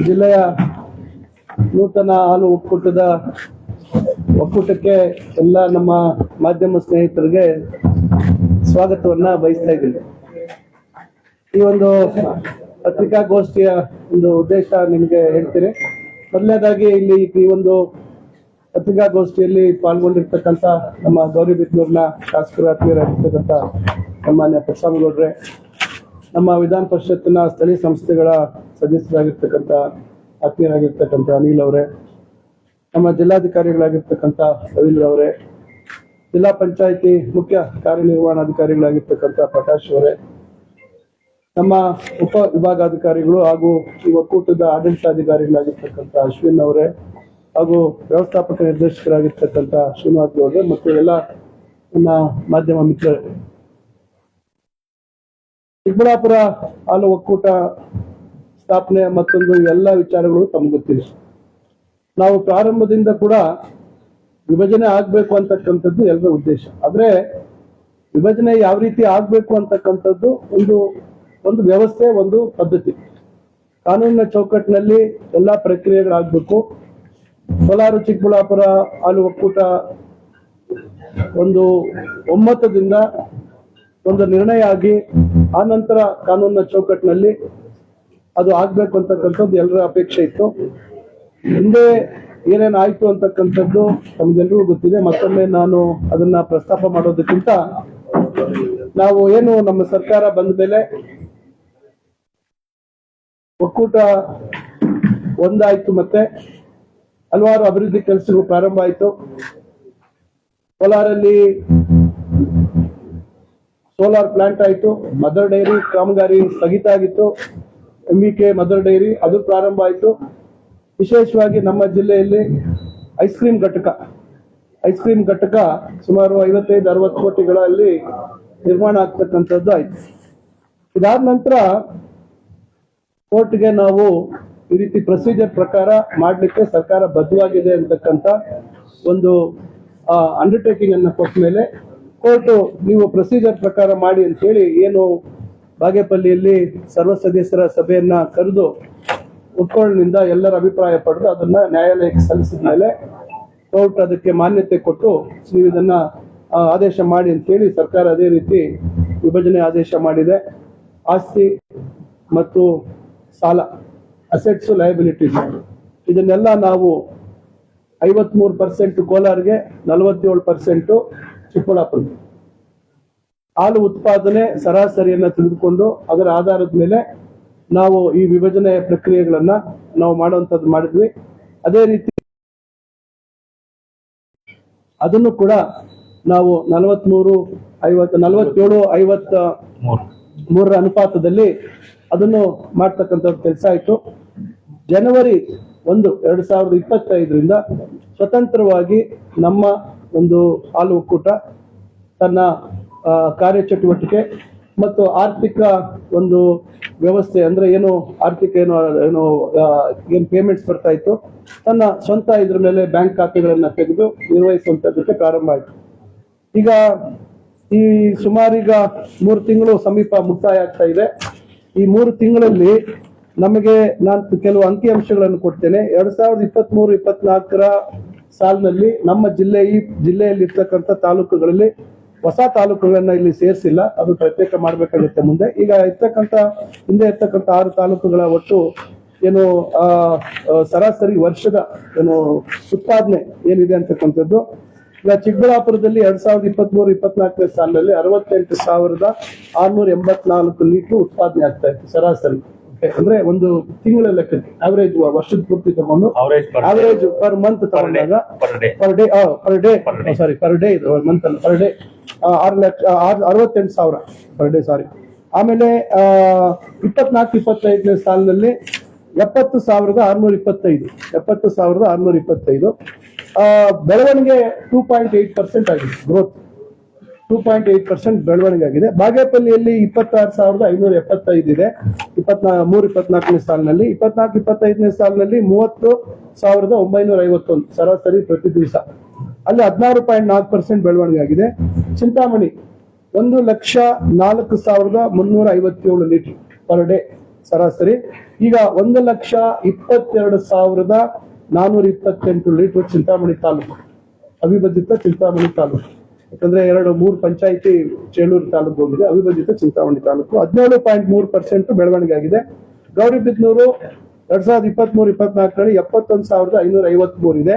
ಜಿಲ್ಲೆಯ ನೂತನ ಹಾಲು ಒಕ್ಕೂಟಕ್ಕೆ ಎಲ್ಲ ನಮ್ಮ ಮಾಧ್ಯಮ ಸ್ನೇಹಿತರಿಗೆ ಸ್ವಾಗತವನ್ನ ಬಯಸ್ತಾ ಇದ್ದೀನಿ. ಈ ಒಂದು ಪತ್ರಿಕಾಗೋಷ್ಠಿಯ ಒಂದು ಉದ್ದೇಶ ನಿಮಗೆ ಹೇಳ್ತೀನಿ. ಮೊದಲನೇದಾಗಿ ಇಲ್ಲಿ ಈ ಒಂದು ಪತ್ರಿಕಾಗೋಷ್ಠಿಯಲ್ಲಿ ಪಾಲ್ಗೊಂಡಿರ್ತಕ್ಕಂಥ ನಮ್ಮ ಗೌರಿಬಿದನೂರಿನ ಶಾಸಕರು ಆತ್ಮೀಯರಾಗಿರ್ತಕ್ಕಂಥ ಸನ್ಮಾನ್ಯ ಪರಮೇಗೌಡ್ರೆ, ನಮ್ಮ ವಿಧಾನ ಪರಿಷತ್ತಿನ ಸ್ಥಳೀಯ ಸಂಸ್ಥೆಗಳ ಸದಸ್ಯರಾಗಿರ್ತಕ್ಕಂಥ ಆತ್ಮೀಯರಾಗಿರ್ತಕ್ಕಂಥ ಅನಿಲ್ ಅವರೇ, ನಮ್ಮ ಜಿಲ್ಲಾಧಿಕಾರಿಗಳಾಗಿರ್ತಕ್ಕಂಥ ರವೀಂದ್ರ ಅವರೇ, ಜಿಲ್ಲಾ ಪಂಚಾಯಿತಿ ಮುಖ್ಯ ಕಾರ್ಯನಿರ್ವಹಣಾಧಿಕಾರಿಗಳಾಗಿರ್ತಕ್ಕಂಥ ಪ್ರಕಾಶ್ ಅವರೇ, ನಮ್ಮ ಉಪ ವಿಭಾಗಾಧಿಕಾರಿಗಳು ಹಾಗೂ ಈ ಒಕ್ಕೂಟದ ಆಡಳಿತಾಧಿಕಾರಿಗಳಾಗಿರ್ತಕ್ಕಂಥ ಅಶ್ವಿನ್ ಅವರೇ, ಹಾಗೂ ವ್ಯವಸ್ಥಾಪಕ ನಿರ್ದೇಶಕರಾಗಿರ್ತಕ್ಕಂಥ ಶ್ರೀನಿವಾಸ್ ಅವರೇ ಮತ್ತು ಎಲ್ಲ ನನ್ನ ಮಾಧ್ಯಮ ಮಿತ್ರರೇ, ಚಿಕ್ಕಬಳ್ಳಾಪುರ ಹಾಲು ಒಕ್ಕೂಟ ಸ್ಥಾಪನೆ ಮತ್ತೊಂದು ಎಲ್ಲ ವಿಚಾರಗಳು ತಮ್ಗೆ ಗೊತ್ತಿದೆ. ನಾವು ಪ್ರಾರಂಭದಿಂದ ಕೂಡ ವಿಭಜನೆ ಆಗ್ಬೇಕು ಅಂತಕ್ಕಂಥದ್ದು ಎಲ್ಲರ ಉದ್ದೇಶ. ಆದ್ರೆ ವಿಭಜನೆ ಯಾವ ರೀತಿ ಆಗ್ಬೇಕು ಅಂತಕ್ಕಂಥದ್ದು ಒಂದು ವ್ಯವಸ್ಥೆ, ಒಂದು ಪದ್ಧತಿ, ಕಾನೂನಿನ ಚೌಕಟ್ಟಿನಲ್ಲಿ ಎಲ್ಲಾ ಪ್ರಕ್ರಿಯೆಗಳಾಗಬೇಕು. ಕೋಲಾರ ಚಿಕ್ಕಬಳ್ಳಾಪುರ ಹಾಲು ಒಕ್ಕೂಟ ಒಂದು ಒಮ್ಮತದಿಂದ ಒಂದು ನಿರ್ಣಯ ಆಗಿ ಆ ನಂತರ ಕಾನೂನಿನ ಚೌಕಟ್ಟಿನಲ್ಲಿ ಅದು ಆಗ್ಬೇಕು ಅಂತಕ್ಕಂಥದ್ದು ಎಲ್ಲರ ಅಪೇಕ್ಷೆ ಇತ್ತು. ಹಿಂದೆ ಏನೇನಾಯ್ತು ಅಂತಕ್ಕಂಥದ್ದು ನಮ್ಗೆಲ್ರಿಗೂ ಗೊತ್ತಿದೆ. ಮತ್ತೊಮ್ಮೆ ನಾನು ಅದನ್ನ ಪ್ರಸ್ತಾಪ ಮಾಡೋದಕ್ಕಿಂತ ನಾವು ಏನು ನಮ್ಮ ಸರ್ಕಾರ ಬಂದ ಮೇಲೆ ಒಕ್ಕೂಟ ಒಂದಾಯ್ತು, ಮತ್ತೆ ಹಲವಾರು ಅಭಿವೃದ್ಧಿ ಕೆಲಸಗಳು ಪ್ರಾರಂಭ ಆಯ್ತು. ಕೋಲಾರಲ್ಲಿ ಸೋಲಾರ್ ಪ್ಲಾಂಟ್ ಆಯ್ತು, ಮದರ್ ಡೈರಿ ಕಾಮಗಾರಿ ಸ್ಥಗಿತ ಆಗಿತ್ತು, MVK ಮದರ್ ಡೈರಿ ಅದು ಪ್ರಾರಂಭ ಆಯ್ತು. ವಿಶೇಷವಾಗಿ ನಮ್ಮ ಜಿಲ್ಲೆಯಲ್ಲಿ ಐಸ್ ಕ್ರೀಮ್ ಘಟಕ ಸುಮಾರು 55-60 ಕೋಟಿಗಳಲ್ಲಿ ನಿರ್ಮಾಣ ಆಗ್ತಕ್ಕಂಥದ್ದು ಆಯ್ತು. ಇದಾದ ನಂತರ ಕೋರ್ಟ್ಗೆ ನಾವು ಈ ರೀತಿ ಪ್ರೊಸೀಜರ್ ಪ್ರಕಾರ ಮಾಡಲಿಕ್ಕೆ ಸರ್ಕಾರ ಬದ್ಧವಾಗಿದೆ ಅಂತಕ್ಕಂಥ ಒಂದು ಅಂಡರ್ಟೇಕಿಂಗ್ ಅನ್ನ ಕೊಟ್ಟ ಮೇಲೆ ಕೋರ್ಟ್ ನೀವು ಪ್ರೊಸೀಜರ್ ಪ್ರಕಾರ ಮಾಡಿ ಅಂತ ಹೇಳಿ ಏನು ಬಾಗೇಪಲ್ಲಿಯಲ್ಲಿ ಸರ್ವ ಸದಸ್ಯರ ಸಭೆಯನ್ನ ಕರೆದು ಒಕ್ಕೂಟದಿಂದ ಎಲ್ಲರ ಅಭಿಪ್ರಾಯ ಪಡೆದು ಅದನ್ನ ನ್ಯಾಯಾಲಯಕ್ಕೆ ಸಲ್ಲಿಸಿದ ಮೇಲೆ ಕೋರ್ಟ್ ಅದಕ್ಕೆ ಮಾನ್ಯತೆ ಕೊಟ್ಟು ನೀವು ಇದನ್ನ ಆದೇಶ ಮಾಡಿ ಅಂತ ಹೇಳಿ ಸರ್ಕಾರ ಅದೇ ರೀತಿ ವಿಭಜನೆ ಆದೇಶ ಮಾಡಿದೆ. ಆಸ್ತಿ ಮತ್ತು ಸಾಲ, ಅಸೆಟ್ಸ್, ಲಯಬಿಲಿಟೀಸ್, ಇದನ್ನೆಲ್ಲ ನಾವು 53% ಕೋಲಾರ್ಗೆ, 47% ಚಿಕ್ಕಬಳ್ಳಾಪುರಕ್ಕೆ ಹಾಲು ಉತ್ಪಾದನೆ ಸರಾಸರಿಯನ್ನ ತೆಗೆದುಕೊಂಡು ಅದರ ಆಧಾರದ ಮೇಲೆ ನಾವು ಈ ವಿಭಜನೆ ಪ್ರಕ್ರಿಯೆಗಳನ್ನ ನಾವು ಮಾಡುವಂತದ್ದು ಮಾಡಿದ್ವಿ. ಅದೇ ರೀತಿ ಅದನ್ನು ಕೂಡ ನಾವು 47-53 ಅನುಪಾತದಲ್ಲಿ ಅದನ್ನು ಮಾಡ್ತಕ್ಕಂಥ ಕೆಲಸ ಆಯ್ತು. ಜನವರಿ 1, 2025ರಿಂದ ಸ್ವತಂತ್ರವಾಗಿ ನಮ್ಮ ಒಂದು ಹಾಲು ಒಕ್ಕೂಟ ತನ್ನ ಕಾರ್ಯಚಟುವಟಿಕೆ ಮತ್ತು ಆರ್ಥಿಕ ಒಂದು ವ್ಯವಸ್ಥೆ, ಅಂದ್ರೆ ಏನು ಆರ್ಥಿಕ ಏನು ಪೇಮೆಂಟ್ಸ್ ಬರ್ತಾ ಇತ್ತು ತನ್ನ ಸ್ವಂತ ಇದ್ರ ಮೇಲೆ ಬ್ಯಾಂಕ್ ಖಾತೆಗಳನ್ನ ತೆಗೆದು ನಿರ್ವಹಿಸುವಂತದಕ್ಕೆ ಪ್ರಾರಂಭ ಆಯ್ತು. ಈಗ ಈ ಸುಮಾರೀಗ 3 ತಿಂಗಳು ಸಮೀಪ ಮುಕ್ತಾಯ ಆಗ್ತಾ ಇದೆ. ಈ 3 ತಿಂಗಳಲ್ಲಿ ನಮಗೆ ನಾನು ಕೆಲವು ಅಂಕಿಅಂಶಗಳನ್ನು ಕೊಡ್ತೇನೆ. 2023-24 ಸಾಲಿನಲ್ಲಿ ನಮ್ಮ ಜಿಲ್ಲೆಯಲ್ಲಿ ಇರ್ತಕ್ಕಂಥ ತಾಲೂಕುಗಳಲ್ಲಿ ಹೊಸ ತಾಲೂಕುಗಳನ್ನ ಇಲ್ಲಿ ಸೇರಿಸಿಲ್ಲ, ಅದು ಪ್ರತ್ಯೇಕ ಮಾಡ್ಬೇಕಾಗುತ್ತೆ ಮುಂದೆ. ಈಗ ಹಿಂದೆ ಇರ್ತಕ್ಕಂಥ 6 ತಾಲೂಕುಗಳ ಒಟ್ಟು ಏನು ಸರಾಸರಿ ವರ್ಷದ ಏನು ಉತ್ಪಾದನೆ ಏನಿದೆ ಅಂತಕ್ಕಂಥದ್ದು, ಈಗ ಚಿಕ್ಕಬಳ್ಳಾಪುರದಲ್ಲಿ 2023-24 ಸಾಲಿನಲ್ಲಿ 68,684 ಲೀಟರ್ ಉತ್ಪಾದನೆ ಆಗ್ತಾ ಇತ್ತು ಸರಾಸರಿ. ಅಂದ್ರೆ ಒಂದು ತಿಂಗಳ ಲೆಕ್ಕಕ್ಕೆ ಆವರೇಜ್, ವರ್ಷದ ಪೂರ್ತಿ ತಗೊಂಡು ಆವರೇಜ್ ಪರ್ ಮಂತ್ ತಗೊಂಡಾಗ ಪರ್ ಡೇ ಮಂತ್ ಅಲ್ಲ, ಪರ್ ಡೇ 68,000 ಪರ್ ಡೇ, ಸಾರಿ. ಆಮೇಲೆ 24-25ನೇ ಸಾಲಿನಲ್ಲಿ 70,625 ಬೆಳವಣಿಗೆ 2.8% ಆಗಿದೆ. ಗ್ರೋತ್ 2.8% ಬೆಳವಣಿಗೆ ಆಗಿದೆ. ಬಾಗೇಪಲ್ಲಿಯಲ್ಲಿ 26,575 ಇದೆ 23-24ನೇ ಸಾಲಿನಲ್ಲಿ. 24-25ನೇ ಸಾಲಿನಲ್ಲಿ 30,951 ಸರಾಸರಿ ಪ್ರತಿ ದಿವಸ, ಅಲ್ಲಿ 16.4% ಬೆಳವಣಿಗೆ ಆಗಿದೆ. ಚಿಂತಾಮಣಿ 1,04,357 ಲೀಟರ್ ಪರ್ ಡೇ ಸರಾಸರಿ. ಈಗ 1,22,428 ಲೀಟರ್ ಚಿಂತಾಮಣಿ ತಾಲೂಕು, ಅವಿಭಜಿತ ಚಿಂತಾಮಣಿ ತಾಲೂಕು. ಯಾಕಂದ್ರೆ 2-3 ಪಂಚಾಯಿತಿ ಚೇಳೂರು ತಾಲೂಕು ಹೋಗಿದೆ, ಅವಿಭಜಿತ ಚಿಂತಾಮಣಿ ತಾಲೂಕು 17.3% ಬೆಳವಣಿಗೆ ಆಗಿದೆ. ಗೌರಿಬಿದನೂರು 2023-24ರಲ್ಲಿ 71,553 ಇದೆ.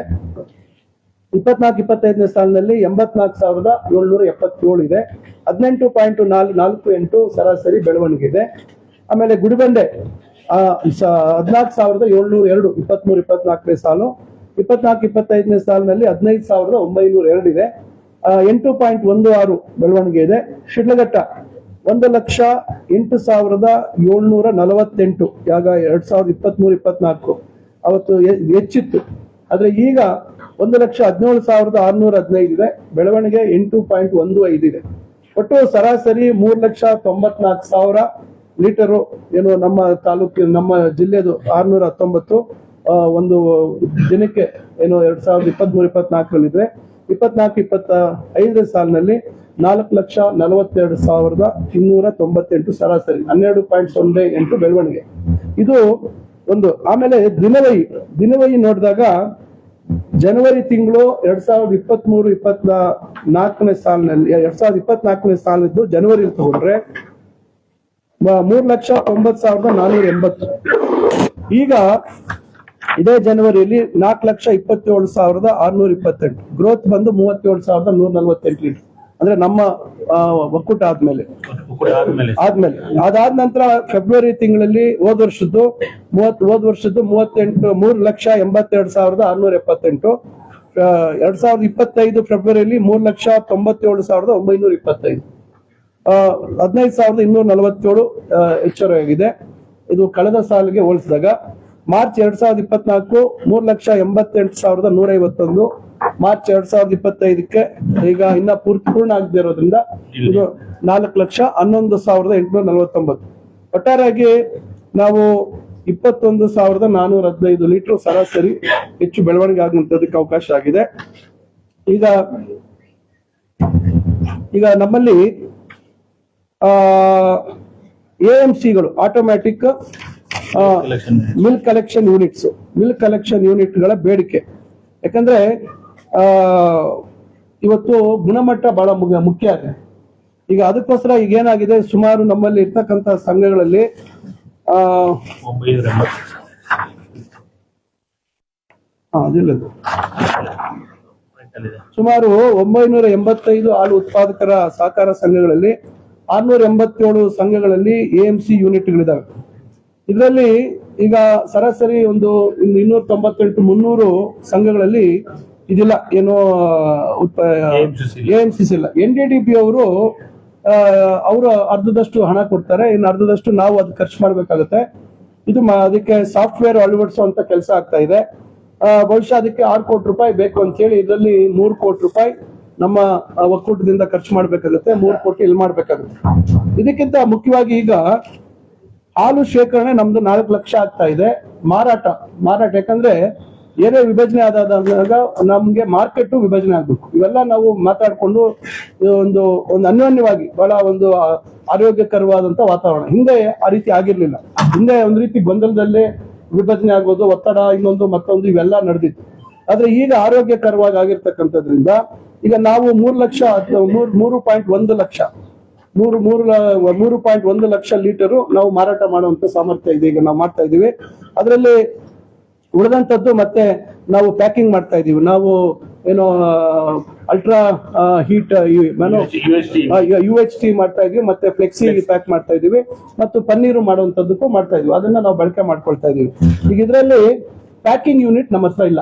24-25ನೇ ಸಾಲಿನಲ್ಲಿ 84,777 ಇದೆ. 18.48 ಸರಾಸರಿ ಬೆಳವಣಿಗೆ ಇದೆ. ಆಮೇಲೆ ಗುಡಿಬಂಡೆ 14,702 23-24ನೇ ಸಾಲು. 24-25ನೇ ಸಾಲಿನಲ್ಲಿ 15,902 ಇದೆ. 8.16 ಬೆಳವಣಿಗೆ ಇದೆ. ಶಿಡ್ಲಘಟ್ಟ 1,08,748 ಯಾಗ 2023-24 ಅವತ್ತು ಹೆಚ್ಚಿತ್ತು. ಆದ್ರೆ ಈಗ 1,17,615 ಇದೆ. ಬೆಳವಣಿಗೆ 8.15 ಇದೆ. ಒಟ್ಟು ಸರಾಸರಿ 3,94,000 ಲೀಟರು ಏನು ನಮ್ಮ ತಾಲೂಕಿನ ನಮ್ಮ ಜಿಲ್ಲೆದು 619 ಒಂದು ದಿನಕ್ಕೆ ಏನು 2023-24ರಲ್ಲಿ ಇದ್ರೆ 24-25 ಸಾಲಿನಲ್ಲಿ 4,42,298 ಸರಾಸರಿ 12.08 ಬೆಳವಣಿಗೆ. ಇದು ಒಂದು. ಆಮೇಲೆ ದಿನವಹಿ ನೋಡಿದಾಗ ಜನವರಿ ತಿಂಗಳು 2023-24ನೇ ಸಾಲಿನಲ್ಲಿ 2024ನೇ ಸಾಲಿದ್ದು ಜನವರಿ ತಗೊಂಡ್ರೆ 3,90,480. ಈಗ ಇದೇ ಜನವರಿಯಲ್ಲಿ 4,27,628 ಗ್ರೋತ್ ಬಂದು 37,148 ಲೀಟರ್. ಅಂದ್ರೆ ನಮ್ಮ ಒಕ್ಕೂಟ ಆದ್ಮೇಲೆ ಅದಾದ ನಂತರ ಫೆಬ್ರವರಿ ತಿಂಗಳಲ್ಲಿ ಹೋದ ವರ್ಷದ್ದು 3,82,678. 2025 ಫೆಬ್ರವರಿಯಲ್ಲಿ 3,97,925. 15,247 ಹೆಚ್ಚಳವಾಗಿದೆ. ಇದು ಕಳೆದ ಸಾಲಿಗೆ ಹೋಲಿಸಿದಾಗ. ಮಾರ್ಚ್ 2024 3,88,151. ಮಾರ್ಚ್ 2025ಕ್ಕೆ ಈಗ ಇನ್ನ ಪೂರ್ಣ ಆಗದೆ ಇರೋದ್ರಿಂದ ಇದು 4,11,849. ಒಟ್ಟಾರೆಯಾಗಿ ನಾವು 21,415 ಲೀಟರ್ ಸರಾಸರಿ ಹೆಚ್ಚು ಬೆಳವಣಿಗೆ ಆಗುವಂತದಕ್ಕೆ ಅವಕಾಶ ಆಗಿದೆ. ಈಗ ನಮ್ಮಲ್ಲಿ AMCಗಳು ಆಟೋಮ್ಯಾಟಿಕ್ ಮಿಲ್ಕ್ ಕಲೆಕ್ಷನ್ ಯೂನಿಟ್ಗಳ ಬೇಡಿಕೆ. ಯಾಕಂದ್ರೆ ಇವತ್ತು ಗುಣಮಟ್ಟ ಬಹಳ ಮುಖ್ಯ ಆಗಿದೆ. ಈಗ ಅದಕ್ಕೋಸ್ಕರ ಈಗ ಏನಾಗಿದೆ, ಸುಮಾರು ನಮ್ಮಲ್ಲಿ ಇರ್ತಕ್ಕಂಥ ಸಂಘಗಳಲ್ಲಿ ಸುಮಾರು 985 ಹಾಲು ಉತ್ಪಾದಕರ ಸಹಕಾರ ಸಂಘಗಳಲ್ಲಿ 687 ಸಂಘಗಳಲ್ಲಿ AMC ಯೂನಿಟ್ಗಳಿದಾವೆ. ಇದರಲ್ಲಿ ಈಗ ಸರಾಸರಿ ಒಂದು 298-300 ಸಂಘಗಳಲ್ಲಿ ಇದಿಲ್ಲ, ಏನೋ AMCC ಇಲ್ಲ. NDDB ಅವರು ಅರ್ಧದಷ್ಟು ಹಣ ಕೊಡ್ತಾರೆ, ಇನ್ನು ಅರ್ಧದಷ್ಟು ನಾವು ಅದು ಖರ್ಚು ಮಾಡ್ಬೇಕಾಗತ್ತೆ. ಇದು ಅದಕ್ಕೆ ಸಾಫ್ಟ್ವೇರ್ ಅಳವಡಿಸುವಂತ ಕೆಲಸ ಆಗ್ತಾ ಇದೆ. ಬಹುಶಃ ಅದಕ್ಕೆ 6 ಕೋಟಿ ರೂಪಾಯಿ ಬೇಕು ಅಂತ ಹೇಳಿ ಇದರಲ್ಲಿ 3 ಕೋಟಿ ರೂಪಾಯಿ ನಮ್ಮ ಒಕ್ಕೂಟದಿಂದ ಖರ್ಚು ಮಾಡ್ಬೇಕಾಗುತ್ತೆ, 3 ಕೋಟಿ ಇಲ್ಲಿ ಮಾಡ್ಬೇಕಾಗುತ್ತೆ. ಇದಕ್ಕಿಂತ ಮುಖ್ಯವಾಗಿ ಈಗ ಹಾಲು ಶೇಖರಣೆ ನಮ್ದು 4 ಲಕ್ಷ ಆಗ್ತಾ ಇದೆ. ಮಾರಾಟ ಯಾಕಂದ್ರೆ ಏನೇ ವಿಭಜನೆ ಆದಾಗ ನಮ್ಗೆ ಮಾರ್ಕೆಟ್ ವಿಭಜನೆ ಆಗ್ಬೇಕು. ಇವೆಲ್ಲ ನಾವು ಮಾತಾಡ್ಕೊಂಡು ಒಂದು ಅನ್ಯೋನ್ಯವಾಗಿ ಬಹಳ ಒಂದು ಆರೋಗ್ಯಕರವಾದಂತ ವಾತಾವರಣ. ಹಿಂದೆ ಆ ರೀತಿ ಆಗಿರ್ಲಿಲ್ಲ. ಹಿಂದೆ ಒಂದ್ ರೀತಿ ಗೊಂದಲದಲ್ಲೇ ವಿಭಜನೆ ಆಗ್ಬೋದು, ಒತ್ತಡ, ಇನ್ನೊಂದು ಮತ್ತೊಂದು ಇವೆಲ್ಲ ನಡೆದಿತ್ತು. ಆದ್ರೆ ಈಗ ಆರೋಗ್ಯಕರವಾಗಿ ಆಗಿರ್ತಕ್ಕಂಥದ್ರಿಂದ ಈಗ ನಾವು 3.1 ಲಕ್ಷ ಲೀಟರು ನಾವು ಮಾರಾಟ ಮಾಡುವಂತ ಸಾಮರ್ಥ್ಯ ಇದೆ. ಈಗ ನಾವು ಮಾಡ್ತಾ ಇದೀವಿ. ಅದರಲ್ಲಿ ಉಳಿದಂತದ್ದು ಮತ್ತೆ ನಾವು ಪ್ಯಾಕಿಂಗ್ ಮಾಡ್ತಾ ಇದೀವಿ. ನಾವು ಏನೋ ಅಲ್ಟ್ರಾ ಹೀಟ್ UHT ಮಾಡ್ತಾ ಇದೀವಿ, ಮತ್ತೆ ಫ್ಲೆಕ್ಸಿ ಪ್ಯಾಕ್ ಮಾಡ್ತಾ ಇದೀವಿ, ಮತ್ತು ಪನ್ನೀರು ಮಾಡುವಂತದ್ದಕ್ಕೂ ಮಾಡ್ತಾ ಇದೀವಿ. ಅದನ್ನ ನಾವು ಬಳಕೆ ಮಾಡ್ಕೊಳ್ತಾ ಇದೀವಿ. ಈಗ ಇದರಲ್ಲಿ ಪ್ಯಾಕಿಂಗ್ ಯೂನಿಟ್ ನಮ್ಮ ಹತ್ರ ಇಲ್ಲ.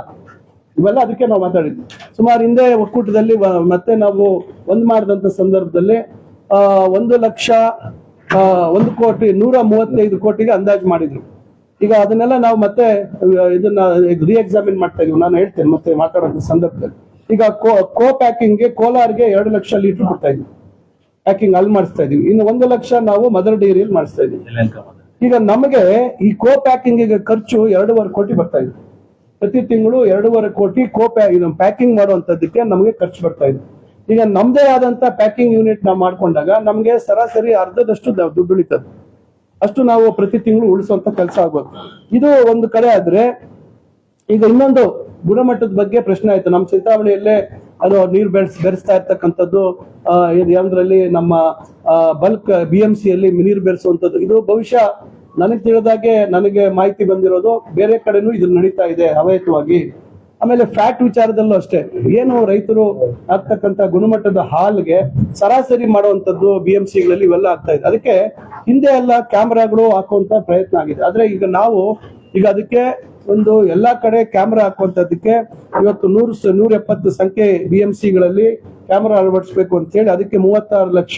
ಇವೆಲ್ಲ ಅದಕ್ಕೆ ನಾವು ಮಾತಾಡಿದ್ವಿ. ಸುಮಾರು ಹಿಂದೆ ಒಕ್ಕೂಟದಲ್ಲಿ ಮತ್ತೆ ನಾವು ಮಾಡಿದಂತ ಸಂದರ್ಭದಲ್ಲಿ 1,135 ಕೋಟಿಗೆ ಅಂದಾಜು ಮಾಡಿದ್ರು. ಈಗ ಅದನ್ನೆಲ್ಲ ನಾವು ಮತ್ತೆ ಇದನ್ನ ಎಕ್ಸಾಮಿನ್ ಮಾಡ್ತಾ ಇದೀವಿ. ನಾನು ಹೇಳ್ತೇನೆ ಮತ್ತೆ ಮಾತಾಡೋ ಸಂದರ್ಭದಲ್ಲಿ. ಈಗ ಕೋ ಪ್ಯಾಕಿಂಗ್ಗೆ ಕೋಲಾರ್ಗೆ 2 ಲಕ್ಷ ಲೀಟರ್ ಕೊಡ್ತಾ ಇದೀವಿ, ಪ್ಯಾಕಿಂಗ್ ಅಲ್ಲಿ ಮಾಡಿಸ್ತಾ ಇದೀವಿ. ಇನ್ನು 1 ಲಕ್ಷ ನಾವು ಮದರ್ ಡೈರಿಯಲ್ಲಿ ಮಾಡಿಸ್ತಾ ಇದೀವಿ. ಈಗ ನಮಗೆ ಈ ಕೋ ಪ್ಯಾಕಿಂಗ್ ಖರ್ಚು 2.5 ಕೋಟಿ ಬರ್ತಾ ಇದೆ. ಪ್ರತಿ ತಿಂಗಳು 2.5 ಕೋಟಿ ಪ್ಯಾಕಿಂಗ್ ಮಾಡುವಂತದ್ದಕ್ಕೆ ನಮಗೆ ಖರ್ಚು ಬರ್ತಾ ಇದೆ. ಈಗ ನಮ್ದೇ ಆದಂತ ಪ್ಯಾಕಿಂಗ್ ಯೂನಿಟ್ ನಾವು ಮಾಡ್ಕೊಂಡಾಗ ನಮ್ಗೆ ಸರಾಸರಿ ಅರ್ಧದಷ್ಟು ದುಡ್ಡು ಉಳಿತದೆ. ಅಷ್ಟು ನಾವು ಪ್ರತಿ ತಿಂಗಳು ಉಳಿಸುವಂತ ಕೆಲಸ ಆಗ್ಬೇಕು. ಇದು ಒಂದು ಕಡೆ ಆದ್ರೆ, ಈಗ ಇನ್ನೊಂದು ಗುಣಮಟ್ಟದ ಬಗ್ಗೆ ಪ್ರಶ್ನೆ ಆಯ್ತು. ನಮ್ಮ ಚಿಂತಾಮಣಿಯಲ್ಲೇ ಅದು ನೀರು ಬೆರೆಸ್ತಾ ಇರ್ತಕ್ಕಂಥದ್ದು, ಅಂದ್ರಲ್ಲಿ ನಮ್ಮ ಬಲ್ಕ್ BMC ಯಲ್ಲಿ ನೀರು ಬೆರೆಸುವಂಥದ್ದು. ಇದು ಬಹುಶಃ ನನಗೆ ತಿಳಿದಾಗೆ, ನನಗೆ ಮಾಹಿತಿ ಬಂದಿರೋದು, ಬೇರೆ ಕಡೆನೂ ಇದು ನಡೀತಾ ಇದೆ ಅವೈಧವಾಗಿ. ಆಮೇಲೆ ಫ್ಯಾಟ್ ವಿಚಾರದಲ್ಲೂ ಅಷ್ಟೇ, ಏನು ರೈತರು ಆಗ್ತಕ್ಕಂಥ ಗುಣಮಟ್ಟದ ಹಾಲ್ಗೆ ಸರಾಸರಿ ಮಾಡುವಂತದ್ದು BMCಗಳಲ್ಲಿ ಇವೆಲ್ಲ ಆಗ್ತಾ ಇದೆ. ಅದಕ್ಕೆ ಹಿಂದೆ ಎಲ್ಲ ಕ್ಯಾಮ್ರಾಗಳು ಹಾಕುವಂತ ಪ್ರಯತ್ನ ಆಗಿದೆ. ಆದ್ರೆ ಈಗ ನಾವು ಈಗ ಒಂದು ಎಲ್ಲಾ ಕಡೆ ಕ್ಯಾಮ್ರಾ ಹಾಕುವಂತದಕ್ಕೆ ಇವತ್ತು 170 ಸಂಖ್ಯೆ BMCಗಳಲ್ಲಿ ಕ್ಯಾಮ್ರಾ ಅಳವಡಿಸಬೇಕು ಅಂತ ಹೇಳಿ ಅದಕ್ಕೆ 36 ಲಕ್ಷ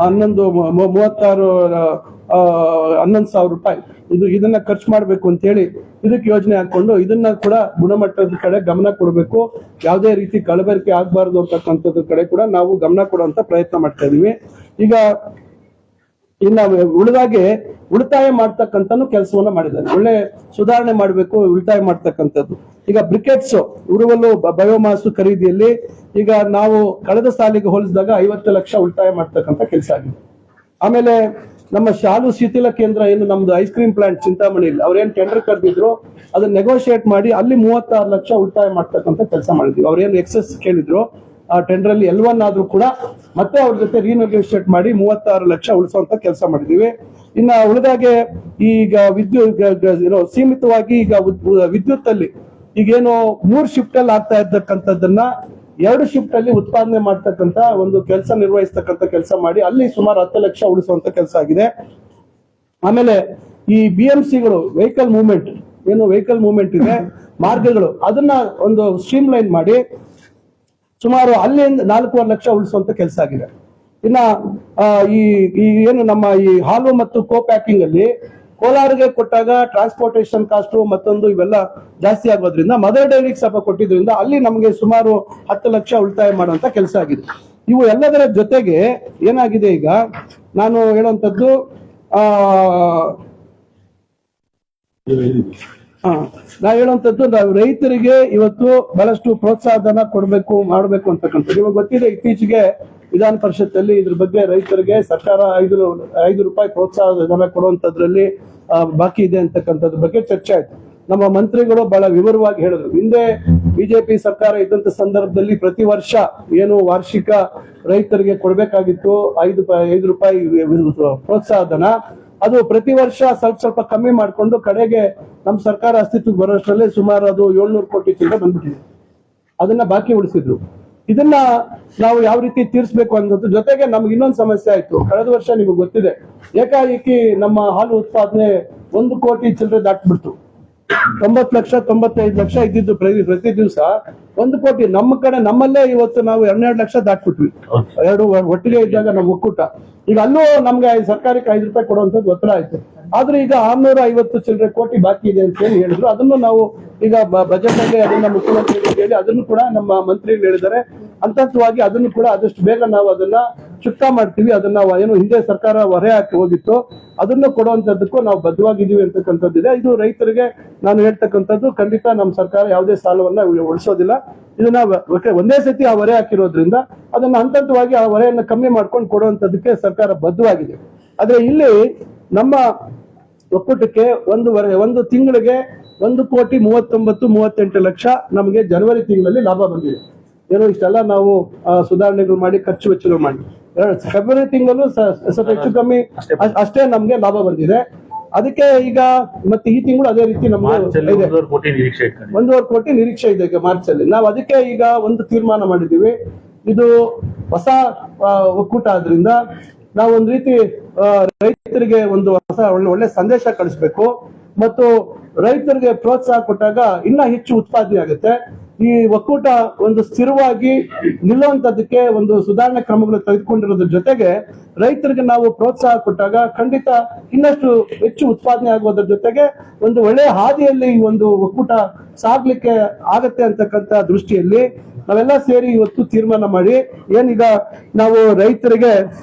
11,000 ರೂಪಾಯಿ ಇದನ್ನ ಖರ್ಚು ಮಾಡ್ಬೇಕು ಅಂತ ಹೇಳಿ ಇದಕ್ಕೆ ಯೋಜನೆ ಹಾಕೊಂಡು ಇದನ್ನ ಕೂಡ ಗುಣಮಟ್ಟದ ಕಡೆ ಗಮನ ಕೊಡಬೇಕು. ಯಾವುದೇ ರೀತಿ ಕಲಬೆರಕೆ ಆಗ್ಬಾರ್ದು ಅಂತಕ್ಕಂಥದ್ರ ಕಡೆ ಕೂಡ ನಾವು ಗಮನ ಕೊಡುವಂತ ಪ್ರಯತ್ನ ಮಾಡ್ತಾ ಇದೀವಿ. ಈಗ ಇನ್ನ ಉಳಿದಾಗೆ ಉಳಿತಾಯ ಮಾಡ್ತಕ್ಕಂಥನು ಕೆಲಸವನ್ನ ಮಾಡಿದ್ದಾರೆ. ಒಳ್ಳೆ ಸುಧಾರಣೆ ಮಾಡಬೇಕು, ಉಳಿತಾಯ ಮಾಡ್ತಕ್ಕಂಥದ್ದು. ಈಗ ಬ್ರಿಕೆಟ್ಸ್ ಉರುವಲು ಬಯೋಮಾಸು ಖರೀದಿಯಲ್ಲಿ ಈಗ ನಾವು ಕಳೆದ ಸಾಲಿಗೆ ಹೋಲಿಸಿದಾಗ 50 ಲಕ್ಷ ಉಳಿತಾಯ ಮಾಡ್ತಕ್ಕಂಥ ಕೆಲಸ ಆಗಿದೆ. ಆಮೇಲೆ ನಮ್ಮ ಶಾಲು ಶಿಥಿಲ ಕೇಂದ್ರ ಏನು ನಮ್ದು ಐಸ್ ಕ್ರೀಮ್ ಪ್ಲಾಂಟ್ ಚಿಂತಾಮಣಿಯಲ್ಲಿ ಅವ್ರೇನ್ ಟೆಂಡರ್ ಕರೆದಿದ್ರು ಅದನ್ನ ನೆಗೋಷಿಯೇಟ್ ಮಾಡಿ ಅಲ್ಲಿ 36 ಲಕ್ಷ ಉಳಿತಾಯ ಮಾಡ್ತಕ್ಕಂಥ ಕೆಲಸ ಮಾಡಿದ್ವಿ. ಅವ್ರೇನು ಎಕ್ಸೆಸ್ ಕೇಳಿದ್ರು ಆ ಟೆಂಡರ್ ಅಲ್ಲಿ L1 ಆದ್ರೂ ಕೂಡ ಮತ್ತೆ ಅವ್ರ ಜೊತೆ ರೀನೆಗೋಷಿಯೇಟ್ ಮಾಡಿ 36 ಲಕ್ಷ ಉಳಿಸುವಂತ ಕೆಲಸ ಮಾಡಿದೀವಿ. ಇನ್ನ ಉಳಿದಾಗೆ ಈಗ ಸೀಮಿತವಾಗಿ ಈಗ ವಿದ್ಯುತ್ ಅಲ್ಲಿ ಈಗೇನು 3 ಶಿಫ್ಟ್ ಅಲ್ಲಿ ಆಗ್ತಾ ಇರ್ತಕ್ಕಂಥದ್ದನ್ನ 2 ಶಿಫ್ಟ್ ಅಲ್ಲಿ ಉತ್ಪಾದನೆ ಮಾಡ್ತಕ್ಕಂಥ ಒಂದು ಕೆಲಸ ನಿರ್ವಹಿಸ್ತಕ್ಕಂಥ ಕೆಲಸ ಮಾಡಿ ಅಲ್ಲಿ ಸುಮಾರು 10 ಲಕ್ಷ ಉಳಿಸುವಂತ ಕೆಲಸ ಆಗಿದೆ. ಆಮೇಲೆ ಈ BMCಗಳು ವೆಹಿಕಲ್ ಮೂವ್ಮೆಂಟ್ ಇದೆ, ಮಾರ್ಗಗಳು ಅದನ್ನ ಒಂದು ಸ್ಟ್ರೀಮ್ ಲೈನ್ ಮಾಡಿ ಸುಮಾರು ಅಲ್ಲಿಂದ 4.5 ಲಕ್ಷ ಉಳಿಸುವಂತ ಕೆಲಸ ಆಗಿದೆ. ಇನ್ನ ಈ ಏನು ನಮ್ಮ ಈ ಹಾಲು ಮತ್ತು ಕೋ ಪ್ಯಾಕಿಂಗ್ ಅಲ್ಲಿ ಕೋಲಾರಿಗೆ ಕೊಟ್ಟಾಗ ಟ್ರಾನ್ಸ್ಪೋರ್ಟೇಷನ್ ಕಾಸ್ಟ್ ಮತ್ತೊಂದು ಇವೆಲ್ಲ ಜಾಸ್ತಿ ಆಗೋದ್ರಿಂದ ಮದರ್ ಡೈರಿಗೆ ಸ್ವಲ್ಪ ಕೊಟ್ಟಿದ್ರಿಂದ ಅಲ್ಲಿ ನಮಗೆ ಸುಮಾರು 10 ಲಕ್ಷ ಉಳಿತಾಯ ಮಾಡುವಂತ ಕೆಲಸ ಆಗಿದೆ. ಇವು ಎಲ್ಲದರ ಜೊತೆಗೆ ಏನಾಗಿದೆ, ಈಗ ನಾನು ಹೇಳುವಂತದ್ದು ನಾವು ರೈತರಿಗೆ ಇವತ್ತು ಬಹಳಷ್ಟು ಪ್ರೋತ್ಸಾಹಧನ ಮಾಡಬೇಕು ಅಂತಕ್ಕಂಥದ್ದು. ಇವಾಗ ಗೊತ್ತಿದೆ, ಇತ್ತೀಚೆಗೆ ವಿಧಾನ ಪರಿಷತ್ತಲ್ಲಿ ಇದ್ರ ಬಗ್ಗೆ ರೈತರಿಗೆ ಸರ್ಕಾರ 5 ರೂಪಾಯಿ ಪ್ರೋತ್ಸಾಹಧನ ಕೊಡುವಂತದ್ರಲ್ಲಿ ಬಾಕಿ ಇದೆ ಅಂತಕ್ಕಂಥದ್ರ ಬಗ್ಗೆ ಚರ್ಚೆ ಆಯ್ತು. ನಮ್ಮ ಮಂತ್ರಿಗಳು ಬಹಳ ವಿವರವಾಗಿ ಹೇಳಿದ್ರು. ಹಿಂದೆ ಬಿಜೆಪಿ ಸರ್ಕಾರ ಇದ್ದಂತ ಸಂದರ್ಭದಲ್ಲಿ ಪ್ರತಿ ವರ್ಷ ಏನು ವಾರ್ಷಿಕ ರೈತರಿಗೆ ಕೊಡ್ಬೇಕಾಗಿತ್ತು 5 ರೂಪಾಯಿ ಪ್ರೋತ್ಸಾಹಧನ, ಅದು ಪ್ರತಿ ವರ್ಷ ಸ್ವಲ್ಪ ಕಮ್ಮಿ ಮಾಡ್ಕೊಂಡು ಕಡೆಗೆ ನಮ್ಮ ಸರ್ಕಾರ ಅಸ್ತಿತ್ವಕ್ಕೆ ಬರೋಷ್ಟರಲ್ಲೇ ಸುಮಾರು ಅದು 700 ಕೋಟಿ ಚಿಲ್ಲರೆ ಬಂದ್ಬಿಟ್ಟಿದೆ. ಅದನ್ನ ಬಾಕಿ ಉಳಿಸಿದ್ರು. ಇದನ್ನ ನಾವು ಯಾವ ರೀತಿ ತೀರಿಸಬೇಕು ಅನ್ನೋದ್ರ ಜೊತೆಗೆ ನಮ್ಗೆ ಇನ್ನೊಂದು ಸಮಸ್ಯೆ ಆಯ್ತು. ಕಳೆದ ವರ್ಷ ನಿಮಗೆ ಗೊತ್ತಿದೆ, ಏಕಾಏಕಿ ನಮ್ಮ ಹಾಲು ಉತ್ಪಾದನೆ 1 ಕೋಟಿ ಚಿಲ್ಲರೆ ದಾಟ್ಬಿಡ್ತು. 90 ಲಕ್ಷ 95 ಲಕ್ಷ ಇದ್ದಿದ್ದು ಪ್ರತಿ ದಿವಸ 1 ಕೋಟಿ. ನಮ್ಮ ಕಡೆ ನಮ್ಮಲ್ಲೇ ಇವತ್ತು ನಾವು 12 ಲಕ್ಷ ದಾಟ್ಬಿಟ್ವಿ. 2 ಒಟ್ಟಿಗೆ ಇದ್ದಾಗ ನಮ್ಮ ಒಕ್ಕೂಟ. ಈಗ ಅಲ್ಲೂ ನಮ್ಗೆ ಸರ್ಕಾರಕ್ಕೆ 5 ರೂಪಾಯಿ ಕೊಡುವಂತದ್ದು ಒತ್ತಡ ಆಯ್ತು. ಆದ್ರೆ ಈಗ 650 ಚಿಲ್ಲರೆ ಕೋಟಿ ಬಾಕಿ ಇದೆ ಅಂತ ಹೇಳಿ ಹೇಳಿದ್ರು. ಅದನ್ನು ನಾವು ಈಗ ಬಜೆಟ್ ಅಲ್ಲಿ ಅದನ್ನ ಮುಖ್ಯಮಂತ್ರಿಗಳು ಹೇಳಿ ಅದನ್ನು ಕೂಡ ನಮ್ಮ ಮಂತ್ರಿಗಳು ಹೇಳಿದ್ದಾರೆ. ಹಂತವಾಗಿ ಅದನ್ನು ಕೂಡ ಆದಷ್ಟು ಬೇಗ ನಾವು ಅದನ್ನ ಚುಕ್ತಾ ಮಾಡ್ತೀವಿ. ಅದನ್ನ ಏನು ಹಿಂದೆ ಸರ್ಕಾರ ಹೊರೆ ಹಾಕಿ ಹೋಗಿತ್ತು ಅದನ್ನು ಕೊಡುವಂತದ್ದಕ್ಕೂ ನಾವು ಬದ್ಧವಾಗಿದ್ದೀವಿ ಅಂತಕ್ಕಂಥದ್ದಿದೆ. ಇದು ರೈತರಿಗೆ ನಾನು ಹೇಳ್ತಕ್ಕಂಥದ್ದು, ಖಂಡಿತ ನಮ್ಮ ಸರ್ಕಾರ ಯಾವುದೇ ಸಾಲವನ್ನ ಉಳಿಸೋದಿಲ್ಲ. ಇದನ್ನ ಒಂದೇ ಸತಿ ಆ ಹೊರೆ ಹಾಕಿರೋದ್ರಿಂದ ಅದನ್ನ ಹಂತವಾಗಿ ಆ ಹೊರೆಯನ್ನು ಕಮ್ಮಿ ಮಾಡ್ಕೊಂಡು ಕೊಡುವಂತದಕ್ಕೆ ಸರ್ಕಾರ ಬದ್ಧವಾಗಿದೆ. ಆದ್ರೆ ಇಲ್ಲಿ ನಮ್ಮ ಒಕ್ಕೂಟಕ್ಕೆ ಒಂದು ತಿಂಗಳಿಗೆ 1,39,38 ಲಕ್ಷ ನಮಗೆ ಜನವರಿ ತಿಂಗಳಲ್ಲಿ ಲಾಭ ಬಂದಿದೆ. ಏನೋ ಇಷ್ಟೆಲ್ಲ ನಾವು ಸುಧಾರಣೆಗಳು ಮಾಡಿ ಖರ್ಚು ವೆಚ್ಚಗಳು ಮಾಡಿ ಫೆಬ್ರವರಿ ತಿಂಗಳು ಸ್ವಲ್ಪ ಹೆಚ್ಚು ಕಮ್ಮಿ ಅಷ್ಟೇ ನಮ್ಗೆ ಲಾಭ ಬಂದಿದೆ. ಅದಕ್ಕೆ ಈಗ ಮತ್ತೆ ಈ ತಿಂಗಳು ಅದೇ ರೀತಿ ನಮ್ಗೆ 1.5 ಕೋಟಿ ನಿರೀಕ್ಷೆ ಇದೆ ಈಗ ಮಾರ್ಚ್ ಅಲ್ಲಿ. ನಾವು ಅದಕ್ಕೆ ಈಗ ಒಂದು ತೀರ್ಮಾನ ಮಾಡಿದ್ದೀವಿ. ಇದು ಹೊಸ ಒಕ್ಕೂಟ ಆದ್ರಿಂದ ನಾವು ಒಂದ್ ರೀತಿ ರೈತರಿಗೆ ಒಂದು ಹೊಸ ಒಳ್ಳೆ ಸಂದೇಶ ಕಳಿಸ್ಬೇಕು ಮತ್ತು ರೈತರಿಗೆ ಪ್ರೋತ್ಸಾಹ ಕೊಟ್ಟಾಗ ಇನ್ನ ಹೆಚ್ಚು ಉತ್ಪಾದನೆ ಆಗುತ್ತೆ. ಈ ಒಕ್ಕೂಟ ಒಂದು ಸ್ಥಿರವಾಗಿ ನಿಲ್ಲುವಂತದಕ್ಕೆ ಒಂದು ಸುಧಾರಣೆ ಕ್ರಮಗಳು ತೆಗೆದುಕೊಂಡಿರೋದ್ರ ಜೊತೆಗೆ ರೈತರಿಗೆ ನಾವು ಪ್ರೋತ್ಸಾಹ ಕೊಟ್ಟಾಗ ಖಂಡಿತ ಇನ್ನಷ್ಟು ಹೆಚ್ಚು ಉತ್ಪಾದನೆ ಆಗೋದ್ರ ಜೊತೆಗೆ ಒಂದು ಒಳ್ಳೆಯ ಹಾದಿಯಲ್ಲಿ ಈ ಒಂದು ಒಕ್ಕೂಟ ಸಾಗ್ಲಿಕ್ಕೆ ಆಗತ್ತೆ ಅಂತಕ್ಕಂಥ ದೃಷ್ಟಿಯಲ್ಲಿ ನಾವೆಲ್ಲ ಸೇರಿ ಇವತ್ತು ತೀರ್ಮಾನ ಮಾಡಿ ಏನೀಗ ನಾವು ರೈತರಿಗೆ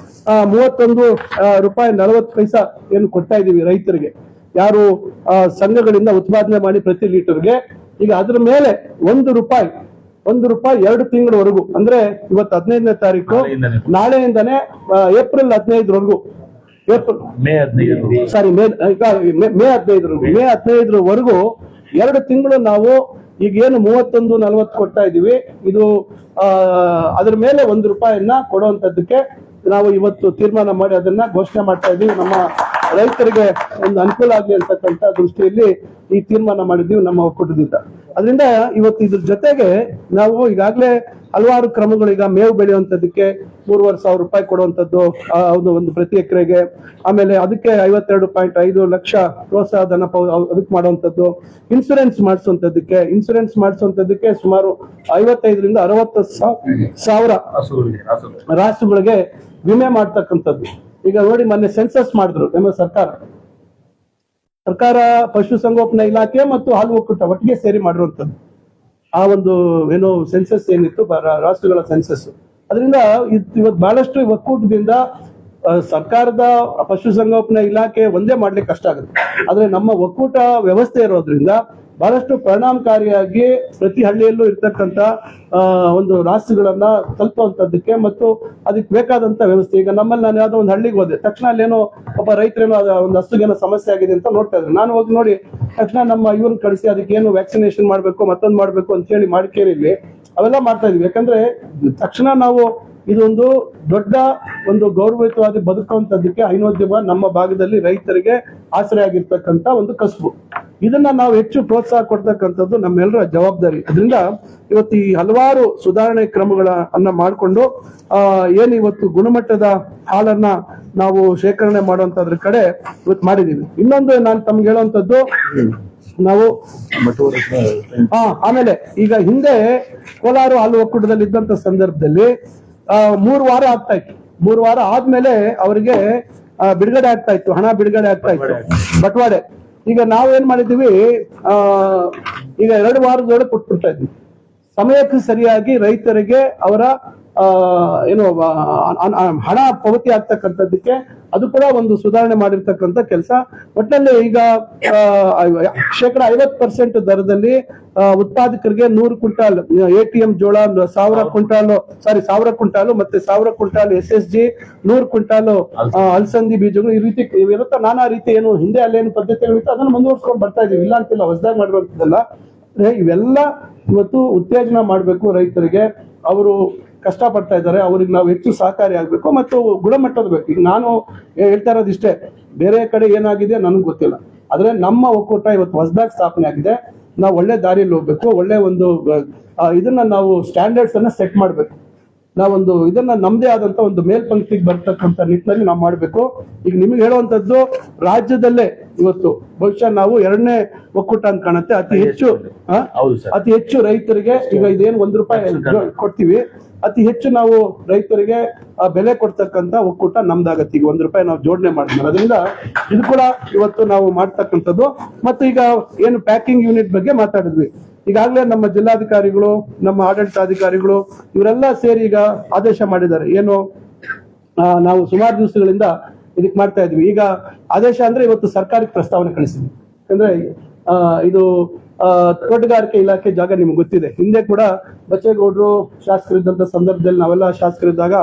31 ರೂಪಾಯಿ 40 ಪೈಸಾ ಏನು ಕೊಡ್ತಾ ಇದೀವಿ ರೈತರಿಗೆ, ಯಾರು ಸಂಘಗಳಿಂದ ಉತ್ಪಾದನೆ ಮಾಡಿ ಪ್ರತಿ ಲೀಟರ್ಗೆ. ಈಗ ಅದ್ರ ಮೇಲೆ 1 ರೂಪಾಯಿ 2 ತಿಂಗಳವರೆಗೂ, ಅಂದ್ರೆ ಇವತ್ತು 15ನೇ ತಾರೀಕು, ನಾಳೆಯಿಂದನೇ ಏಪ್ರಿಲ್ 15ರವರೆಗೂ ಏಪ್ರಿಲ್ ಮೇ 15 ಸಾರಿ ಮೇ 15ರವರೆಗೂ 2 ತಿಂಗಳು ನಾವು ಈಗ ಏನು 31-40 ಕೊಡ್ತಾ ಇದೀವಿ, ಇದು ಅದ್ರ ಮೇಲೆ ₹1 ಕೊಡುವಂತದ್ದಕ್ಕೆ ನಾವು ಇವತ್ತು ತೀರ್ಮಾನ ಮಾಡಿ ಅದನ್ನ ಘೋಷಣೆ ಮಾಡ್ತಾ ಇದೀವಿ. ನಮ್ಮ ರೈತರಿಗೆ ಒಂದು ಅನುಕೂಲ ಆಗಲಿ ಅಂತಕ್ಕಂಥ ದೃಷ್ಟಿಯಲ್ಲಿ ಈ ತೀರ್ಮಾನ ಮಾಡಿದ್ದೀವಿ ನಮ್ಮ ಒಕ್ಕೂಟದಿಂದ. ಅದರಿಂದ ಇವತ್ತು ಇದ್ರ ಜೊತೆಗೆ ನಾವು ಈಗಾಗಲೇ ಹಲವಾರು ಕ್ರಮಗಳು, ಈಗ ಮೇವು ಬೆಳೆಯುವಂತದ್ದಕ್ಕೆ ₹3,500 ಕೊಡುವಂತದ್ದು ಒಂದು ಪ್ರತಿ ಎಕರೆಗೆ, ಆಮೇಲೆ ಅದಕ್ಕೆ 52.5 ಲಕ್ಷ ಪ್ರೋತ್ಸಾಹಧನ ಅದಕ್ಕೆ ಮಾಡುವಂತದ್ದು, ಇನ್ಸೂರೆನ್ಸ್ ಮಾಡಿಸುವಂತದ್ದಕ್ಕೆ ಸುಮಾರು 55,000 ರಿಂದ 60,000 ರಾಸುಗಳಿಗೆ ವಿಮೆ ಮಾಡ್ತಕ್ಕಂಥದ್ದು. ಈಗ ನೋಡಿ, ಮೊನ್ನೆ ಸೆನ್ಸಸ್ ಮಾಡಿದ್ರು ನಮ್ಮ ಸರ್ಕಾರ ಪಶುಸಂಗೋಪನಾ ಇಲಾಖೆ ಮತ್ತು ಹಾಲು ಒಕ್ಕೂಟ ಒಟ್ಟಿಗೆ ಸೇರಿ ಮಾಡಿರುವಂತದ್ದು ಆ ಒಂದು ಏನೋ ಸೆನ್ಸಸ್ ಏನಿತ್ತು, ರಾಸುಗಳ ಸೆನ್ಸಸ್. ಅದರಿಂದ ಇವತ್ತು ಬಹಳಷ್ಟು ಒಕ್ಕೂಟದಿಂದ ಸರ್ಕಾರದ ಪಶುಸಂಗೋಪನಾ ಇಲಾಖೆ ಒಂದೇ ಮಾಡ್ಲಿಕ್ಕೆ ಕಷ್ಟ ಆಗುತ್ತೆ. ಆದ್ರೆ ನಮ್ಮ ಒಕ್ಕೂಟ ವ್ಯವಸ್ಥೆ ಇರೋದ್ರಿಂದ ಬಹಳಷ್ಟು ಪರಿಣಾಮಕಾರಿಯಾಗಿ ಪ್ರತಿ ಹಳ್ಳಿಯಲ್ಲೂ ಇರ್ತಕ್ಕಂಥ ಒಂದು ರಾಸುಗಳನ್ನ ತಲುಪುವಂತದ್ದಕ್ಕೆ ಮತ್ತು ಅದಕ್ಕೆ ಬೇಕಾದಂತ ವ್ಯವಸ್ಥೆ. ಈಗ ನಮ್ಮಲ್ಲಿ ನಾನು ಯಾವ್ದೋ ಒಂದು ಹಳ್ಳಿಗೆ ಹೋದೆ, ತಕ್ಷಣ ಅಲ್ಲೇನೋ ಒಬ್ಬ ರೈತರೇನೋ ಒಂದು ಹಸುಗೇನೋ ಸಮಸ್ಯೆ ಆಗಿದೆ ಅಂತ ನೋಡ್ತಾ ಇದ್ರು. ನಾನು ಹೋಗಿ ನೋಡಿ ತಕ್ಷಣ ನಮ್ಮ ಇವನ್ ಕಳಿಸಿ ಅದಕ್ಕೆ ಏನು ವ್ಯಾಕ್ಸಿನೇಷನ್ ಮಾಡ್ಬೇಕು, ಮತ್ತೊಂದು ಮಾಡ್ಬೇಕು ಅಂತ ಹೇಳಿ ಮಾಡಿಕೇರಿಲಿ ಅವೆಲ್ಲ ಮಾಡ್ತಾ ಇದೀವಿ. ಯಾಕಂದ್ರೆ ತಕ್ಷಣ ನಾವು ಇದೊಂದು ದೊಡ್ಡ ಒಂದು ಗೌರವಯುತವಾದ ಬದುಕುವಂತದ್ದಕ್ಕೆ ಹೈನೋದ್ಯಮ ನಮ್ಮ ಭಾಗದಲ್ಲಿ ರೈತರಿಗೆ ಆಸರೆ ಆಗಿರ್ತಕ್ಕಂಥ ಒಂದು ಕಸುಬು. ಇದನ್ನ ನಾವು ಹೆಚ್ಚು ಪ್ರೋತ್ಸಾಹ ಕೊಡ್ತಕ್ಕಂಥದ್ದು ನಮ್ಮೆಲ್ಲರ ಜವಾಬ್ದಾರಿ. ಅದರಿಂದ ಇವತ್ತು ಈ ಹಲವಾರು ಸುಧಾರಣೆ ಕ್ರಮಗಳನ್ನ ಮಾಡಿಕೊಂಡು ಏನು ಇವತ್ತು ಗುಣಮಟ್ಟದ ಹಾಲನ್ನ ನಾವು ಶೇಖರಣೆ ಮಾಡುವಂತದ್ರ ಕಡೆ ಇವತ್ತು ಮಾಡಿದೀವಿ. ಇನ್ನೊಂದು ನಾನು ತಮ್ಗೆ ಹೇಳುವಂತದ್ದು, ನಾವು ಆಮೇಲೆ ಈಗ ಹಿಂದೆ ಕೋಲಾರ ಹಾಲು ಒಕ್ಕೂಟದಲ್ಲಿ ಇದ್ದಂತ ಸಂದರ್ಭದಲ್ಲಿ 3 ವಾರ ಆಗ್ತಾ ಇತ್ತು. 3 ವಾರ ಆದ್ಮೇಲೆ ಅವರಿಗೆ ಬಿಡುಗಡೆ ಆಗ್ತಾ ಇತ್ತು, ಹಣ ಬಿಡುಗಡೆ ಆಗ್ತಾ ಇತ್ತು, ಬಟವಾಡೆ. ಈಗ ನಾವೇನ್ ಮಾಡಿದೀವಿ, ಈಗ 2 ವಾರದೊಳಗೆ ಕೊಟ್ಬಿಡ್ತಾ ಇದ್ವಿ. ಸಮಯಕ್ಕೆ ಸರಿಯಾಗಿ ರೈತರಿಗೆ ಅವರ ಏನು ಹಣ ಪಾವತಿ ಆಗ್ತಕ್ಕಂಥದ್ದಕ್ಕೆ ಅದು ಕೂಡ ಒಂದು ಸುಧಾರಣೆ ಮಾಡಿರ್ತಕ್ಕಂಥ ಕೆಲಸ. ಒಟ್ಟಿನಲ್ಲಿ ಈಗ 50% ದರದಲ್ಲಿ ಉತ್ಪಾದಕರಿಗೆ 100 ಕ್ವಿಂಟಾಲ್ ATM ಜೋಳ, 1000 ಕ್ವಿಂಟಾಲು ಮತ್ತೆ 1000 ಕ್ವಿಂಟಾಲ್ SSG, 100 ಕ್ವಿಂಟಾಲ್ ಅಲಸಂದಿ ಬೀಜಗಳು, ಈ ರೀತಿ ಇರುತ್ತೆ. ನಾನಾ ರೀತಿ ಏನು ಹಿಂದೆ ಅಲ್ಲೇನು ಪದ್ಧತಿಗಳಿತ್ತು ಅದನ್ನು ಮುಂದುವರ್ಸ್ಕೊಂಡು ಬರ್ತಾ ಇದೀವಿ, ಇಲ್ಲ ಅಂತಿಲ್ಲ, ಹೊಸದಾಗಿ ಮಾಡಿರುವಂತದ್ದಲ್ಲ. ಇವೆಲ್ಲ ಇವತ್ತು ಉತ್ತೇಜನ ಮಾಡಬೇಕು ರೈತರಿಗೆ. ಅವರು ಕಷ್ಟ ಪಡ್ತಾ ಇದ್ದಾರೆ, ಅವ್ರಿಗೆ ನಾವು ಹೆಚ್ಚು ಸಹಕಾರಿ ಆಗ್ಬೇಕು ಮತ್ತು ಗುಣಮಟ್ಟದ ಬೇಕು. ಈಗ ನಾನು ಹೇಳ್ತಾ ಇರೋದಿಷ್ಟೇ, ಬೇರೆ ಕಡೆ ಏನಾಗಿದೆ ನನಗೆ ಗೊತ್ತಿಲ್ಲ. ಆದ್ರೆ ನಮ್ಮ ಒಕ್ಕೂಟ ಇವತ್ತು ಹೊಸದಾಗಿ ಸ್ಥಾಪನೆ ಆಗಿದೆ. ನಾವು ಒಳ್ಳೆ ದಾರಿಯಲ್ಲಿ ಹೋಗ್ಬೇಕು, ಒಳ್ಳೆ ಒಂದು ಇದನ್ನ ನಾವು ಸ್ಟ್ಯಾಂಡರ್ಡ್ಸ್ ಅನ್ನ ಸೆಟ್ ಮಾಡ್ಬೇಕು. ನಾವೊಂದು ಇದನ್ನ ನಮ್ದೇ ಆದಂತ ಒಂದು ಮೇಲ್ಪಂಕ್ತಿಗೆ ಬರ್ತಕ್ಕಂಥ ನಿಟ್ಟಿನಲ್ಲಿ ನಾವು ಮಾಡ್ಬೇಕು. ಈಗ ನಿಮ್ಗೆ ಹೇಳುವಂತದ್ದು, ರಾಜ್ಯದಲ್ಲೇ ಇವತ್ತು ಬಹುಶಃ ನಾವು 2ನೇ ಒಕ್ಕೂಟ ಅಂತ ಕಾಣುತ್ತೆ. ಅತಿ ಹೆಚ್ಚು ರೈತರಿಗೆ ಈಗ ಇದೇನು ₹1 ಕೊಡ್ತೀವಿ, ಅತಿ ಹೆಚ್ಚು ನಾವು ರೈತರಿಗೆ ಬೆಲೆ ಕೊಡ್ತಕ್ಕಂಥ ಒಕ್ಕೂಟ ನಮ್ದಾಗತ್ತೆ. ಈಗ ₹1 ನಾವು ಜೋಡಣೆ ಮಾಡಿದ್ಮೇಲೆ, ಅದರಿಂದ ಇದು ಕೂಡ ಇವತ್ತು ನಾವು ಮಾಡ್ತಕ್ಕಂಥದ್ದು. ಮತ್ತು ಈಗ ಏನು ಪ್ಯಾಕಿಂಗ್ ಯೂನಿಟ್ ಬಗ್ಗೆ ಮಾತಾಡಿದ್ವಿ, ಈಗಾಗಲೇ ನಮ್ಮ ಜಿಲ್ಲಾಧಿಕಾರಿಗಳು, ನಮ್ಮ ಆಡಳಿತಾಧಿಕಾರಿಗಳು ಇವರೆಲ್ಲ ಸೇರಿ ಈಗ ಆದೇಶ ಮಾಡಿದ್ದಾರೆ. ಏನು ನಾವು ಸುಮಾರು ದಿವಸಗಳಿಂದ ಇದಕ್ಕೆ ಮಾಡ್ತಾ ಇದ್ವಿ. ಈಗ ಆದೇಶ ಅಂದ್ರೆ ಇವತ್ತು ಸರ್ಕಾರಕ್ಕೆ ಪ್ರಸ್ತಾವನೆ ಕಳಿಸಿದ್ವಿ. ಯಾಕಂದ್ರೆ ಇದು ತೋಟಗಾರಿಕೆ ಇಲಾಖೆ ಜಾಗ ನಿಮ್ಗೆ ಗೊತ್ತಿದೆ. ಹಿಂದೆ ಕೂಡ ಬಚ್ಚೇಗೌಡರು ಶಾಸಕರಿದ್ದಂತ ಸಂದರ್ಭದಲ್ಲಿ ನಾವೆಲ್ಲ ಶಾಸಕರಿದ್ದಾಗ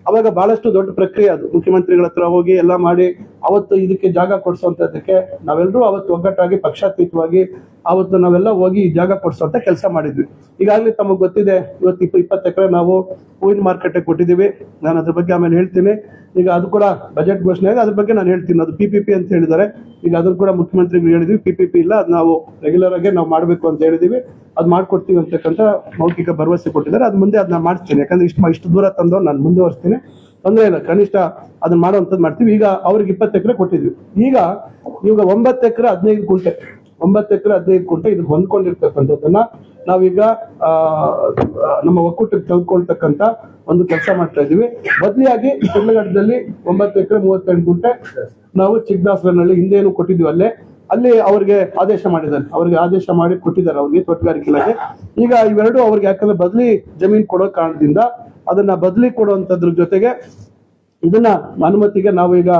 ಅವಾಗ ಬಹಳಷ್ಟು ದೊಡ್ಡ ಪ್ರಕ್ರಿಯೆ ಅದು. ಮುಖ್ಯಮಂತ್ರಿಗಳ ಹತ್ರ ಹೋಗಿ ಎಲ್ಲ ಮಾಡಿ ಅವತ್ತು ಇದಕ್ಕೆ ಜಾಗ ಕೊಡಿಸುವಂತದಕ್ಕೆ ನಾವೆಲ್ಲರೂ ಅವತ್ತು ಒಗ್ಗಟ್ಟಾಗಿ ಪಕ್ಷಾತೀತವಾಗಿ ಅವತ್ತು ನಾವೆಲ್ಲ ಹೋಗಿ ಜಾಗ ಕೊಡಿಸುವಂತ ಕೆಲಸ ಮಾಡಿದ್ವಿ. ಈಗಾಗಲೇ ತಮಗೆ ಗೊತ್ತಿದೆ, ಇವತ್ತು 20 ಎಕರೆ ನಾವು ಹೂವಿನ ಮಾರ್ಕೆಟ್ ಕೊಟ್ಟಿದ್ದೀವಿ. ನಾನು ಅದ್ರ ಬಗ್ಗೆ ಆಮೇಲೆ ಹೇಳ್ತೀನಿ. ಈಗ ಅದು ಕೂಡ ಬಜೆಟ್ ಘೋಷಣೆ ಆಗಿದೆ, ಅದ್ರ ಬಗ್ಗೆ ನಾನು ಹೇಳ್ತೀನಿ. ಅದು PPP ಅಂತ ಹೇಳಿದ್ದಾರೆ. ಈಗ ಅದನ್ನು ಕೂಡ ಮುಖ್ಯಮಂತ್ರಿಗಳು ಹೇಳಿದ್ವಿ, PPP ಇಲ್ಲ, ಅದು ನಾವು ರೆಗ್ಯುಲರ್ ಆಗಿ ನಾವು ಮಾಡಬೇಕು ಅಂತ ಹೇಳಿದೀವಿ. ಅದ್ ಮಾಡ್ಕೊಡ್ತೀವಿ ಅಂತಕ್ಕಂಥ ಮೌಖಿಕ ಭರವಸೆ ಕೊಟ್ಟಿದ್ದಾರೆ. ಅದ್ ಮುಂದೆ ಅದನ್ನ ಮಾಡ್ತೀನಿ. ಯಾಕಂದ್ರೆ ಇಷ್ಟು ದೂರ ತಂದು ನಾನು ಮುಂದುವರಿಸ್ತೀನಿ, ತೊಂದರೆ ಇಲ್ಲ. ಕನಿಷ್ಠ ಅದನ್ನ ಮಾಡುವಂಥದ್ದು ಮಾಡ್ತೀವಿ. ಈಗ ಅವ್ರಿಗೆ 20 ಎಕರೆ ಕೊಟ್ಟಿದ್ವಿ. ಈಗ 9 ಎಕರೆ 15 ಕುಂಟೆ 9 ಎಕರೆ 15 ಕುಂಟೆ ಇದಕ್ಕೆ ಹೊಂದ್ಕೊಂಡಿರ್ತಕ್ಕಂಥದ್ದನ್ನ ನಾವೀಗ ನಮ್ಮ ಒಕ್ಕೂಟಕ್ಕೆ ತೆಗೆದುಕೊಳ್ತಕ್ಕಂಥ ಒಂದು ಕೆಲಸ ಮಾಡ್ತಾ ಇದೀವಿ. ಬದಲಿಯಾಗಿ ಶಿಡ್ಲಘಟ್ಟದಲ್ಲಿ 9 ಎಕರೆ 38 ಗುಂಟೆ ನಾವು ಚಿಕ್ಕದಾಸರನಹಳ್ಳಿ ಹಿಂದೇನು ಕೊಟ್ಟಿದ್ವಿ ಅಲ್ಲಿ ಅವ್ರಿಗೆ ಆದೇಶ ಮಾಡಿದ್ದಾರೆ. ಅವ್ರಿಗೆ ಆದೇಶ ಮಾಡಿ ಕೊಟ್ಟಿದ್ದಾರೆ ಅವ್ರಿಗೆ ತೋಟಗಾರಿಕೆ ಇಲಾಖೆ. ಈಗ ಇವೆರಡು ಅವ್ರಿಗೆ ಯಾಕಂದ್ರೆ ಬದಲಿ ಜಮೀನು ಕೊಡೋ ಕಾರಣದಿಂದ ಅದನ್ನ ಬದಲಿ ಕೊಡುವಂತದ್ರ ಜೊತೆಗೆ ಇದನ್ನ ಅನುಮತಿಗೆ ನಾವು ಈಗ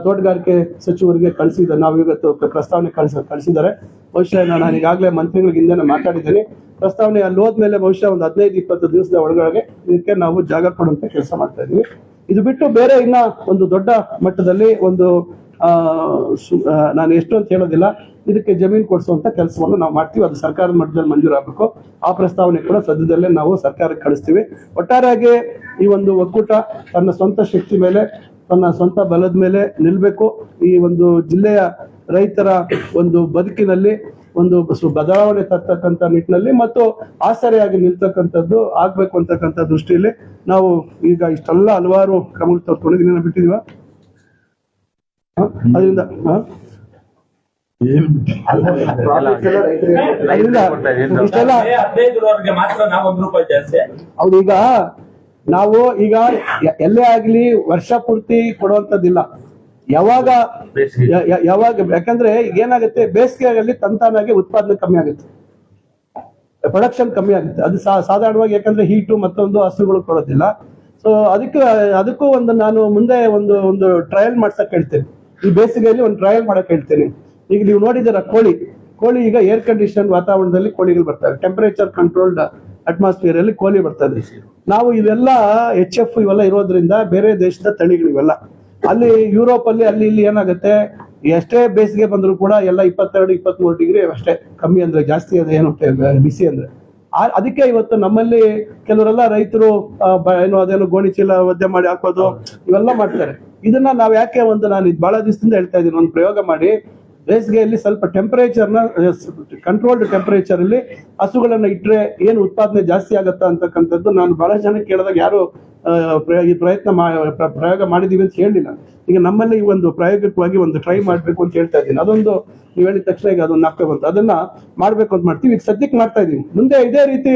ತೋಟಗಾರಿಕೆ ಸಚಿವರಿಗೆ ಕಳಿಸಿದ್ದಾರೆ. ನಾವು ಇವತ್ತು ಪ್ರಸ್ತಾವನೆ ಕಳಿಸಿದ್ದಾರೆ. ಬಹುಶಃ ನಾನು ಈಗಾಗಲೇ ಮಂತ್ರಿಗಳಿಗೆ ಹಿಂದೆ ಮಾತಾಡಿದ್ದೀನಿ. ಪ್ರಸ್ತಾವನೆ ಅಲ್ಲಿ ಹೋದ್ಮೇಲೆ ಬಹುಶಃ ಒಂದು 15-20 ದಿವಸದ ಒಳಗಡೆ ಇದಕ್ಕೆ ನಾವು ಜಾಗ ಕೊಡುವಂತ ಕೆಲಸ ಮಾಡ್ತಾ ಇದೀವಿ. ಇದು ಬಿಟ್ಟು ಬೇರೆ ಇನ್ನ ಒಂದು ದೊಡ್ಡ ಮಟ್ಟದಲ್ಲಿ ಒಂದು ನಾನು ಎಷ್ಟು ಅಂತ ಹೇಳೋದಿಲ್ಲ, ಇದಕ್ಕೆ ಜಮೀನು ಕೊಡಿಸುವಂತ ಕೆಲಸವನ್ನು ನಾವು ಮಾಡ್ತೀವಿ. ಅದು ಸರ್ಕಾರದ ಮಟ್ಟದಲ್ಲಿ ಮಂಜೂರಾಗಬೇಕು. ಆ ಪ್ರಸ್ತಾವನೆ ಕೂಡ ಸದ್ಯದಲ್ಲೇ ನಾವು ಸರ್ಕಾರಕ್ಕೆ ಕಳಿಸ್ತೀವಿ. ಒಟ್ಟಾರೆಯಾಗಿ ಈ ಒಂದು ಒಕ್ಕೂಟ ತನ್ನ ಸ್ವಂತ ಶಕ್ತಿ ಮೇಲೆ, ತನ್ನ ಸ್ವಂತ ಬಲದ ಮೇಲೆ ನಿಲ್ಬೇಕು. ಈ ಒಂದು ಜಿಲ್ಲೆಯ ರೈತರ ಒಂದು ಬದುಕಿನಲ್ಲಿ ಒಂದು ಬದಲಾವಣೆ ತರ್ತಕ್ಕಂಥ ನಿಟ್ಟಿನಲ್ಲಿ ಮತ್ತು ಆಸರೆಯಾಗಿ ನಿಲ್ತಕ್ಕಂಥದ್ದು ಆಗ್ಬೇಕು ಅಂತಕ್ಕಂಥ ದೃಷ್ಟಿಯಲ್ಲಿ ನಾವು ಈಗ ಇಷ್ಟೆಲ್ಲ ಹಲವಾರು ಕ್ರಮಗಳು ತಗೊಂಡಿದ್ದೀವಿ. ಬಿಟ್ಟಿದೀವ ಅದರಿಂದ ಇಷ್ಟೆಲ್ಲ ಹೌದು. ನಾವು ಈಗ ಎಲ್ಲೇ ಆಗ್ಲಿ ವರ್ಷ ಪೂರ್ತಿ ಕೊಡುವಂತದ್ದಿಲ್ಲ. ಯಾವಾಗ ಯಾಕಂದ್ರೆ ಏನಾಗುತ್ತೆ, ಬೇಸಿಗೆಯಲ್ಲಿ ತಂತಾನಾಗಿ ಉತ್ಪಾದನೆ ಕಮ್ಮಿ ಆಗುತ್ತೆ, ಪ್ರೊಡಕ್ಷನ್ ಕಮ್ಮಿ ಆಗುತ್ತೆ. ಅದು ಸಾಧಾರಣವಾಗಿ ಯಾಕಂದ್ರೆ ಹೀಟು ಮತ್ತೊಂದು ಹಸುಗಳು ಕೊಡೋದಿಲ್ಲ. ಸೊ ಅದಕ್ಕೂ ನಾನು ಮುಂದೆ ಒಂದು ಟ್ರಯಲ್ ಮಾಡ್ಸಕ್ ಹೇಳ್ತೇನೆ. ಈ ಬೇಸಿಗೆಯಲ್ಲಿ ಒಂದು ಟ್ರಯಲ್ ಮಾಡಕ್ ಹೇಳ್ತೇನೆ. ಈಗ ನೀವು ನೋಡಿದ್ದೀರ ಕೋಳಿ ಈಗ ಏರ್ ಕಂಡೀಷನ್ ವಾತಾವರಣದಲ್ಲಿ ಕೋಳಿಗಳು ಬರ್ತವೆ, ಟೆಂಪರೇಚರ್ ಕಂಟ್ರೋಲ್ಡ್ ಅಟ್ಮಾಸ್ಫಿಯರ್ ಅಲ್ಲಿ ಕೋಳಿ ಬರ್ತದೆ. ನಾವು ಇವೆಲ್ಲ HF ಇವೆಲ್ಲ ಇರೋದ್ರಿಂದ ಬೇರೆ ದೇಶದ ತಳಿಗಳು ಇವೆಲ್ಲ. ಅಲ್ಲಿ ಯುರೋಪ್ ಅಲ್ಲಿ ಅಲ್ಲಿ ಇಲ್ಲಿ ಏನಾಗುತ್ತೆ, ಎಷ್ಟೇ ಬೇಸಿಗೆ ಬಂದ್ರು ಕೂಡ ಎಲ್ಲ 22-23 ಡಿಗ್ರಿ ಅಷ್ಟೇ, ಕಮ್ಮಿ ಅಂದ್ರೆ ಜಾಸ್ತಿ ಅದು ಏನು ಬಿಸಿ ಅಂದ್ರೆ. ಅದಕ್ಕೆ ಇವತ್ತು ನಮ್ಮಲ್ಲಿ ಕೆಲವರೆಲ್ಲ ರೈತರು ಅದೇನೋ ಗೋಣಿ ಚೀಲ ಒದ್ದೆ ಮಾಡಿ ಹಾಕೋದು ಇವೆಲ್ಲ ಮಾಡ್ತಾರೆ. ಇದನ್ನ ನಾವ್ ಯಾಕೆ ನಾನು ಇದು ಬಹಳ ದಿವಸದಿಂದ ಹೇಳ್ತಾ ಇದ್ದೀನಿ, ಒಂದು ಪ್ರಯೋಗ ಮಾಡಿ ಬೇಸಿಗೆಯಲ್ಲಿ ಸ್ವಲ್ಪ ಟೆಂಪರೇಚರ್ನ ಕಂಟ್ರೋಲ್ಡ್ ಟೆಂಪರೇಚರ್ ಅಲ್ಲಿ ಹಸುಗಳನ್ನ ಇಟ್ರೆ ಏನು ಉತ್ಪಾದನೆ ಜಾಸ್ತಿ ಆಗತ್ತಾ ಅಂತಕ್ಕಂಥದ್ದು ನಾನು ಬಹಳ ಜನ ಕೇಳಿದಾಗ ಯಾರು ಈ ಪ್ರಯೋಗ ಮಾಡಿದೀವಿ ಅಂತ ಹೇಳಲಿಲ್ಲ. ಈಗ ನಮ್ಮಲ್ಲಿ ಈ ಒಂದು ಪ್ರಾಯೋಗಿಕವಾಗಿ ಒಂದು ಟ್ರೈ ಮಾಡ್ಬೇಕು ಅಂತ ಹೇಳ್ತಾ ಇದ್ದೀನಿ. ಅದೊಂದು ನೀವು ಹೇಳಿದ ತಕ್ಷಣ ಈಗ ಅದೊಂದು ನಾಪ್ಕ ಬಂತು, ಅದನ್ನ ಮಾಡ್ಬೇಕು ಅಂತ ಮಾಡ್ತೀವಿ. ಈಗ ಸದ್ಯಕ್ಕೆ ಮಾಡ್ತಾ ಇದೀವಿ. ಮುಂದೆ ಇದೇ ರೀತಿ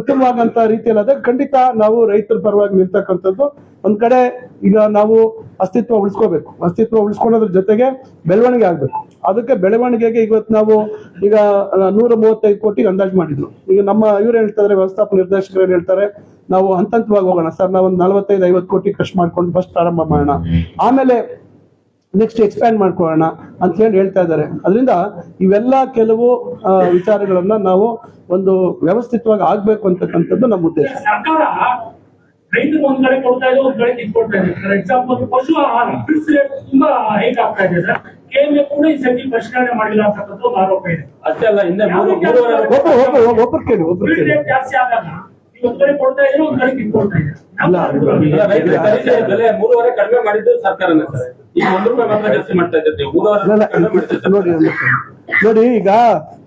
ಉತ್ತಮವಾದಂತ ರೀತಿಯಲ್ಲಿ ಅದ ಖಂಡಿತ ನಾವು ರೈತರ ಪರವಾಗಿ ನಿಲ್ತಕ್ಕಂಥದ್ದು. ಒಂದ್ ಕಡೆ ಈಗ ನಾವು ಅಸ್ತಿತ್ವ ಉಳಿಸ್ಕೋಬೇಕು, ಅಸ್ತಿತ್ವ ಉಳಿಸ್ಕೊಳ್ಳೋದ್ರ ಜೊತೆಗೆ ಬೆಳವಣಿಗೆ ಆಗ್ಬೇಕು. ಅದಕ್ಕೆ ಬೆಳವಣಿಗೆಗೆ ಇವತ್ತು ನಾವು ಈಗ 135 ಕೋಟಿಗೆ ಅಂದಾಜು ಮಾಡಿದ್ರು. ಈಗ ನಮ್ಮ ಇವ್ರು ಹೇಳ್ತಾರೆ, ವ್ಯವಸ್ಥಾಪಕ ನಿರ್ದೇಶಕರು ಏನ್ ಹೇಳ್ತಾರೆ, ನಾವು ಹಂತವಾಗಿ ಹೋಗೋಣ ಸರ್, ನಾವು ಒಂದು 45-50 ಕೋಟಿ ಖರ್ಚು ಮಾಡ್ಕೊಂಡು ಫಸ್ಟ್ ಪ್ರಾರಂಭ ಮಾಡೋಣ, ಆಮೇಲೆ ನೆಕ್ಸ್ಟ್ ಎಕ್ಸ್ಪ್ಯಾಂಡ್ ಮಾಡ್ಕೊಳ್ಳೋಣ ಅಂತ ಹೇಳ್ತಾ ಇದ್ದಾರೆ. ಅದರಿಂದ ಇವೆಲ್ಲ ಕೆಲವು ವಿಚಾರಗಳನ್ನ ನಾವು ಒಂದು ವ್ಯವಸ್ಥಿತವಾಗಿ ಆಗ್ಬೇಕು ಅಂತಕ್ಕಂಥದ್ದು ನಮ್ಮ ಉದ್ದೇಶ. ರೈತರು ಒಂದ್ ಕಡೆ ಕೊಡ್ತಾ ಇದೆ, ಒಂದ್ ಕಡೆ ಕಿತ್ಕೊಡ್ತಾ ಇದೆ. ಫಾರ್ ಎಕ್ಸಾಂಪಲ್ ಪಶು ಆಹಾರ ಫಿಕ್ಸ್ ರೇಟ್ ತುಂಬಾ ಹೈಕ್ ಆಗ್ತಾ ಇದೆ ಸರ್. KMF ಕೂಡ ಈ ಸತಿ ಪರಿಷ್ಕರಣೆ ಮಾಡಿಲ್ಲ ಅಂತಕ್ಕಂಥ ಒಂದು ಆರೋಪ ಇದೆ. ಅಷ್ಟೇ ಅಲ್ಲ, ಹಿಂದೆ ಒಬ್ರು ಕೇಳಿ ರೇಟ್ ಜಾಸ್ತಿ ಆದಾಗ ಒಂದ್ ಕಡೆ ಕೊಡ್ತಾ ಇದ್ರೆ ಒಂದ್ ಕಡೆ ಕಿತ್ಕೊಡ್ತಾ ಇದೆ. ಬೆಲೆ 3.5 ಕಡಿಮೆ ಮಾಡಿದ್ದು ಸರ್ಕಾರನೇ ಸರ್. ಈಗ 1 ರೂಪಾಯಿ ಮಾತ್ರ ಜಾಸ್ತಿ ಮಾಡ್ತಾ ಇದ್ದೀವಿ. 3.5 ನೋಡಿ ಈಗ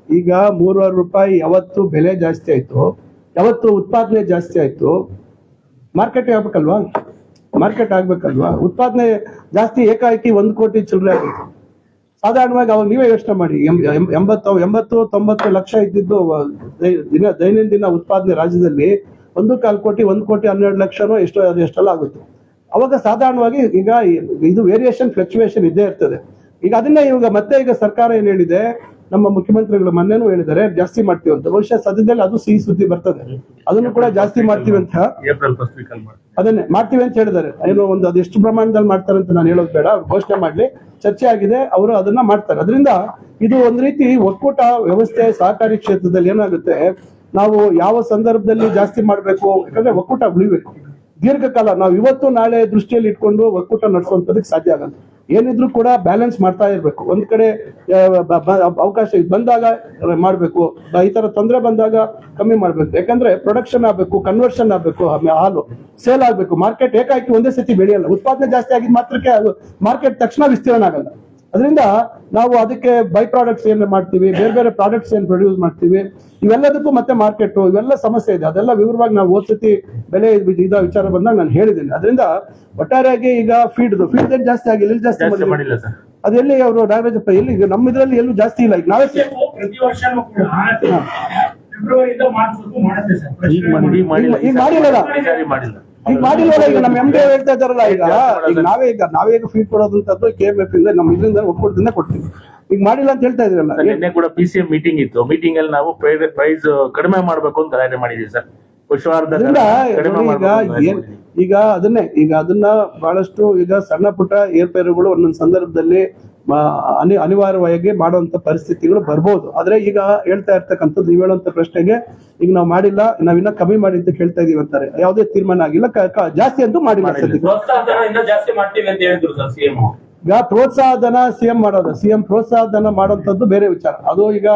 3.5 ರೂಪಾಯಿ ಯಾವತ್ತು ಬೆಲೆ ಜಾಸ್ತಿ ಆಯ್ತು, ಯಾವತ್ತು ಉತ್ಪಾದನೆ ಜಾಸ್ತಿ ಆಯ್ತು, ಮಾರ್ಕೆಟ್ ಆಗ್ಬೇಕಲ್ವಾ. ಉತ್ಪಾದನೆ ಜಾಸ್ತಿ ಏಕಾಏಕಿ 1 ಕೋಟಿ ಚಿಲ್ಲರೆ ಆಗಿತ್ತು. ಸಾಧಾರಣವಾಗಿ ಅವಾಗ ನೀವೇ ಯೋಚನೆ ಮಾಡಿ, 80-90 ಲಕ್ಷ ಇದ್ದಿದ್ದು ದೈನಂದಿನ ಉತ್ಪಾದನೆ ರಾಜ್ಯದಲ್ಲಿ 1.25 ಕೋಟಿ 1 ಕೋಟಿ 12 ಲಕ್ಷನೋ ಎಷ್ಟೆಲ್ಲ ಆಗುತ್ತೆ. ಅವಾಗ ಸಾಧಾರಣವಾಗಿ ಈಗ ಇದು ವೇರಿಯೇಷನ್ ಫ್ಲಕ್ಚುಯೇಷನ್ ಇದ್ದೇ ಇರ್ತದೆ. ಈಗ ಅದನ್ನೇ ಮತ್ತೆ ಸರ್ಕಾರ ಏನ್ ಹೇಳಿದೆ, ನಮ್ಮ ಮುಖ್ಯಮಂತ್ರಿಗಳು ಮೊನ್ನೆನೂ ಹೇಳಿದ್ದಾರೆ ಜಾಸ್ತಿ ಮಾಡ್ತೀವಿ ಅಂತ. ಬಹುಶಃ ಸದ್ಯದಲ್ಲಿ ಅದು ಸಿಹಿ ಸುದ್ದಿ ಬರ್ತದೆ, ಅದನ್ನು ಕೂಡ ಜಾಸ್ತಿ ಮಾಡ್ತೀವಿ ಅಂತ, ಅದನ್ನೇ ಮಾಡ್ತೀವಿ ಅಂತ ಹೇಳಿದ್ದಾರೆ. ಏನೋ ಒಂದು ಅದೆಷ್ಟು ಪ್ರಮಾಣದಲ್ಲಿ ಮಾಡ್ತಾರೆ ಅಂತ ನಾನು ಹೇಳೋದು ಬೇಡ, ಘೋಷಣೆ ಮಾಡ್ಲಿ, ಚರ್ಚೆ ಆಗಿದೆ, ಅವರು ಅದನ್ನ ಮಾಡ್ತಾರೆ. ಅದರಿಂದ ಇದು ಒಂದ್ ರೀತಿ ಒಕ್ಕೂಟ ವ್ಯವಸ್ಥೆ ಸಹಕಾರಿ ಕ್ಷೇತ್ರದಲ್ಲಿ ಏನಾಗುತ್ತೆ, ನಾವು ಯಾವ ಸಂದರ್ಭದಲ್ಲಿ ಜಾಸ್ತಿ ಮಾಡ್ಬೇಕು, ಯಾಕಂದ್ರೆ ಒಕ್ಕೂಟ ಉಳಿಬೇಕು ದೀರ್ಘಕಾಲ. ನಾವು ಇವತ್ತು ನಾಳೆ ದೃಷ್ಟಿಯಲ್ಲಿ ಇಟ್ಕೊಂಡು ಒಕ್ಕೂಟ ನಡೆಸುವಂತದಕ್ಕೆ ಸಾಧ್ಯ ಆಗಲ್ಲ. ಏನಿದ್ರು ಕೂಡ ಬ್ಯಾಲೆನ್ಸ್ ಮಾಡ್ತಾ ಇರ್ಬೇಕು. ಒಂದ್ ಕಡೆ ಅವಕಾಶ ಬಂದಾಗ ಮಾಡ್ಬೇಕು, ಈ ತರ ತೊಂದರೆ ಬಂದಾಗ ಕಮ್ಮಿ ಮಾಡ್ಬೇಕು. ಯಾಕಂದ್ರೆ ಪ್ರೊಡಕ್ಷನ್ ಆಗ್ಬೇಕು, ಕನ್ವರ್ಷನ್ ಆಗ್ಬೇಕು, ಹಾಲು ಸೇಲ್ ಆಗ್ಬೇಕು. ಮಾರ್ಕೆಟ್ ಏಕಾಏಕಿ ಒಂದೇ ಸತಿ ಬೆಳೆಯಲ್ಲ. ಉತ್ಪಾದನೆ ಜಾಸ್ತಿ ಆಗಿದ್ ಮಾತ್ರಕ್ಕೆ ಮಾರ್ಕೆಟ್ ತಕ್ಷಣ ವಿಸ್ತೀರ್ಣ ಆಗಲ್ಲ. ಅದರಿಂದ ನಾವು ಅದಕ್ಕೆ ಬೈ ಪ್ರಾಡಕ್ಟ್ಸ್ ಏನ್ ಮಾಡ್ತೀವಿ, ಬೇರೆ ಬೇರೆ ಪ್ರಾಡಕ್ಟ್ಸ್ ಏನ್ ಪ್ರೊಡ್ಯೂಸ್ ಮಾಡ್ತೀವಿ, ಇವೆಲ್ಲದಕ್ಕೂ ಮತ್ತೆ ಮಾರ್ಕೆಟ್ ಇವೆಲ್ಲ ಸಮಸ್ಯೆ ಇದೆ. ಅದೆಲ್ಲ ವಿವರವಾಗಿ ನಾವು ಓದ್ಸತಿ ಬೆಲೆ ವಿಚಾರ ಬಂದಾಗ ನಾನು ಹೇಳಿದ್ದೀನಿ. ಅದರಿಂದ ಒಟ್ಟಾರೆಯಾಗಿ ಈಗ ಫೀಡ್ ರೇಟ್ ಜಾಸ್ತಿ ಆಗಿಲ್ಲ, ಎಲ್ಲಿ ಜಾಸ್ತಿ ಮಾಡಿಲ್ಲ ಅದೆಲ್ಲಿ ಅವರು ನಾಗರಾಜಪ್ಪ ಎಲ್ಲಿ ನಮ್ಮ ಇದರಲ್ಲಿ ಎಲ್ಲೂ ಜಾಸ್ತಿ ಇಲ್ಲ. ಈಗ ನಾವೇ ಪ್ರತಿ ವರ್ಷನೂ ಕೂಡ ಫೆಬ್ರವರಿಯಿಂದ ಮಾರ್ಚ್ವರೆಗೂ ಮಾಡುತ್ತೆ ಸರ್. ಈಗ ಮಾಡಿಲ್ಲ. ಈಗ ಮಾಡಿಲ್ವಲ್ಲ, ಈಗ ನಮ್ಮ MD ಹೇಳ್ತಾ ಇದ್ದಾರಲ್ಲ, ಈಗ ನಾವೇ ಫೀಡ್ ಕೊಡೋದಂತದ್ದು KMF ಇಂದ ನಮ್ಮ ಇದರಿಂದ ಒಕ್ಕೂಟದಿಂದ ಕೊಡ್ತೀವಿ. ಈಗ ಮಾಡಿಲ್ಲ ಅಂತ ಹೇಳ್ತಾ ಇದ್ರಲ್ಲ. ನಿನ್ನೆ ಕೂಡ PCM ಮೀಟಿಂಗ್ ಇತ್ತು. ಮೀಟಿಂಗ್ ಅಲ್ಲಿ ನಾವು ಪ್ರೈಸ್ ಕಡಿಮೆ ಮಾಡ್ಬೇಕು ಅಂತ ಗಲಾಟೆ ಮಾಡಿದೀವಿ ಸರ್. ಈಗ ಅದನ್ನ ಬಹಳಷ್ಟು ಈಗ ಸಣ್ಣ ಪುಟ್ಟ ಏರ್ಪೇರುಗಳು ಒಂದೊಂದು ಸಂದರ್ಭದಲ್ಲಿ ಅನಿವಾರ್ಯವಾಗಿ ಮಾಡುವಂತ ಪರಿಸ್ಥಿತಿಗಳು ಬರ್ಬೋದು. ಆದ್ರೆ ಈಗ ಹೇಳ್ತಾ ಇರ್ತಕ್ಕಂಥದ್ದು ನೀವು ಹೇಳುವಂತ ಪ್ರಶ್ನೆಗೆ ಈಗ ನಾವು ಮಾಡಿಲ್ಲ, ನಾವಿನ್ನ ಕಮ್ಮಿ ಮಾಡಿ ಅಂತ ಕೇಳ್ತಾ ಇದೀವಿ ಅಂತಾರೆ. ಯಾವುದೇ ತೀರ್ಮಾನ ಆಗಿಲ್ಲ, ಜಾಸ್ತಿ ಅಂತೂ ಮಾಡಿಲ್ಲ ಸದ್ಯಕ್ಕೆ. ಪ್ರೋತ್ಸಾಹ ಧನ ಇನ್ನೂ ಜಾಸ್ತಿ ಮಾಡ್ತೀವಿ ಅಂತ ಹೇಳಿದ್ರು ಸರ್ ಸಿಎಂ. ಈಗ ಪ್ರೋತ್ಸಾಹ ಧನ ಸಿಎಂ ಮಾಡೋದು, ಸಿಎಂ ಪ್ರೋತ್ಸಾಹ ಧನ ಮಾಡೋಂಥದ್ದು ಬೇರೆ ವಿಚಾರ. ಅದು ಈಗ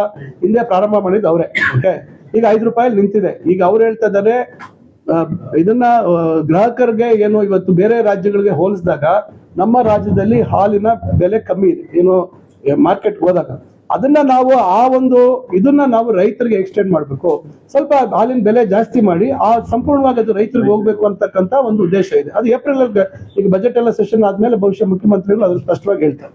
ಹಿಂದೆ ಪ್ರಾರಂಭ ಮಾಡಿದ್ದು ಅವರೇ. ಓಕೆ, ಈಗ 5 ರೂಪಾಯಿ ನಿಂತಿದೆ. ಈಗ ಅವ್ರು ಹೇಳ್ತಾ ಇದ್ದಾರೆ ಇದನ್ನ ಗ್ರಾಹಕರಿಗೆ ಏನು ಇವತ್ತು ಬೇರೆ ರಾಜ್ಯಗಳಿಗೆ ಹೋಲಿಸಿದಾಗ ನಮ್ಮ ರಾಜ್ಯದಲ್ಲಿ ಹಾಲಿನ ಬೆಲೆ ಕಮ್ಮಿ ಇದೆ, ಏನು ಮಾರ್ಕೆಟ್ ಹೋದಾಗ. ಅದನ್ನ ನಾವು ಇದನ್ನ ನಾವು ರೈತರಿಗೆ ಎಕ್ಸ್ಟೆಂಡ್ ಮಾಡ್ಬೇಕು, ಸ್ವಲ್ಪ ಹಾಲಿನ ಬೆಲೆ ಜಾಸ್ತಿ ಮಾಡಿ ಸಂಪೂರ್ಣವಾಗಿ ಅದು ರೈತರಿಗೆ ಹೋಗ್ಬೇಕು ಅಂತಕ್ಕಂತ ಒಂದು ಉದ್ದೇಶ ಇದೆ. ಅದು ಏಪ್ರಿಲ್ ಈಗ ಬಜೆಟ್ ಎಲ್ಲ ಸೆಷನ್ ಆದ್ಮೇಲೆ ಬಹುಶಃ ಮುಖ್ಯಮಂತ್ರಿಗಳು ಅದ್ರ ಸ್ಪಷ್ಟವಾಗಿ ಹೇಳ್ತಾರೆ.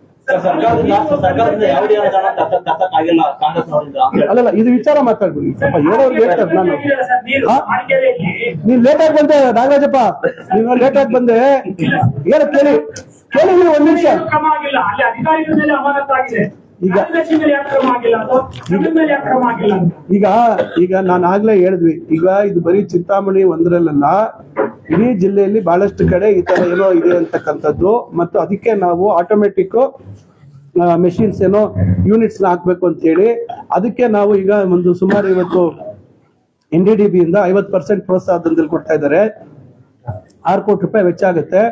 ಅಲ್ಲಲ್ಲ, ಇದು ವಿಚಾರ ಮಾತಾಡ್ಬಿಡಿ, ಸ್ವಲ್ಪ ಹೇಳೋರ್ಗೆ ಹೇಳ್ತಾರೆ. ನಾನು ನೀನ್ ಲೇಟ್ ಆಗಿ ಬಂದೆ ನಾಗರಾಜಪ್ಪ, ನೀನು ಲೇಟ್ ಆಗಿ ಬಂದೆ, ಏನು ಕೇಳಿ ನೀವು ಒಂದ್ ನಿಮಿಷ. ಕ್ರಮ ಆಗಿಲ್ಲ, ಅಲ್ಲಿ ಅಧಿಕಾರಿಗಳ ಮೇಲೆ ಅಮಾನತಾಗಿದೆ. ಈಗ ನಾನು ಆಗ್ಲೇ ಹೇಳಿದ್ವಿ, ಈಗ ಇದು ಬರೀ ಚಿಂತಾಮಣಿ ಒಂದರಲ್ಲ, ಇಡೀ ಜಿಲ್ಲೆಯಲ್ಲಿ ಬಹಳಷ್ಟು ಕಡೆ ಈ ತರ ಏನೋ ಇದೆ ಅಂತಕ್ಕಂಥದ್ದು. ಮತ್ತು ಅದಕ್ಕೆ ನಾವು ಆಟೋಮೆಟಿಕ್ ಮೆಷಿನ್ಸ್ ಏನೋ ಯೂನಿಟ್ಸ್ ಹಾಕ್ಬೇಕು ಅಂತ ಹೇಳಿ ಅದಕ್ಕೆ ನಾವು ಈಗ ಒಂದು ಸುಮಾರು ಇವತ್ತು NDDB ಇಂದ 50% ಪ್ರೋತ್ಸಾಹದಲ್ಲಿ ಕೊಡ್ತಾ ಇದ್ದಾರೆ. 6 ಕೋಟಿ ರೂಪಾಯಿ ವೆಚ್ಚ ಆಗುತ್ತೆ.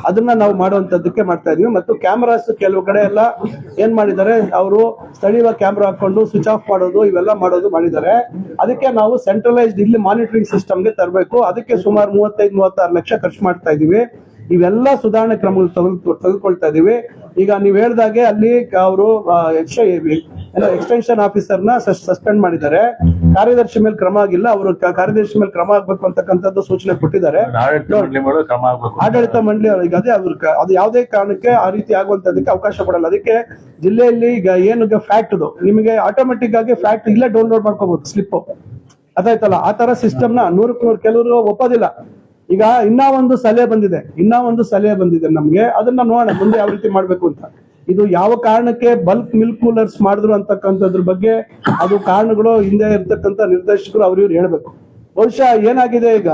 ಅದನ್ನ ನಾವು ಮಾಡುವಂತದ್ದಕ್ಕೆ ಮಾಡ್ತಾ ಇದೀವಿ. ಮತ್ತು ಕ್ಯಾಮರಾಸ್ ಕೆಲವು ಕಡೆ ಎಲ್ಲ ಏನ್ ಮಾಡಿದ್ದಾರೆ, ಅವರು ಸ್ಥಳೀಯವಾಗಿ ಕ್ಯಾಮ್ರಾ ಹಾಕೊಂಡು ಸ್ವಿಚ್ ಆಫ್ ಮಾಡೋದು ಇವೆಲ್ಲ ಮಾಡಿದ್ದಾರೆ. ಅದಕ್ಕೆ ನಾವು ಸೆಂಟ್ರಲೈಸ್ಡ್ ಇಲ್ಲಿ ಮಾನಿಟರಿಂಗ್ ಸಿಸ್ಟಮ್ಗೆ ತರಬೇಕು. ಅದಕ್ಕೆ ಸುಮಾರು 35-36 ಲಕ್ಷ ಖರ್ಚು ಮಾಡ್ತಾ ಇದೀವಿ. ಇವೆಲ್ಲ ಸುಧಾರಣೆ ಕ್ರಮಗಳು ತೆಗೆದುಕೊಳ್ತಾ ಇದೀವಿ. ಈಗ ನೀವ್ ಹೇಳ್ದಾಗೆ ಅಲ್ಲಿ ಅವರು ಎಕ್ಸ್ಟೆನ್ಷನ್ ಆಫೀಸರ್ನ ಸಸ್ಪೆಂಡ್ ಮಾಡಿದ್ದಾರೆ. ಕಾರ್ಯದರ್ಶಿ ಮೇಲೆ ಕ್ರಮ ಆಗಿಲ್ಲ, ಅವರು ಕಾರ್ಯದರ್ಶಿ ಮೇಲೆ ಕ್ರಮ ಆಗ್ಬೇಕು ಅಂತಕ್ಕಂಥದ್ದು ಸೂಚನೆ ಕೊಟ್ಟಿದ್ದಾರೆ. ಆಡಳಿತ ಮಂಡಳಿ ಈಗ ಅದು ಯಾವುದೇ ಕಾರಣಕ್ಕೆ ಆ ರೀತಿ ಆಗುವಂತದಕ್ಕೆ ಅವಕಾಶ ಕೊಡಲ್ಲ. ಅದಕ್ಕೆ ಜಿಲ್ಲೆಯಲ್ಲಿ ಈಗ ಏನು ಫ್ಯಾಕ್ಟ್ ನಿಮಗೆ ಆಟೋಮೆಟಿಕ್ ಆಗಿ ಫ್ಯಾಕ್ಟ್ ಇಲ್ಲೇ ಡೌನ್ಲೋಡ್ ಮಾಡ್ಕೋಬಹುದು, ಸ್ಲಿಪ್ ಅದಾಯ್ತಲ್ಲ. ಆ ತರ ಸಿಸ್ಟಮ್ ನ 100% ಕೆಲವರು ಒಪ್ಪೋದಿಲ್ಲ. ಈಗ ಇನ್ನೂ ಒಂದು ಸಲಹೆ ಬಂದಿದೆ ನಮ್ಗೆ, ಅದನ್ನ ನೋಡೋಣ ಮುಂದೆ ಯಾವ ರೀತಿ ಮಾಡ್ಬೇಕು ಅಂತ. ಇದು ಯಾವ ಕಾರಣಕ್ಕೆ ಬಲ್ಕ್ ಮಿಲ್ಕ್ ಕೂಲರ್ಸ್ ಮಾಡಿದ್ರು ಅಂತಕ್ಕಂಥದ್ರ ಬಗ್ಗೆ ಅದು ಕಾರಣಗಳು ಹಿಂದೆ ಇರ್ತಕ್ಕಂಥ ನಿರ್ದೇಶಕರು ಅವ್ರಿವ್ರು ಹೇಳ್ಬೇಕು. ಬಹುಶಃ ಏನಾಗಿದೆ, ಈಗ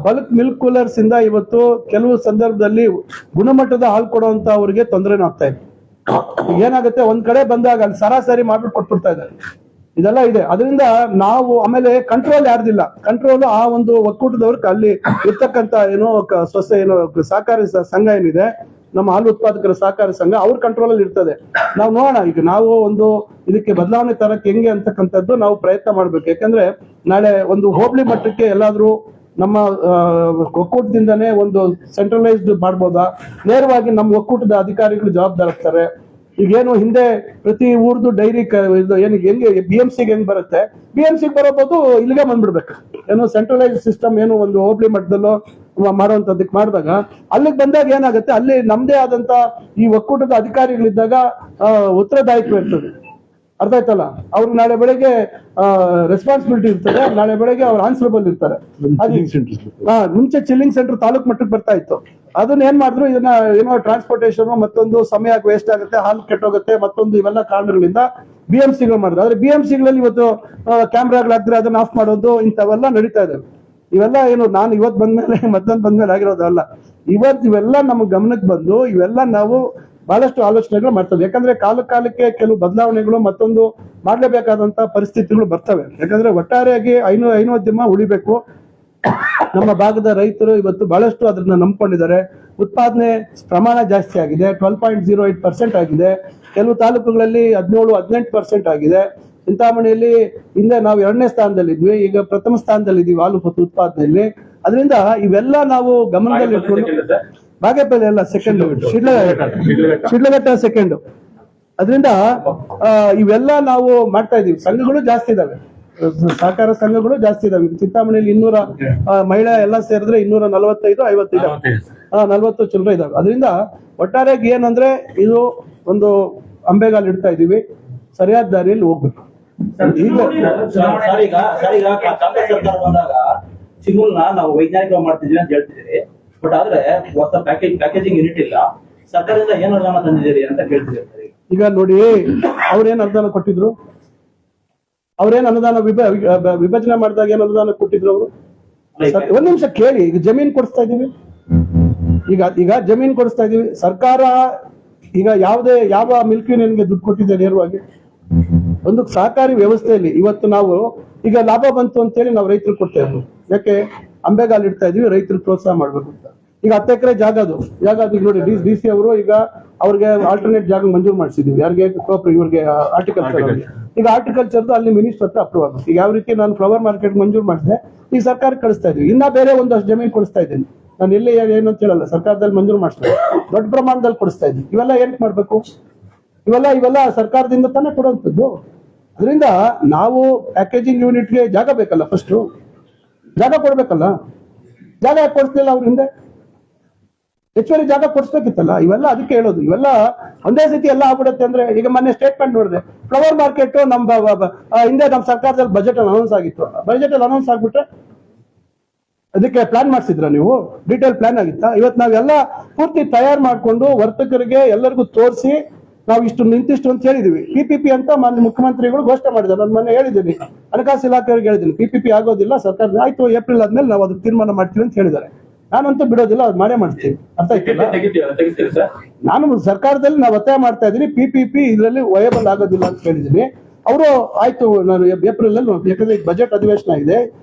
ಬಲ್ಕ್ ಮಿಲ್ಕ್ ಕೂಲರ್ಸ್ ಇಂದ ಇವತ್ತು ಕೆಲವು ಸಂದರ್ಭದಲ್ಲಿ ಗುಣಮಟ್ಟದ ಹಾಲು ಕೊಡುವಂತ ಅವ್ರಿಗೆ ತೊಂದರೆನೂ ಆಗ್ತಾ ಇದೆ. ಏನಾಗುತ್ತೆ, ಒಂದ್ ಕಡೆ ಬಂದಾಗ ಅಲ್ಲಿ ಸರಾಸರಿ ಮಾಡ್ಬಿಟ್ಟು ಕೊಟ್ಬಿಡ್ತಾ ಇದ್ದಾರೆ. ಇದೆಲ್ಲ ಇದೆ. ಅದರಿಂದ ನಾವು ಆಮೇಲೆ ಕಂಟ್ರೋಲ್ ಯಾರ್ದಿಲ್ಲ, ಕಂಟ್ರೋಲ್ ಆ ಒಂದು ಒಕ್ಕೂಟದವ್ರ ಅಲ್ಲಿ ಇರ್ತಕ್ಕಂತ ಸಹಕಾರಿ ಸಂಘ ಏನಿದೆ, ನಮ್ಮ ಹಾಲು ಉತ್ಪಾದಕರ ಸಹಕಾರಿ ಸಂಘ, ಅವ್ರ ಕಂಟ್ರೋಲ್ ಅಲ್ಲಿ ಇರ್ತದೆ. ನಾವು ನೋಡೋಣ, ಈಗ ನಾವು ಒಂದು ಇದಕ್ಕೆ ಬದಲಾವಣೆ ತರಕ್ಕೆ ಹೆಂಗೆ ಅಂತಕ್ಕಂಥದ್ದು ನಾವು ಪ್ರಯತ್ನ ಮಾಡ್ಬೇಕು. ಯಾಕಂದ್ರೆ ನಾಳೆ ಒಂದು ಹೋಬಳಿ ಮಟ್ಟಕ್ಕೆ ಎಲ್ಲಾದ್ರೂ ನಮ್ಮ ಒಕ್ಕೂಟದಿಂದನೇ ಒಂದು ಸೆಂಟ್ರಲೈಸ್ಡ್ ಮಾಡ್ಬೋದಾ, ನೇರವಾಗಿ ನಮ್ಮ ಒಕ್ಕೂಟದ ಅಧಿಕಾರಿಗಳು ಜವಾಬ್ದಾರಿರ್ತಾರೆ. ಈಗೇನು ಹಿಂದೆ ಪ್ರತಿ ಊರ್ದು ಡೈರಿ ಹೆಂಗೆ BMCಗೆ ಹೆಂಗ್ ಬರುತ್ತೆ, BMCಗೆ ಬರೋಬಹುದು ಇಲ್ಲಿಗೆ ಬಂದ್ಬಿಡ್ಬೇಕು. ಏನೋ ಸೆಂಟ್ರಲೈಸ್ ಸಿಸ್ಟಮ್ ಏನು ಒಂದು ಹೋಬಳಿ ಮಟ್ಟದಲ್ಲೋ ಮಾಡುವಂತದಕ್ಕೆ ಮಾಡಿದಾಗ ಅಲ್ಲಿಗೆ ಬಂದಾಗ ಏನಾಗುತ್ತೆ, ಅಲ್ಲಿ ನಮ್ದೇ ಆದಂತ ಈ ಒಕ್ಕೂಟದ ಅಧಿಕಾರಿಗಳಿದ್ದಾಗ ಉತ್ತರದಾಯಿತ್ವ ಇರ್ತದೆ. ಅರ್ಥ ಆಯ್ತಲ್ಲ, ಅವ್ರಿಗೆ ನಾಳೆ ಬೆಳಗ್ಗೆ ರೆಸ್ಪಾನ್ಸಿಬಿಲಿಟಿ ಇರ್ತದೆ, ನಾಳೆ ಬೆಳಗ್ಗೆ ಅವ್ರು ಆನ್ಸರಬಲ್ ಇರ್ತಾರೆ. ಮುಂಚೆ ಚಿಲ್ಲಿಂಗ್ ಸೆಂಟರ್ ತಾಲೂಕ್ ಮಟ್ಟಕ್ಕೆ ಬರ್ತಾ ಇತ್ತು. ಅದನ್ನ ಏನ್ ಮಾಡಿದ್ರು, ಇದನ್ನ ಏನೋ ಟ್ರಾನ್ಸ್ಪೋರ್ಟೇಷನ್ ಮತ್ತೊಂದು ಸಮಯ ವೇಸ್ಟ್ ಆಗುತ್ತೆ, ಹಾಲು ಕೆಟ್ಟೋಗುತ್ತೆ, ಮತ್ತೊಂದು ಇವೆಲ್ಲ ಕಾರಣಗಳಿಂದ BMCಗಳು ಮಾಡಿದ್ರು. ಆದ್ರೆ BMCಗಳಲ್ಲಿ ಇವತ್ತು ಕ್ಯಾಮ್ರಾಗಳಾದ್ರೆ ಅದನ್ನ ಆಫ್ ಮಾಡೋದು ಇಂಥವೆಲ್ಲ ನಡೀತಾ ಇದೆ. ಇವೆಲ್ಲ ಏನು ನಾನು ಇವತ್ತು ಬಂದ್ಮೇಲೆ ಮತ್ತೊಂದು ಬಂದ್ಮೇಲೆ ಆಗಿರೋದಲ್ಲ, ಇವೆಲ್ಲ ನಮ್ಮ ಗಮನಕ್ಕೆ ಬಂದು ಇವೆಲ್ಲ ನಾವು ಬಹಳಷ್ಟು ಆಲೋಚನೆಗಳು ಮಾಡ್ತದೆ. ಯಾಕಂದ್ರೆ ಕಾಲಕ್ಕೆ ಕೆಲವು ಬದಲಾವಣೆಗಳು ಮತ್ತೊಂದು ಮಾಡ್ಲೇಬೇಕಾದಂತ ಪರಿಸ್ಥಿತಿಗಳು ಬರ್ತವೆ. ಯಾಕಂದ್ರೆ ಒಟ್ಟಾರೆಯಾಗಿ ಹೈನೋದ್ಯಮ ಉಳಿಬೇಕು. ನಮ್ಮ ಭಾಗದ ರೈತರು ಇವತ್ತು ಬಹಳಷ್ಟು ಅದನ್ನ ನಂಬ್ಕೊಂಡಿದ್ದಾರೆ. ಉತ್ಪಾದನೆ ಪ್ರಮಾಣ ಜಾಸ್ತಿ ಆಗಿದೆ, 12.08% ಆಗಿದೆ. ಕೆಲವು ತಾಲೂಕುಗಳಲ್ಲಿ 17-18% ಆಗಿದೆ. ಚಿಂತಾಮಣಿಯಲ್ಲಿ ಹಿಂದೆ ನಾವು 2ನೇ ಸ್ಥಾನದಲ್ಲಿದ್ವಿ, ಈಗ ಪ್ರಥಮ ಸ್ಥಾನದಲ್ಲಿದ್ದೀವಿ ಹಾಲು ಉತ್ಪಾದನೆಯಲ್ಲಿ. ಅದರಿಂದ ಇವೆಲ್ಲ ನಾವು ಗಮನದಲ್ಲಿ ಇಟ್ಕೊಂಡು, ಬಾಗೇಪಲ್ಲಿ ಎಲ್ಲ ಸೆಕೆಂಡ್, ಶಿಡ್ಲಘಟ್ಟ ಸೆಕೆಂಡ್. ಅದರಿಂದ ಇವೆಲ್ಲ ನಾವು ಮಾಡ್ತಾ ಇದೀವಿ. ಸಂಘಗಳು ಜಾಸ್ತಿ ಇದಾವೆ, ಸಹಕಾರ ಸಂಘಗಳು ಜಾಸ್ತಿ ಇದಾವೆ. ಚಿಂತಾಮಣಿಯಲ್ಲಿ 200 ಮಹಿಳಾ ಎಲ್ಲ ಸೇರಿದ್ರೆ 245-50 40 ಚಿಲ್ಲರೆ ಇದಾವೆ. ಅದರಿಂದ ಒಟ್ಟಾರೆಯಾಗಿ ಏನಂದ್ರೆ ಇದು ಒಂದು ಅಂಬೆಗಾಲು ಇಡ್ತಾ ಇದೀವಿ, ಸರಿಯಾದ ದಾರಿಯಲ್ಲಿ ಹೋಗ್ಬೇಕು. ಸರ್ಕಾರ ಬಂದಾಗ ಚಿಗುಲ್ನ ನಾವು ವೈಜ್ಞಾನಿಕ ಮಾಡ್ತಿದ್ವಿ ಅಂತ ಹೇಳ್ತಿದ್ದೀರಿ, ಬಟ್ ಆದ್ರೆ ಹೊಸ ಪ್ಯಾಕೇಜಿಂಗ್ ಯೂನಿಟ್ ಇಲ್ಲ. ಸರ್ಕಾರದಿಂದ ಏನು ಅನುದಾನ ತಂದಿದ್ದೀರಿ ಅಂತ ಕೇಳ್ತಿದ್ದೀರಿ. ಈಗ ನೋಡಿ, ಅವ್ರೇನ್ ಅನುದಾನ ಕೊಟ್ಟಿದ್ರು, ಅವ್ರೇನ್ ಅನುದಾನ ವಿಭಜನೆ ಮಾಡಿದಾಗ ಏನ್ ಅನುದಾನ ಕೊಟ್ಟಿದ್ರು ಅವರು? ಒಂದ್ ನಿಮಿಷ ಕೇಳಿ. ಈಗ ಜಮೀನ್ ಕೊಡಿಸ್ತಾ ಇದೀವಿ, ಈಗ ಜಮೀನ್ ಕೊಡಿಸ್ತಾ ಇದೀವಿ. ಸರ್ಕಾರ ಈಗ ಯಾವ ಮಿಲ್ಕ್ ಯೂನಿಯನ್ಗೆ ದುಡ್ಡು ಕೊಟ್ಟಿದೆ ನೇರವಾಗಿ? ಒಂದು ಸಹಕಾರಿ ವ್ಯವಸ್ಥೆಯಲ್ಲಿ ಇವತ್ತು ನಾವು ಈಗ ಲಾಭ ಬಂತು ಅಂತೇಳಿ ನಾವು ರೈತರು ಕೊಡ್ತಾ ಇದ್ವಿ. ಯಾಕೆ? ಅಂಬೆಗಾಲ್ ಇಡ್ತಾ ಇದೀವಿ, ರೈತರು ಪ್ರೋತ್ಸಾಹ ಮಾಡ್ಬೇಕು ಅಂತ. ಈಗ 10 ಎಕರೆ ಜಾಗ ಅದು ನೋಡಿ DC ಅವರು ಈಗ ಅವ್ರಿಗೆ ಆಲ್ಟರ್ನೇಟ್ ಜಾಗ ಮಂಜೂರು ಮಾಡಿಸಿದೀವಿ. ಯಾರಿಗೆ? ಇವ್ರಿಗೆ ಆರ್ಟಿಕಲ್ಚರ್. ಈಗ ಆರ್ಟಿಕಲ್ಚರ್ದು ಅಲ್ಲಿ ಮಿನಿಸ್ಟರ್ ಹತ್ರ ಅಪ್ರೂವ್ ಆಗುತ್ತೆ. ಈಗ ಯಾವ ರೀತಿ ನಾನು ಫ್ಲವರ್ ಮಾರ್ಕೆಟ್ ಮಂಜೂರು ಮಾಡಿದೆ, ಈಗ ಸರ್ಕಾರಕ್ಕೆ ಕಳಿಸ್ತಾ ಇದೀವಿ. ಇನ್ನ ಬೇರೆ ಒಂದಷ್ಟು ಜಮೀನು ಕೊಡಿಸ್ತಾ ಇದ್ದೀನಿ ನಾನು. ಎಲ್ಲಿ ಏನು ಅಂತ ಹೇಳಲ್ಲ, ಸರ್ಕಾರದಲ್ಲಿ ಮಂಜೂರು ಮಾಡಿಸ್ತಾ ದೊಡ್ಡ ಪ್ರಮಾಣದಲ್ಲಿ ಕೊಡಿಸ್ತಾ ಇದ್ದೀನಿ. ಇವೆಲ್ಲ ಏನ್ ಮಾಡ್ಬೇಕು? ಇವೆಲ್ಲ ಸರ್ಕಾರದಿಂದ ತಾನೇ ಕೊಡುವಂಥದ್ದು. ಅದರಿಂದ ನಾವು ಪ್ಯಾಕೇಜಿಂಗ್ ಯೂನಿಟ್ಗೆ ಜಾಗ ಬೇಕಲ್ಲ, ಫಸ್ಟ್ ಜಾಗ ಕೊಡ್ಬೇಕಲ್ಲ. ಜಾಗ ಯಾಕೆ ಕೊಡಿಸ್ಲಿಲ್ಲ ಅವ್ರ ಹಿಂದೆ? ಹೆಚ್ಚುವರಿ ಜಾಗ ಕೊಡಿಸ್ಬೇಕಿತ್ತಲ್ಲ. ಇವೆಲ್ಲ ಅದಕ್ಕೆ ಹೇಳೋದು. ಇವೆಲ್ಲ ಒಂದೇ ಸತಿ ಎಲ್ಲ ಆಗ್ಬಿಡುತ್ತೆ ಅಂದ್ರೆ, ಈಗ ಮೊನ್ನೆ ಸ್ಟೇಟ್ಮೆಂಟ್ ನೋಡಿದೆ, ಫ್ಲವರ್ ಮಾರ್ಕೆಟ್ ಹಿಂದೆ ನಮ್ಮ ಸರ್ಕಾರದಲ್ಲಿ ಬಜೆಟ್ ಅಲ್ಲಿ ಅನೌನ್ಸ್ ಆಗಿತ್ತು. ಬಜೆಟ್ ಅಲ್ಲಿ ಅನೌನ್ಸ್ ಆಗ್ಬಿಟ್ರೆ ಅದಕ್ಕೆ ಪ್ಲಾನ್ ಮಾಡಿಸಿದ್ರ ನೀವು? ಡೀಟೇಲ್ ಪ್ಲಾನ್ ಆಗಿತ್ತಾ? ಇವತ್ತು ನಾವೆಲ್ಲ ಪೂರ್ತಿ ತಯಾರು ಮಾಡ್ಕೊಂಡು ವರ್ತಕರಿಗೆ ಎಲ್ಲರಿಗೂ ತೋರಿಸಿ ನಾವು ಇಂತಿಷ್ಟು ಅಂತ ಹೇಳಿದೀವಿ. PPP ಅಂತ ಮಾನ್ಯ ಮುಖ್ಯಮಂತ್ರಿಗಳು ಘೋಷಣೆ ಮಾಡಿದ್ದಾರೆ. ನಾನು ಮೊನ್ನೆ ಹೇಳಿದ್ದೀನಿ, ಹಣಕಾಸು ಇಲಾಖೆಯವರಿಗೆ ಹೇಳಿದ್ದೀನಿ, PPP ಆಗೋದಿಲ್ಲ, ಸರ್ಕಾರ ಆಯ್ತು ಏಪ್ರಿಲ್ ಆದ್ಮೇಲೆ ನಾವು ಅದಕ್ಕೆ ತೀರ್ಮಾನ ಮಾಡ್ತೀವಿ ಅಂತ ಹೇಳಿದ್ದಾರೆ. ನಾನಂತೂ ಬಿಡೋದಿಲ್ಲ, ಅದು ಮಾಡೇ ಮಾಡ್ತೀವಿ. ಅರ್ಥ ಆಯ್ತಲ್ಲ? ನಾನು ಸರ್ಕಾರದಲ್ಲಿ ನಾವು ಒತ್ತಾಯ ಮಾಡ್ತಾ ಇದ್ದೀನಿ, PPP ಇದರಲ್ಲಿ ವಯಬಲ್ ಆಗೋದಿಲ್ಲ ಅಂತ ಹೇಳಿದ್ದೀನಿ. ಅವರು ಆಯ್ತು ನಾನು ಏಪ್ರಿಲ್ ಅಲ್ಲಿ, ಯಾಕಂದ್ರೆ ಬಜೆಟ್ ಅಧಿವೇಶನ ಇದೆ,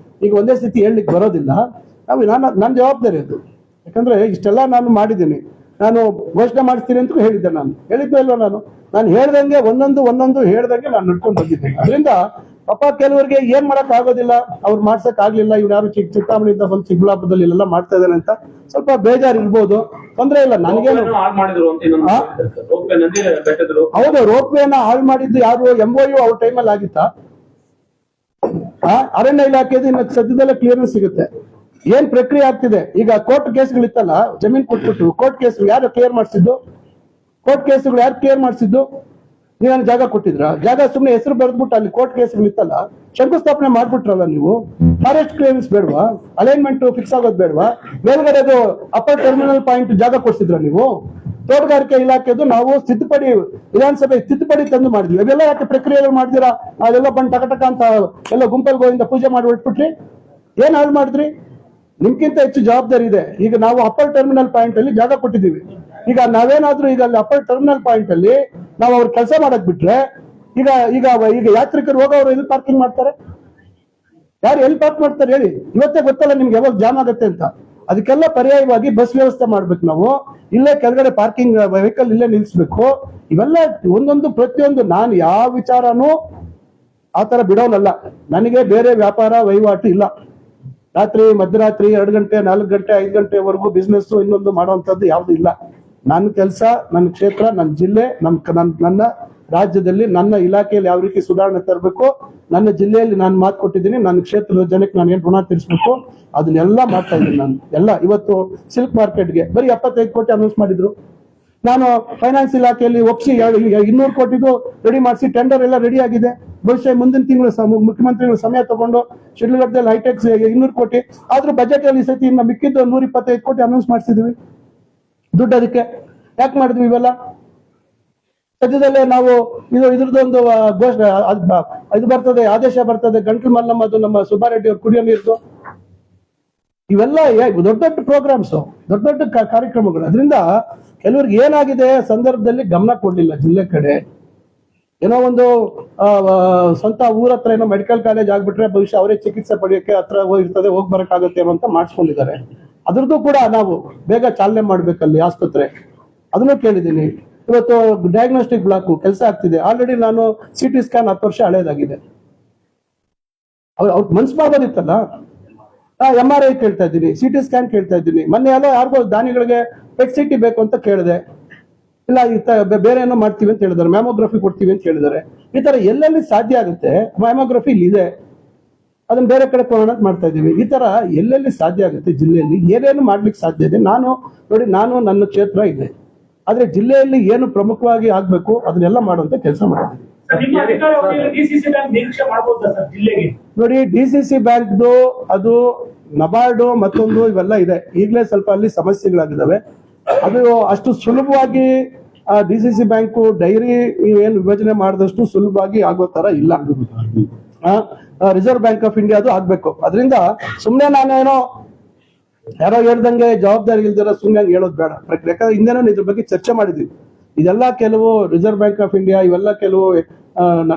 ಈಗ ಒಂದೇ ಸ್ಥಿತಿ ಹೇಳಲಿಕ್ಕೆ ಬರೋದಿಲ್ಲ. ನನ್ನ ಜವಾಬ್ದಾರಿ ಅದು. ಯಾಕಂದ್ರೆ ಇಷ್ಟೆಲ್ಲ ನಾನು ಮಾಡಿದ್ದೀನಿ, ನಾನು ಘೋಷಣೆ ಮಾಡ್ತೀನಿ ಅಂತ ಹೇಳಿದ್ದೆ. ಹೇಳಿದ್ದೆ ಇಲ್ವ? ನಾನು ಹೇಳ್ದಂಗೆ ಒಂದೊಂದು ಹೇಳ್ದಂಗೆ ನಾನು ನಡ್ಕೊಂಡು ಬಂದಿದ್ದೀನಿ. ಅದರಿಂದ ಪಾಪ ಕೆಲವರಿಗೆ ಏನ್ ಮಾಡಕ್ ಆಗೋದಿಲ್ಲ, ಅವ್ರು ಮಾಡ್ಸಕ್ ಆಗ್ಲಿಲ್ಲ, ಇವ್ರು ಯಾರು ಚಿಂತಾಮಣಿಯಿಂದ ಬಂದು ಚಿಕ್ಕಬಳ್ಳಾಪುರದಲ್ಲಿ ಇಲ್ಲೆಲ್ಲ ಮಾಡ್ತಾ ಇದ್ದಾನೆ ಅಂತ ಸ್ವಲ್ಪ ಬೇಜಾರು ಇರ್ಬೋದು, ತೊಂದ್ರೆ ಇಲ್ಲ. ನನಗೇನು ಹೌದು, ರೋಪ್ವೇನ ಹಾಳು ಮಾಡಿದ್ದು ಯಾರು? MOU ಅವ್ರ ಟೈಮಲ್ಲಿ ಆಗಿತ್ತಾ? ಅರಣ್ಯ ಇಲಾಖೆದು ಇನ್ನು ಸದ್ಯದಲ್ಲೇ ಕ್ಲಿಯರೆನ್ಸ್ ಸಿಗುತ್ತೆ. ಏನ್ ಪ್ರಕ್ರಿಯೆ ಆಗ್ತಿದೆ ಈಗ? ಕೋರ್ಟ್ ಕೇಸ್ಗಳಿತ್ತಲ್ಲ, ಜಮೀನ್ ಕೊಟ್ಬಿಟ್ಟು ಕೋರ್ಟ್ ಕೇಸ್ ಯಾರು ಕ್ಲಿಯರ್ ಮಾಡಿಸಿದ್ದು? ಕೋರ್ಟ್ ಕೇಸ್ಗಳು ಯಾರು ಕ್ಲಿಯರ್ ಮಾಡಿಸಿದ್ದು? ನೀವೇನು ಜಾಗ ಕೊಟ್ಟಿದ್ರ? ಜಾಗ ಸುಮ್ಮನೆ ಹೆಸರು ಬರೆದ್ಬಿಟ್ಟು ಅಲ್ಲಿ ಕೋರ್ಟ್ ಕೇಸ್ಗಳಿತ್ತಲ್ಲ, ಶಂಕುಸ್ಥಾಪನೆ ಮಾಡ್ಬಿಟ್ರಲ್ಲ ನೀವು. ಫಾರೆಸ್ಟ್ ಕ್ಲಿಯರೆನ್ಸ್ ಬೇಡವಾ? ಅಲೈನ್ಮೆಂಟ್ ಫಿಕ್ಸ್ ಆಗೋದು ಬೇಡವಾ? ಮೇಲ್ಗಡೆದು ಅಪ್ಪರ್ ಟರ್ಮಿನಲ್ ಪಾಯಿಂಟ್ ಜಾಗ ಕೊಡ್ಸಿದ್ರ ನೀವು? ತೋಟಗಾರಿಕೆ ಇಲಾಖೆದು ನಾವು ವಿಧಾನಸಭೆ ತಿದ್ದುಪಡಿ ತಂದು ಮಾಡಿದ್ವಿ. ಅವೆಲ್ಲ ಯಾಕೆ ಪ್ರಕ್ರಿಯೆಗಳು ಮಾಡ್ದಿರಾ? ಅದೆಲ್ಲ ಬಂದು ಟಕಟಕ ಅಂತ ಎಲ್ಲ ಗುಂಪಲ್ ಗೋವಿಂದ ಪೂಜೆ ಮಾಡಿ ಹೊಟ್ಬಿಟ್ರಿ. ಏನ್ ಹಾಳು ಮಾಡಿದ್ರಿ? ನಿಮ್ಗಿಂತ ಹೆಚ್ಚು ಜವಾಬ್ದಾರಿ ಇದೆ. ಈಗ ನಾವು ಅಪ್ಪರ್ ಟರ್ಮಿನಲ್ ಪಾಯಿಂಟ್ ಅಲ್ಲಿ ಜಾಗ ಕೊಟ್ಟಿದ್ದೀವಿ. ಈಗ ನಾವೇನಾದ್ರೂ ಈಗ ಅಲ್ಲಿ ಅಪ್ಪರ್ ಟರ್ಮಿನಲ್ ಪಾಯಿಂಟ್ ಅಲ್ಲಿ ನಾವು ಅವ್ರ ಕೆಲಸ ಮಾಡಕ್ ಬಿಟ್ರೆ, ಈಗ ಈಗ ಈಗ ಯಾತ್ರಿಕರು ಹೋಗೋರು ಎಲ್ಲಿ ಪಾರ್ಕಿಂಗ್ ಮಾಡ್ತಾರೆ? ಯಾರು ಎಲ್ಲಿ ಪಾರ್ಕ್ ಮಾಡ್ತಾರೆ ಹೇಳಿ? ಇವತ್ತೇ ಗೊತ್ತಲ್ಲ ನಿಮ್ಗೆ ಯಾವಾಗ ಜಾಮ್ ಆಗುತ್ತೆ ಅಂತ. ಅದಕ್ಕೆಲ್ಲ ಪರ್ಯಾಯವಾಗಿ ಬಸ್ ವ್ಯವಸ್ಥೆ ಮಾಡ್ಬೇಕು ನಾವು. ಇಲ್ಲೇ ಕೆಳಗಡೆ ಪಾರ್ಕಿಂಗ್ ವೆಹಿಕಲ್ ಇಲ್ಲೇ ನಿಲ್ಸ್ಬೇಕು. ಇವೆಲ್ಲ ಒಂದೊಂದು ಪ್ರತಿಯೊಂದು ನಾನು ಯಾವ ವಿಚಾರನೂ ಆತರ ಬಿಡೋನಲ್ಲ. ನನಗೆ ಬೇರೆ ವ್ಯಾಪಾರ ವಹಿವಾಟು ಇಲ್ಲ. ಮಧ್ಯರಾತ್ರಿ 2 ಗಂಟೆ 4 ಗಂಟೆ 5 ಗಂಟೆವರೆಗೂ ಬಿಸ್ನೆಸ್ ಇನ್ನೊಂದು ಮಾಡುವಂತದ್ದು ಯಾವ್ದು ಇಲ್ಲ. ನನ್ನ ಕೆಲಸ, ನನ್ನ ಕ್ಷೇತ್ರ, ನನ್ನ ಜಿಲ್ಲೆ, ನನ್ನ ರಾಜ್ಯದಲ್ಲಿ ನನ್ನ ಇಲಾಖೆಯಲ್ಲಿ ಯಾವ ರೀತಿ ಸುಧಾರಣೆ ತರಬೇಕು, ನನ್ನ ಜಿಲ್ಲೆಯಲ್ಲಿ ನಾನು ಮಾತು ಕೊಟ್ಟಿದ್ದೀನಿ, ನನ್ನ ಕ್ಷೇತ್ರದ ಜನಕ್ಕೆ ನಾನು ಏನ್ ಋಣ ತೀರಿಸಬೇಕು ಅದನ್ನೆಲ್ಲ ಮಾಡ್ತಾ ಇದ್ದೀನಿ. ನಾನು ಎಲ್ಲ ಇವತ್ತು ಸಿಲ್ಕ್ ಮಾರ್ಕೆಟ್ಗೆ ಬರೀ 75 ಕೋಟಿ ಅನೌನ್ಸ್ ಮಾಡಿದ್ರು. ನಾನು ಫೈನಾನ್ಸ್ ಇಲಾಖೆಯಲ್ಲಿ ಒಪ್ಸಿ 200 ಕೋಟಿಗೂ ರೆಡಿ ಮಾಡಿಸಿ ಟೆಂಡರ್ ಎಲ್ಲ ರೆಡಿ ಆಗಿದೆ. ಬಹುಶಃ ಮುಂದಿನ ತಿಂಗಳು ಮುಖ್ಯಮಂತ್ರಿಗಳು ಸಮಯ ತಗೊಂಡು ಶಿಡ್ಲಘಟ್ಟದಲ್ಲಿ ಹೈಟೆಕ್ಸ್ 200 ಕೋಟಿ ಆದ್ರೂ ಬಜೆಟ್ ಅಲ್ಲಿ ಸತಿ ಇನ್ನು ಮಿಕ್ಕಿದ್ದು 125 ಕೋಟಿ ಅನೌನ್ಸ್ ಮಾಡಿಸಿದ್ವಿ. ದುಡ್ಡು ಅದಕ್ಕೆ ಯಾಕೆ ಮಾಡಿದ್ವಿ? ಇವೆಲ್ಲ ಸದ್ಯದಲ್ಲೇ ನಾವು ಇದ್ರದ್ದೊಂದು ಘೋಷಣೆ ಇದು ಬರ್ತದೆ, ಆದೇಶ ಬರ್ತದೆ, ಗಂಟಲು ಮಲ್ಲಮ್ಮದು ನಮ್ಮ ಸುಬ್ಬಾರೆಡ್ಡಿ ಅವ್ರು ಕುಡಿಯೋ ನೀರ್ದು. ಇವೆಲ್ಲ ದೊಡ್ಡ ದೊಡ್ಡ ಪ್ರೋಗ್ರಾಮ್ಸ್, ದೊಡ್ಡ ದೊಡ್ಡ ಕಾರ್ಯಕ್ರಮಗಳು. ಅದರಿಂದ ಕೆಲವ್ರಿಗೆ ಏನಾಗಿದೆ ಸಂದರ್ಭದಲ್ಲಿ ಗಮನ ಕೊಡ್ಲಿಲ್ಲ ಜಿಲ್ಲೆ ಕಡೆ. ಏನೋ ಒಂದು ಸ್ವಂತ ಊರ ಹತ್ರ ಏನೋ ಮೆಡಿಕಲ್ ಕಾಲೇಜ್ ಆಗ್ಬಿಟ್ರೆ ಬಹುಶಃ ಅವರೇ ಚಿಕಿತ್ಸೆ ಪಡೆಯೋಕೆ ಹತ್ರ ಇರ್ತದೆ, ಹೋಗಿ ಬರಕ್ಕಾಗತ್ತೆ ಅಂತ ಮಾಡಿಸ್ಕೊಂಡಿದ್ದಾರೆ. ಅದ್ರದ್ದು ಕೂಡ ನಾವು ಬೇಗ ಚಾಲನೆ ಮಾಡ್ಬೇಕಲ್ಲಿ ಆಸ್ಪತ್ರೆ, ಅದನ್ನು ಕೇಳಿದ್ದೀನಿ. ಇವತ್ತು ಡಯಾಗ್ನೋಸ್ಟಿಕ್ ಬ್ಲಾಕ್ ಕೆಲಸ ಆಗ್ತಿದೆ. ಆಲ್ರೆಡಿ ನಾನು CT ಸ್ಕ್ಯಾನ್ 10 ವರ್ಷ ಹಳೇದಾಗಿದೆ. ಅವ್ರ ಮನ್ಸು ಮಾಡೋದಿತ್ತಲ್ಲ. MRI ಕೇಳ್ತಾ ಇದ್ದೀನಿ, CT ಸ್ಕ್ಯಾನ್ ಕೇಳ್ತಾ ಇದ್ದೀನಿ. ಮೊನ್ನೆ ಎಲ್ಲ ಯಾರಿಗೋ ದಾನಿಗಳಿಗೆ PET CT ಬೇಕು ಅಂತ ಕೇಳಿದೆ. ಇಲ್ಲ ಬೇರೆ ಏನೋ ಮಾಡ್ತೀವಿ ಅಂತ ಹೇಳಿದಾರೆ, ಮ್ಯಾಮೋಗ್ರಫಿ ಕೊಡ್ತೀವಿ ಅಂತ ಹೇಳಿದಾರೆ. ಈ ತರ ಎಲ್ಲೆಲ್ಲಿ ಸಾಧ್ಯ ಆಗುತ್ತೆ, ಮ್ಯಾಮೋಗ್ರಫಿ ಇಲ್ಲಿ ಇದೆ, ಅದನ್ನ ಬೇರೆ ಕಡೆ ಕೊಡೋಣ ಅಂತ ಮಾಡ್ತಾ ಇದೀವಿ. ಈ ತರ ಎಲ್ಲೆಲ್ಲಿ ಸಾಧ್ಯ ಆಗುತ್ತೆ ಜಿಲ್ಲೆಯಲ್ಲಿ ಏನೇನು ಮಾಡ್ಲಿಕ್ಕೆ ಸಾಧ್ಯ ಇದೆ. ನಾನು ನನ್ನ ಕ್ಷೇತ್ರ ಇದೆ, ಆದ್ರೆ ಜಿಲ್ಲೆಯಲ್ಲಿ ಏನು ಪ್ರಮುಖವಾಗಿ ಆಗ್ಬೇಕು ಅದನ್ನೆಲ್ಲ ಮಾಡುವಂತ ಕೆಲಸ ಮಾಡ್ತೀವಿ. ನೋಡಿ, DCC ಬ್ಯಾಂಕ್ದು ಅದು ನಬಾರ್ಡು ಮತ್ತೊಂದು ಇವೆಲ್ಲ ಇದೆ. ಈಗಲೇ ಸ್ವಲ್ಪ ಅಲ್ಲಿ ಸಮಸ್ಯೆಗಳಾಗಿದ್ದಾವೆ. ಅದು ಅಷ್ಟು ಸುಲಭವಾಗಿ DCC ಬ್ಯಾಂಕು ಡೈರಿ ಏನು ವಿಭಜನೆ ಮಾಡಿದಷ್ಟು ಸುಲಭವಾಗಿ ಆಗೋ ತರ ಇಲ್ಲ. ರಿಸರ್ವ್ ಬ್ಯಾಂಕ್ ಆಫ್ ಇಂಡಿಯಾ ಅದು ಆಗ್ಬೇಕು. ಅದರಿಂದ ಸುಮ್ನೆ ನಾನೇನೋ ಯಾರೋ ಹೇಳ್ದಂಗೆ ಜವಾಬ್ದಾರಿ ಇಲ್ದಿರ ಸುಮ್ನೆ ಹೇಳೋದು ಬೇಡ. ಯಾಕಂದ್ರೆ ಹಿಂದೆನೂ ಇದ್ರ ಬಗ್ಗೆ ಚರ್ಚೆ ಮಾಡಿದ್ವಿ. ಇದೆಲ್ಲ ಕೆಲವು ರಿಸರ್ವ್ ಬ್ಯಾಂಕ್ ಆಫ್ ಇಂಡಿಯಾ ಇವೆಲ್ಲ ಕೆಲವು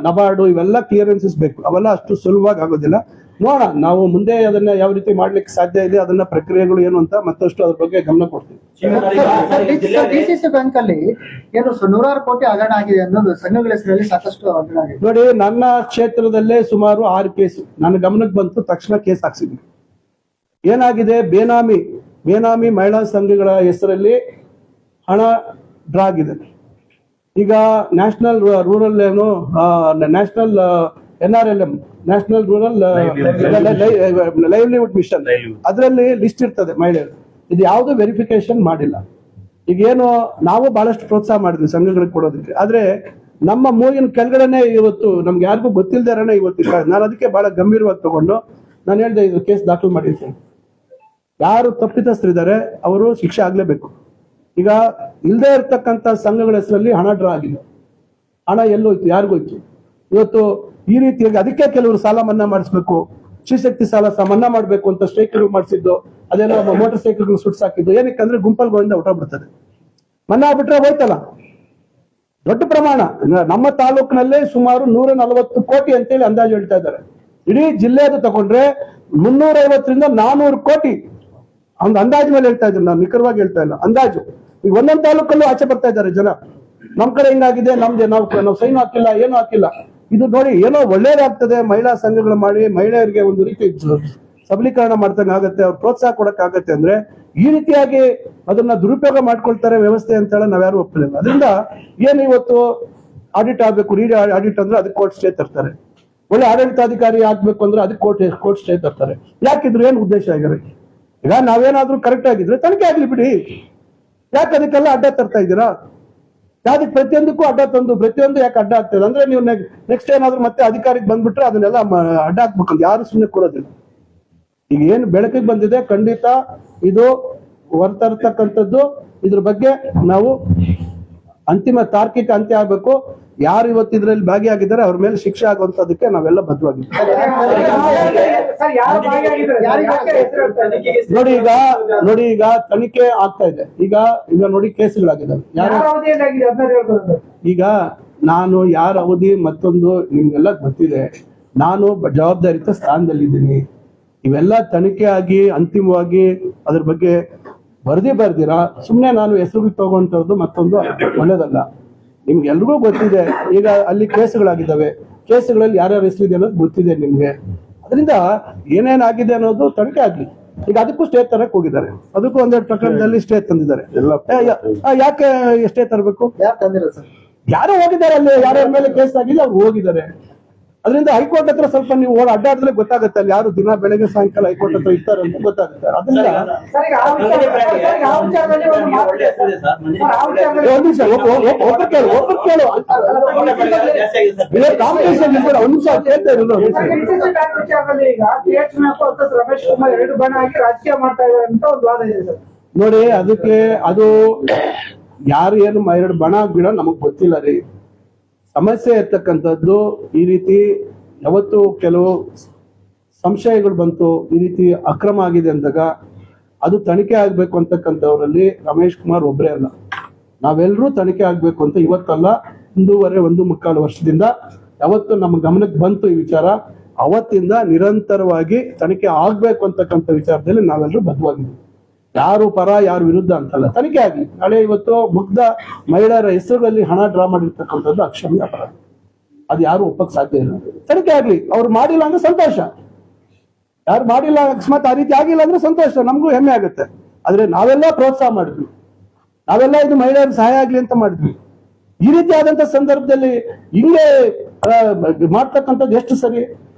ನಬಾರ್ಡು ಇವೆಲ್ಲ ಕ್ಲಿಯರೆನ್ಸಸ್ ಬೇಕು. ಅವೆಲ್ಲ ಅಷ್ಟು ಸುಲಭವಾಗಿ ಆಗೋದಿಲ್ಲ. ನೋಡೋಣ, ನಾವು ಮುಂದೆ ಅದನ್ನ ಯಾವ ರೀತಿ ಮಾಡ್ಲಿಕ್ಕೆ ಸಾಧ್ಯ ಇದೆ, ಅದನ್ನ ಪ್ರಕ್ರಿಯೆಗಳು ಏನು ಅಂತ ಮತ್ತಷ್ಟು ಅದ್ರ ಬಗ್ಗೆ ಗಮನ ಕೊಡ್ತೀವಿ. ಡಿಸಿಸಿ ಬ್ಯಾಂಕ್ ಅಲ್ಲಿ ಏನು 100 ಕೋಟಿ ಹಗರಣ ಆಗಿದೆ ಅನ್ನೋದು ಸಂಘಗಳ ಹೆಸರಲ್ಲಿ ಸಾಕಷ್ಟು ಹಗರಣ ಆಗಿದೆ. ನೋಡಿ, ನನ್ನ ಕ್ಷೇತ್ರದಲ್ಲೇ ಸುಮಾರು 6 ಕೇಸು ನನ್ನ ಗಮನಕ್ಕೆ ಬಂತು, ತಕ್ಷಣ ಕೇಸ್ ಹಾಕ್ಸಿದ್ವಿ. ಏನಾಗಿದೆ, ಬೇನಾಮಿ ಮಹಿಳಾ ಸಂಘಗಳ ಹೆಸರಲ್ಲಿ ಹಣ ಡ್ರಾ ಆಗಿದೆ. ಈಗ national rural national NRLM national rural livelihood mission, ಅದರಲ್ಲಿ ಲಿಸ್ಟ್ ಇರ್ತದೆ ಮಹಿಳೆಯರು. ಇದು ಯಾವುದು ವೆರಿಫಿಕೇಶನ್ ಮಾಡಿಲ್ಲ. ಈಗೇನು ನಾವು ಬಹಳಷ್ಟು ಪ್ರೋತ್ಸಾಹ ಮಾಡಿದ್ವಿ ಸಂಘಗಳಿಗೆ ಕೊಡೋದಕ್ಕೆ, ಆದ್ರೆ ನಮ್ಮ ಮೂಗಿನ ಕೆಳಗಡೆನೆ ಇವತ್ತು ನಮ್ಗೆ ಯಾರಿಗೂ ಗೊತ್ತಿಲ್ದಾರನೆ ಇವತ್ತು ಇಷ್ಟ. ನಾನು ಅದಕ್ಕೆ ಬಹಳ ಗಂಭೀರವಾಗಿ ತಗೊಂಡು ನಾನು ಹೇಳಿದೆ, ಇದು ಕೇಸ್ ದಾಖಲು ಮಾಡಿರ್ತೇನೆ. ಯಾರು ತಪ್ಪಿತಸ್ಥರಿದ್ದಾರೆ ಅವರು ಶಿಕ್ಷೆ ಆಗ್ಲೇಬೇಕು. ಈಗ ಇಲ್ಲದೆ ಇರ್ತಕ್ಕಂಥ ಸಂಘಗಳ ಹೆಸರಲ್ಲಿ ಹಣ ಡ್ರಾ ಆಗಿದೆ. ಹಣ ಎಲ್ಲೋಯ್ತು, ಯಾರಿಗೋಯ್ತು? ಇವತ್ತು ಈ ರೀತಿಯಾಗಿ ಅದಕ್ಕೆ ಕೆಲವರು ಸಾಲ ಮನ್ನಾ ಮಾಡಿಸ್ಬೇಕು, ಶ್ರೀಶಕ್ತಿ ಸಾಲ ಮನ್ನಾ ಮಾಡ್ಬೇಕು ಅಂತ ಸ್ಟ್ರೈಕ್ಗಳು ಮಾಡಿಸಿದ್ದು, ಅದೆಲ್ಲ ಮೋಟರ್ ಸೈಕಲ್ಗಳು ಸುಟ್ಸಾಕಿದ್ದು. ಏನಕ್ಕೆ ಅಂದ್ರೆ ಗುಂಪಲ್ಗಳಿಂದ ಹೊರಟೋಗ್ಬಿಡ್ತದೆ. ಮನ್ನಾ ಆಗ್ಬಿಟ್ರೆ ಹೋಯ್ತಲ್ಲ. ದೊಡ್ಡ ಪ್ರಮಾಣ ನಮ್ಮ ತಾಲೂಕಿನಲ್ಲೇ ಸುಮಾರು 140 ಕೋಟಿ ಅಂತೇಳಿ ಅಂದಾಜು ಹೇಳ್ತಾ ಇದ್ದಾರೆ. ಇಡೀ ಜಿಲ್ಲೆದು ತಗೊಂಡ್ರೆ 350 ರಿಂದ 400 ಕೋಟಿ ಒಂದು ಅಂದಾಜು ಮೇಲೆ ಹೇಳ್ತಾ ಇದ್ದಾರೆ. ನಾನು ನಿಖರವಾಗಿ ಹೇಳ್ತಾ ಇಲ್ಲ, ಅಂದಾಜು. ಈಗ ಒಂದೊಂದು ತಾಲೂಕಲ್ಲೂ ಆಚೆ ಬರ್ತಾ ಇದ್ದಾರೆ ಜನ. ನಮ್ ಕಡೆ ಹಿಂಗಾಗಿದೆ, ನಮ್ದೆ ನಾವು ಸೈನ್ ಹಾಕಿಲ್ಲ, ಏನು ಹಾಕಿಲ್ಲ. ಇದು ನೋಡಿ, ಏನೋ ಒಳ್ಳೇದಾಗ್ತದೆ, ಮಹಿಳಾ ಸಂಘಗಳು ಮಾಡಿ ಮಹಿಳೆಯರಿಗೆ ಒಂದು ರೀತಿ ಸಬಲೀಕರಣ ಮಾಡ್ದಂಗೆ ಆಗತ್ತೆ, ಅವ್ರು ಪ್ರೋತ್ಸಾಹ ಕೊಡಕ್ ಆಗತ್ತೆ. ಅಂದ್ರೆ ಈ ರೀತಿಯಾಗಿ ಅದನ್ನ ದುರುಪಯೋಗ ಮಾಡ್ಕೊಳ್ತಾರೆ ವ್ಯವಸ್ಥೆ ಅಂತ ಹೇಳಿ ನಾವ್ಯಾರು ಒಪ್ಪಲಿಲ್ಲ. ಅದರಿಂದ ಏನು ಇವತ್ತು ಆಡಿಟ್ ಆಗ್ಬೇಕು, ರೀ ಆಡಿಟ್ ಅಂದ್ರೆ ಅದಕ್ಕೆ ಕೋರ್ಟ್ ಸ್ಟೇ ತರ್ತಾರೆ. ಒಳ್ಳೆ ಆಡಳಿತಾಧಿಕಾರಿ ಆಗ್ಬೇಕು ಅಂದ್ರೆ ಅದಕ್ಕೆ ಕೋರ್ಟ್ ಸ್ಟೇ ತರ್ತಾರೆ. ಯಾಕಿದ್ರು ಏನು ಉದ್ದೇಶ ಆಗಿರೋ? ಈಗ ನಾವೇನಾದ್ರೂ ಕರೆಕ್ಟ್ ಆಗಿದ್ರೆ ತನಿಖೆ ಆಗ್ಲಿ ಬಿಡಿ. ಯಾಕೆ ಅದಕ್ಕೆಲ್ಲ ಅಡ್ಡ ತರ್ತಾ ಇದ್ದೀರಾ? ಯಾವ್ದಕ್ಕೆ ಪ್ರತಿಯೊಂದಕ್ಕೂ ಅಡ್ಡ ತಂದು ಪ್ರತಿಯೊಂದು ಯಾಕೆ ಅಡ್ಡ ಆಗ್ತದೆ ಅಂದ್ರೆ ನೀವು ನೆಕ್ಸ್ಟ್ ಏನಾದ್ರು ಮತ್ತೆ ಅಧಿಕಾರಿಗೆ ಬಂದ್ಬಿಟ್ರೆ ಅದನ್ನೆಲ್ಲ ಅಡ್ಡ ಹಾಕ್ಬೇಕಂತ ಯಾರು ಸುಮ್ಮನೆ ಕೂರೋದಿಲ್ಲ. ಈಗ ಏನು ಬೆಳಕಿಗೆ ಬಂದಿದೆ, ಖಂಡಿತ ಇದು ಹೊರತರ್ತಕ್ಕಂಥದ್ದು. ಇದ್ರ ಬಗ್ಗೆ ನಾವು ಅಂತಿಮ ತಾರ್ಕಿಕ ಅಂತ್ಯ ಆಗ್ಬೇಕು. ಯಾರು ಇವತ್ತು ಇದ್ರಲ್ಲಿ ಭಾಗಿಯಾಗಿದ್ದಾರೆ ಅವ್ರ ಮೇಲೆ ಶಿಕ್ಷೆ ಆಗುವಂತದಕ್ಕೆ ನಾವೆಲ್ಲ ಬದ್ಧವಾಗಿದ್ದೀವಿ. ನೋಡಿ ಈಗ ತನಿಖೆ ಆಗ್ತಾ ಇದೆ. ಈಗ ನೋಡಿ ಕೇಸುಗಳಾಗಿದ್ದಾವೆ. ಈಗ ನಾನು ಯಾರ ಅವಧಿ ಮತ್ತೊಂದು ನಿಮ್ಗೆಲ್ಲ ಗೊತ್ತಿದೆ. ನಾನು ಜವಾಬ್ದಾರಿತ ಸ್ಥಾನದಲ್ಲಿದ್ದೀನಿ. ಇವೆಲ್ಲ ತನಿಖೆ ಆಗಿ ಅಂತಿಮವಾಗಿ ಅದ್ರ ಬಗ್ಗೆ ಬರ್ದಿರಾ ಸುಮ್ನೆ ನಾನು ಹೆಸರು ತಗೊಂತದ್ದು ಮತ್ತೊಂದು ಒಳ್ಳೇದಲ್ಲ. ನಿಮ್ಗೆಲ್ರಿಗೂ ಗೊತ್ತಿದೆ. ಈಗ ಅಲ್ಲಿ ಕೇಸುಗಳಾಗಿದ್ದಾವೆ, ಕೇಸುಗಳಲ್ಲಿ ಯಾರ್ಯಾರ ಹೆಸರಿದೆ ಅನ್ನೋದು ಗೊತ್ತಿದೆ ನಿಮ್ಗೆ. ಅದರಿಂದ ಏನೇನಾಗಿದೆ ಅನ್ನೋದು ತನಿಖೆ ಆಗ್ಲಿ. ಈಗ ಅದಕ್ಕೂ ಸ್ಟೇ ತರಕ್ ಹೋಗಿದ್ದಾರೆ, ಅದಕ್ಕೂ ಒಂದೆರಡು ಪ್ರಕರಣದಲ್ಲಿ ಸ್ಟೇ ತಂದಿದ್ದಾರೆ. ಯಾಕೆ ಸ್ಟೇ ತರಬೇಕು? ಯಾರೋ ಹೋಗಿದ್ದಾರೆ, ಅಲ್ಲಿ ಯಾರ್ಯಾರ ಮೇಲೆ ಕೇಸ್ ಆಗಿದೆ ಅವ್ರು ಹೋಗಿದ್ದಾರೆ. ಅದರಿಂದ ಹೈಕೋರ್ಟ್ ಹತ್ರ ಸ್ವಲ್ಪ ನೀವು ಅಡ್ಡಾಡಿದ್ರೆ ಗೊತ್ತಾಗುತ್ತೆ, ಅಲ್ಲಿ ಯಾರು ದಿನ ಬೆಳಗ್ಗೆ ಸಾಯಂಕಾಲ ಹೈಕೋರ್ಟ್ ಹತ್ರ ಇರ್ತಾರೆ ಅಂತ ಗೊತ್ತಾಗುತ್ತೆ. ಅದರಿಂದ ಒಬ್ರು ಕೇಳು ಕಾಂಪಿಟೇಷನ್ ಒಂದು ನಿಮಿಷ ಕೇಳ್ತಾ ಇರೋದು. ರಮೇಶ್ ಕುಮಾರ್ 2 ಬಣ ಹಾಕಿ ರಾಜಕೀಯ ಮಾಡ್ತಾ ಇದ್ದಾರೆ ಅಂತ ಒಂದು ವಾದ ಇದೆ. ನೋಡಿ, ಅದಕ್ಕೆ ಅದು ಯಾರು ಏನು 2 ಬಣ ಬಿಡ ನಮಗ್ ಗೊತ್ತಿಲ್ಲ ರೀ. ಸಮಸ್ಯೆ ಇರ್ತಕ್ಕಂಥದ್ದು ಈ ರೀತಿ ಯಾವತ್ತು ಕೆಲವು ಸಂಶಯಗಳು ಬಂತು, ಈ ರೀತಿ ಅಕ್ರಮ ಆಗಿದೆ ಅಂದಾಗ ಅದು ತನಿಖೆ ಆಗ್ಬೇಕು ಅಂತಕ್ಕಂಥವ್ರಲ್ಲಿ ರಮೇಶ್ ಕುಮಾರ್ ಒಬ್ಬರೇ ಅಲ್ಲ, ನಾವೆಲ್ಲರೂ ತನಿಖೆ ಆಗ್ಬೇಕು ಅಂತ ಇವತ್ತಲ್ಲ 1.25 ವರ್ಷದಿಂದ ಯಾವತ್ತು ನಮ್ಮ ಗಮನಕ್ಕೆ ಬಂತು ಈ ವಿಚಾರ, ಅವತ್ತಿಂದ ನಿರಂತರವಾಗಿ ತನಿಖೆ ಆಗ್ಬೇಕು ಅಂತಕ್ಕಂಥ ವಿಚಾರದಲ್ಲಿ ನಾವೆಲ್ಲರೂ ಬದ್ಧವಾಗಿದ್ದೀವಿ. ಯಾರು ಪರ ಯಾರು ವಿರುದ್ಧ ಅಂತಲ್ಲ, ತನಿಖೆ ಆಗ್ಲಿ. ನಾಳೆ ಇವತ್ತು ಮುಗ್ಧ ಮಹಿಳೆಯರ ಹೆಸರುಗಳಲ್ಲಿ ಹಣ ಡ್ರಾ ಮಾಡಿರ್ತಕ್ಕಂಥದ್ದು ಅಕ್ಷಮ್ಯ ಅಪರಾಧ. ಅದು ಯಾರು ಒಪ್ಪಕ್ ಸಾಧ್ಯ ಇಲ್ಲ. ತನಿಖೆ ಆಗ್ಲಿ. ಅವ್ರು ಮಾಡಿಲ್ಲ ಅಂದ್ರೆ ಸಂತೋಷ, ಯಾರು ಮಾಡಿಲ್ಲ ಅಕಸ್ಮಾತ್ ಆ ರೀತಿ ಆಗಿಲ್ಲ ಅಂದ್ರೆ ಸಂತೋಷ, ನಮಗೂ ಹೆಮ್ಮೆ ಆಗುತ್ತೆ. ಆದ್ರೆ ನಾವೆಲ್ಲ ಪ್ರೋತ್ಸಾಹ ಮಾಡಿದ್ವಿ, ನಾವೆಲ್ಲ ಇದು ಮಹಿಳೆಯರಿಗೆ ಸಹಾಯ ಆಗ್ಲಿ ಅಂತ ಮಾಡಿದ್ವಿ. ಈ ರೀತಿ ಆದಂತ ಸಂದರ್ಭದಲ್ಲಿ ಹಿಂಗೆ ಮಾಡ್ತಕ್ಕಂಥದ್ದು ಎಷ್ಟು ಸರಿ?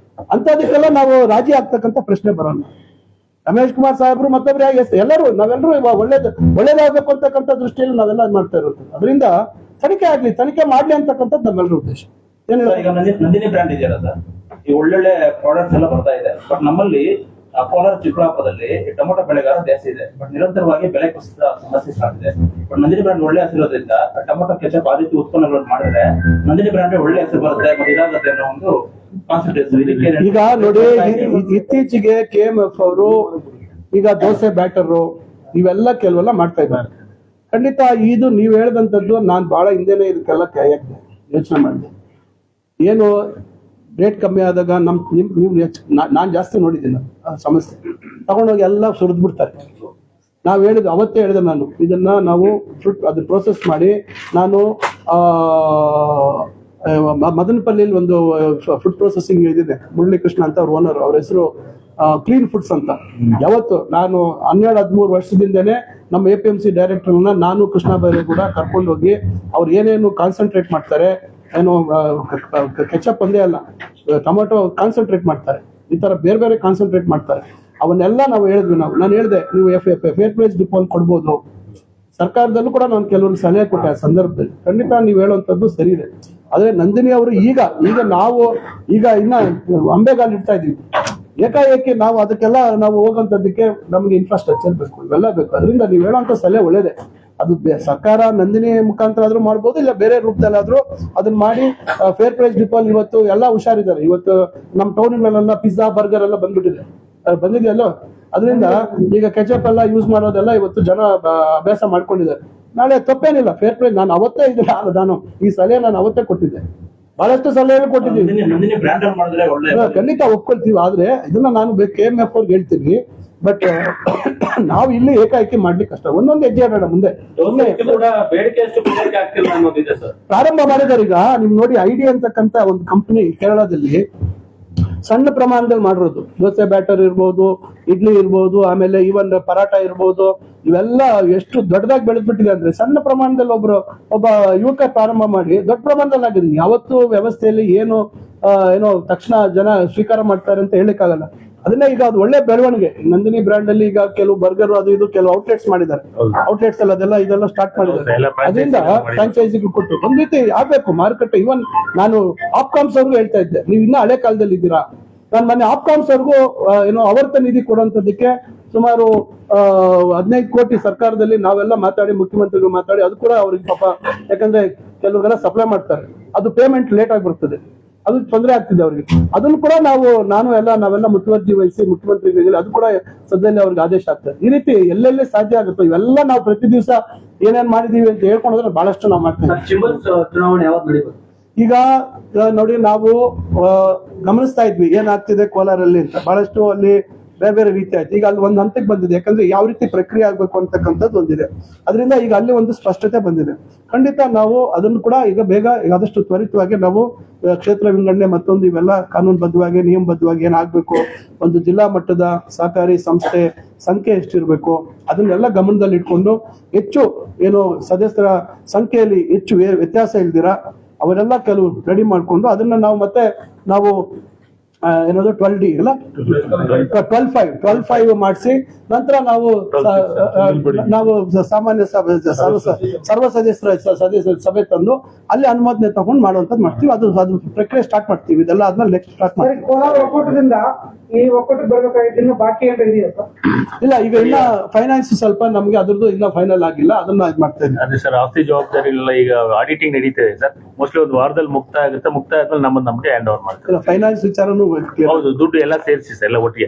ಅಂತದಕ್ಕೆಲ್ಲ ನಾವು ರಾಜಿ ಆಗ್ತಕ್ಕಂಥ ಪ್ರಶ್ನೆ ಬರೋಲ್ಲ. ರಮೇಶ್ ಕುಮಾರ್ ಸಾಹೇಬ್ರು ಮತ್ತೊಬ್ರು ನಾವೆಲ್ಲರೂ ಒಳ್ಳೇದಾಗಬೇಕು ಅಂತಕ್ಕಂಥ ದೃಷ್ಟಿಯಲ್ಲಿ ನಾವೆಲ್ಲ ಮಾಡ್ತಾ ಇರೋದು. ಅದರಿಂದ ತನಿಖೆ ಆಗ್ಲಿ, ತನಿಖೆ ಮಾಡ್ಲಿ ಅಂತಕ್ಕಂಥದ್ದು ನಮ್ಮೆಲ್ಲರ ಉದ್ದೇಶ. ಈಗ ನಂದಿನಿ ಬ್ರ್ಯಾಂಡ್ ಇದೆಯಲ್ಲ ಸರ್, ಈ ಒಳ್ಳೊಳ್ಳೆ ಪ್ರಾಡಕ್ಟ್ಸ್ ಎಲ್ಲ ಬರ್ತಾ ಇದೆ. ಬಟ್ ನಮ್ಮಲ್ಲಿ ಕೋಲಾರ ಚಿಕ್ಕಬಳ್ಳಾಪುರದಲ್ಲಿ ಟೊಮೊಟೊ ಬೆಳೆಗಾರ ಜಾಸ್ತಿ ಇದೆ. ಬಟ್ ನಿರಂತರವಾಗಿ ಬೆಲೆ ಕುಸಿತ ಸಮಸ್ಯೆ ಸ್ಟಾರ್ಟ್ ಇದೆ. ಬಟ್ ನಂದಿನಿ ಬ್ರ್ಯಾಂಡ್ ಒಳ್ಳೆ ಹೆಸರಿರೋದ್ರಿಂದ ಟೊಮೊಟೊ ಕೆಚಪ್ ಆ ರೀತಿ ಉತ್ಪನ್ನಗಳನ್ನು ಮಾಡಿದ್ರೆ ನಂದಿನಿ ಬ್ರ್ಯಾಂಡ್ ಒಳ್ಳೆ ಹೆಸರು ಬರುತ್ತೆ ಮತ್ತೆ ಇದಾಗುತ್ತೆ ಅನ್ನೋ ಒಂದು ಕಾನ್ಸೆಪ್ಟ್. ಈಗ ನೋಡಿ, ಇತ್ತೀಚೆಗೆ KMF ಅವರು ಈಗ ದೋಸೆ ಬ್ಯಾಟರ್ ಇವೆಲ್ಲ ಕೆಲವೆಲ್ಲ ಮಾಡ್ತಾ ಇದ್ದಾರೆ. ಖಂಡಿತ ಇದು ನೀವು ಹೇಳಿದಂಥದ್ದು ನಾನು ಬಹಳ ಹಿಂದೆನೆ ಇದಕ್ಕೆಲ್ಲ ಯೋಚನೆ ಮಾಡಿದೆ. ಏನು ರೇಟ್ ಕಮ್ಮಿ ಆದಾಗ ನೀವು ನಾನು ಜಾಸ್ತಿ ನೋಡಿದ್ದೀನಿ ಆ ಸಮಸ್ಯೆ ತಗೊಂಡೋಗಿ ಎಲ್ಲ ಸುರಿದು ಬಿಡ್ತಾರೆ. ನಾವು ಹೇಳಿದ್ದು ಅವತ್ತೇ ಹೇಳಿದೆ, ನಾನು ಇದನ್ನ ನಾವು ಅದು ಪ್ರೋಸೆಸ್ ಮಾಡಿ ನಾನು ಮದನಪಲ್ಲಿಲಿ ಒಂದು ಫುಡ್ ಪ್ರೊಸೆಸಿಂಗ್ ಇದಿದೆ, ಮುರಳಿ ಕೃಷ್ಣ ಅಂತ ಅವ್ರ ಓನರ್, ಅವ್ರ ಹೆಸರು ಕ್ಲೀನ್ ಫುಡ್ಸ್ ಅಂತ. ಯಾವತ್ತು ನಾನು 12-13 ವರ್ಷದಿಂದನೇ ನಮ್ಮ APMC ಡೈರೆಕ್ಟರ್ನ ನಾನು ಕೃಷ್ಣ ಬೈರೆ ಕೂಡ ಕರ್ಕೊಂಡು ಹೋಗಿ ಅವ್ರು ಏನೇನು ಕಾನ್ಸಂಟ್ರೇಟ್ ಮಾಡ್ತಾರೆ, ಏನು ಕೆಚಪ್ ಒಂದೇ ಅಲ್ಲ, ಟೊಮೆಟೊ ಕಾನ್ಸಂಟ್ರೇಟ್ ಮಾಡ್ತಾರೆ, ಈ ತರ ಬೇರೆ ಬೇರೆ ಕಾನ್ಸಂಟ್ರೇಟ್ ಮಾಡ್ತಾರೆ. ಅವನ್ನೆಲ್ಲ ನಾವು ಹೇಳಿದ್ವಿ. ನಾನು ಹೇಳಿದೆ, ನೀವು ಫೇರ್ ಪ್ರೈಸ್ ಡಿಪೋ ಕೊಡ್ಬೋದು. ಸರ್ಕಾರದಲ್ಲೂ ಕೂಡ ನಾನು ಕೆಲವೊಂದು ಸಲಹೆ ಕೊಟ್ಟೆ ಆ ಸಂದರ್ಭದಲ್ಲಿ. ಖಂಡಿತ ನೀವು ಹೇಳುವಂಥದ್ದು ಸರಿ ಇದೆ. ಆದ್ರೆ ನಂದಿನಿ ಅವರು ಈಗ ನಾವು ಇನ್ನ ಅಂಬೆಗಾಲ್ ಇಡ್ತಾ ಇದೀವಿ. ಏಕಾಏಕಿ ನಾವು ಅದಕ್ಕೆಲ್ಲ ನಾವು ಹೋಗಂತದಕ್ಕೆ ನಮ್ಗೆ ಇನ್ಫ್ರಾಸ್ಟ್ರಕ್ಚರ್ ಬೇಕು, ಇವೆಲ್ಲ ಬೇಕು. ಅದರಿಂದ ನೀವು ಹೇಳುವಂತ ಸಲಹೆ ಒಳ್ಳೇದೆ. ಅದು ಸರ್ಕಾರ ನಂದಿನಿ ಮುಖಾಂತರ ಆದ್ರೂ ಮಾಡ್ಬೋದು, ಇಲ್ಲ ಬೇರೆ ರೂಪದಲ್ಲಾದ್ರೂ ಅದನ್ನ ಮಾಡಿ ಫೇರ್ ಪ್ರೈಸ್ ಡಿಪೋ ಇವತ್ತು ಎಲ್ಲ ಹುಷಾರಿದ್ದಾರೆ. ಇವತ್ತು ನಮ್ಮ ಟೌನ್ಗಳಲ್ಲೆಲ್ಲ ಪಿಜ್ಜಾ ಬರ್ಗರ್ ಎಲ್ಲ ಬಂದಿದೆಯಲ್ಲೋ, ಅದರಿಂದ ಈಗ ಕೆಚಪ್ ಎಲ್ಲ ಯೂಸ್ ಮಾಡೋದೆಲ್ಲ ಇವತ್ತು ಜನ ಅಭ್ಯಾಸ ಮಾಡ್ಕೊಂಡಿದ್ದಾರೆ. ನಾಳೆ ತಪ್ಪೇನಿಲ್ಲ, ಫೇರ್ ಪ್ರೈಸ್ ನಾನು ಅವತ್ತೇ ಇದಿಲ್ಲ, ನಾನು ಈ ಸಲಹೆ ನಾನು ಅವತ್ತೇ ಕೊಟ್ಟಿದ್ದೆ, ಬಹಳಷ್ಟು ಸಲಹೆ ಕೊಟ್ಟಿದ್ದೀವಿ. ನಂದಿನಿ ಬ್ರ್ಯಾಂಡ್ ಮಾಡಿದ್ರೆ ಒಳ್ಳೆ ಖಂಡಿತ ಒಪ್ಕೊಳ್ತೀವಿ. ಆದ್ರೆ ಇದನ್ನ ನಾನು KMF ಅವ್ರಿಗೆ ಹೇಳ್ತೀನಿ, ಬಟ್ ನಾವು ಇಲ್ಲಿ ಏಕಾಏಕಿ ಮಾಡ್ಲಿಕ್ಕೆ ಕಷ್ಟ. ಒಂದೊಂದು ಹೆಜ್ಜೆ ಇಡೋಣ ಮುಂದೆ. ಬೇಡಿಕೆ ಆಗ್ತಿಲ್ಲ ಅನ್ನೋದಿದೆ ಸರ್. ಪ್ರಾರಂಭ ಮಾಡಿದಾರೆ. ಈಗ ನಿಮ್ ನೋಡಿ, ಐಡಿ ಅಂತಕ್ಕಂತ ಒಂದು ಕಂಪನಿ ಕೇರಳದಲ್ಲಿ ಸಣ್ಣ ಪ್ರಮಾಣದಲ್ಲಿ ಮಾಡಿರೋದು, ದೋಸೆ ಬ್ಯಾಟರ್ ಇರ್ಬೋದು, ಇಡ್ಲಿ ಇರ್ಬೋದು, ಆಮೇಲೆ ಈವನ್ ಪರಾಟ ಇರ್ಬೋದು, ಇವೆಲ್ಲ ಎಷ್ಟು ದೊಡ್ಡದಾಗಿ ಬೆಳೆದ್ಬಿಟ್ಟಿದೆ ಅಂದ್ರೆ ಸಣ್ಣ ಪ್ರಮಾಣದಲ್ಲಿ ಒಬ್ಬ ಯುವಕ ಪ್ರಾರಂಭ ಮಾಡಿ ದೊಡ್ಡ ಪ್ರಮಾಣದಲ್ಲಿ ಆಗಿದೆ. ಯಾವತ್ತು ವ್ಯವಸ್ಥೆಯಲ್ಲಿ ಏನೋ ತಕ್ಷಣ ಜನ ಸ್ವೀಕಾರ ಮಾಡ್ತಾರೆ ಅಂತ ಹೇಳಿಕ್ಕಾಗಲ್ಲ. ಅದನ್ನೇ ಈಗ ಅದು ಒಳ್ಳೆ ಬೆಳವಣಿಗೆ. ನಂದಿನಿ ಬ್ರ್ಯಾಂಡ್ ಅಲ್ಲಿ ಈಗ ಕೆಲವು ಬರ್ಗರ್ ಅದು ಇದು ಕೆಲವು ಔಟ್ಲೆಟ್ಸ್ ಮಾಡಿದ್ದಾರೆ. ಔಟ್ಲೆಟ್ಸ್ ಅಲ್ಲಿ ಇದೆಲ್ಲ ಸ್ಟಾರ್ಟ್ ಮಾಡಿದ್ದಾರೆ. ಅದರಿಂದ ಫ್ರಾಂಚೈಸಿಗೂ ಕೊಟ್ಟು ಒಂದ್ ರೀತಿ ಆಗ್ಬೇಕು ಮಾರುಕಟ್ಟೆ. ಇವನ್ ನಾನು ಆಪ್ಕಾಮ್ಸ್ ಅವ್ರಿಗೂ ಹೇಳ್ತಾ ಇದ್ದೆ, ನೀವು ಇನ್ನ ಹಳೆ ಕಾಲದಲ್ಲಿ ಇದ್ದೀರಾ. ನಾನು ಮೊನ್ನೆ ಆಪ್ಕಾಮ್ಸ್ ಅವ್ರಿಗೂ ಆವರ್ತ ನಿಧಿ ಕೊಡುವಂತದಕ್ಕೆ ಸುಮಾರು 15 ಕೋಟಿ ಸರ್ಕಾರದಲ್ಲಿ ನಾವೆಲ್ಲ ಮಾತಾಡಿ, ಮುಖ್ಯಮಂತ್ರಿಗಳು ಮಾತಾಡಿ, ಅದು ಕೂಡ ಅವ್ರಿಗೆ ಪಾಪ, ಯಾಕಂದ್ರೆ ಕೆಲವ್ರಿಗೆಲ್ಲ ಸಪ್ಲೈ ಮಾಡ್ತಾರೆ, ಅದು ಪೇಮೆಂಟ್ ಲೇಟ್ ಆಗಿ ಬರ್ತದೆ, ಅದು ತೊಂದರೆ ಆಗ್ತಿದೆ ಅವ್ರಿಗೆ. ಅದನ್ನು ಕೂಡ ನಾವೆಲ್ಲ ಮುತುವರ್ಜಿ ವಹಿಸಿ ಮುಖ್ಯಮಂತ್ರಿಗಳಿಗೆ ಅದು ಕೂಡ ಸದ್ಯದಲ್ಲಿ ಅವ್ರಿಗೆ ಆದೇಶ ಆಗ್ತದೆ. ಈ ರೀತಿ ಎಲ್ಲೆಲ್ಲೇ ಸಾಧ್ಯ ಆಗುತ್ತೋ ಇವೆಲ್ಲ ನಾವು ಪ್ರತಿ ದಿವಸ ಏನೇನ್ ಮಾಡಿದೀವಿ ಅಂತ ಹೇಳ್ಕೊಂಡ್ರೆ ಬಹಳಷ್ಟು ನಾವು ಮಾಡ್ತೀವಿ. ಚುನಾವಣೆ ಯಾವತ್ತು ನಡೀಬೇಕು? ಈಗ ನೋಡಿ, ನಾವು ಗಮನಿಸ್ತಾ ಇದ್ವಿ ಏನಾಗ್ತಿದೆ ಕೋಲಾರಲ್ಲಿ ಅಂತ. ಬಹಳಷ್ಟು ಅಲ್ಲಿ ಬೇರೆ ಬೇರೆ ರೀತಿ ಆಯ್ತು. ಈಗ ಅಲ್ಲಿ ಒಂದು ಹಂತಕ್ಕೆ ಬಂದಿದೆ, ಯಾಕಂದ್ರೆ ಯಾವ ರೀತಿ ಪ್ರಕ್ರಿಯೆ ಆಗ್ಬೇಕು ಅಂತಕ್ಕಂಥದ್ದು ಒಂದಿದೆ. ಅದರಿಂದ ಈಗ ಅಲ್ಲಿ ಒಂದು ಸ್ಪಷ್ಟತೆ ಬಂದಿದೆ. ಖಂಡಿತ ನಾವು ಅದನ್ನು ಕೂಡ ಈಗ ಬೇಗ ಆದಷ್ಟು ತ್ವರಿತವಾಗಿ ನಾವು ಕ್ಷೇತ್ರ ವಿಂಗಡಣೆ ಮತ್ತೊಂದು ಇವೆಲ್ಲ ಕಾನೂನುಬದ್ಧವಾಗಿ ನಿಯಮಬದ್ಧವಾಗಿ ಏನಾಗಬೇಕು, ಒಂದು ಜಿಲ್ಲಾ ಮಟ್ಟದ ಸಹಕಾರಿ ಸಂಸ್ಥೆ ಸಂಖ್ಯೆ ಎಷ್ಟಿರ್ಬೇಕು ಅದನ್ನೆಲ್ಲ ಗಮನದಲ್ಲಿ ಇಟ್ಕೊಂಡು ಹೆಚ್ಚು ಸದಸ್ಯರ ಸಂಖ್ಯೆಯಲ್ಲಿ ಹೆಚ್ಚು ವ್ಯತ್ಯಾಸ ಇಲ್ದಿರ ಅವರೆಲ್ಲ ಕೆಲವು ರೆಡಿ ಮಾಡ್ಕೊಂಡು ಅದನ್ನ ನಾವು ಏನಾದ್ರು 12D ಇಲ್ಲ 12-5 ಮಾಡಿಸಿ ನಂತರ ನಾವು ಸಾಮಾನ್ಯ ಸರ್ವ ಸದಸ್ಯರ ಸಭೆ ತಂದು ಅಲ್ಲಿ ಅನುಮೋದನೆ ತಗೊಂಡು ಮಾಡುವಂತದ್ದು ಮಾಡ್ತೀವಿ. ಅದು ಪ್ರಕ್ರಿಯೆ ಸ್ಟಾರ್ಟ್ ಮಾಡ್ತೀವಿ. ಇದೆಲ್ಲ ಆದ್ಮೇಲೆ ನೆಕ್ಸ್ಟ್ ಸ್ಟಾರ್ಟ್ ಮಾಡ್ತೀವಿ. ಕೋಲಾರ ಒಕ್ಕೂಟದಿಂದ ಈ ಒಕ್ಕೂಟಕ್ಕೆ ಬರ್ಬೇಕಾಗಿತ್ತು, ಇನ್ನು ಬಾಕಿ ಏನಾದ್ರು ಇದೆಯಾ ಸರ್? ಇಲ್ಲ, ಈಗ ಇನ್ನ ಫೈನಾನ್ಸ್ ಸ್ವಲ್ಪ ನಮ್ಗೆ ಅದ್ರದ್ದು ಇನ್ನ ಫೈನಲ್ ಆಗಿಲ್ಲ, ಅದನ್ನ ಇದು ಮಾಡ್ತಾ ಇದ್ದೀವಿ. ಅದೇ ಸರ್, ಆಸ್ತಿ ಜವಾಬ್ದಾರಿ ಇಲ್ಲ. ಈಗ ಆಡಿಟಿಂಗ್ ನಡೀತಿದೆ ಸರ್, ಮೋಸ್ಟ್ಲಿ ಒಂದು ವಾರದಲ್ಲಿ ಮುಕ್ತಾಯ ಆಗುತ್ತೆ. ಮುಕ್ತಾಯ ಆದ್ಮೇಲೆ ನಮಗೆ ಹ್ಯಾಂಡ್ ಓವರ್ ಮಾಡ್ತಾರೆ. ಫೈನಾನ್ಸ್ ವಿಚಾರನೂ ಹೌದು, ದುಡ್ಡು ಎಲ್ಲ ಸೇರಿಸಿ ಎಲ್ಲ ಒಟ್ಟಿಗೆ.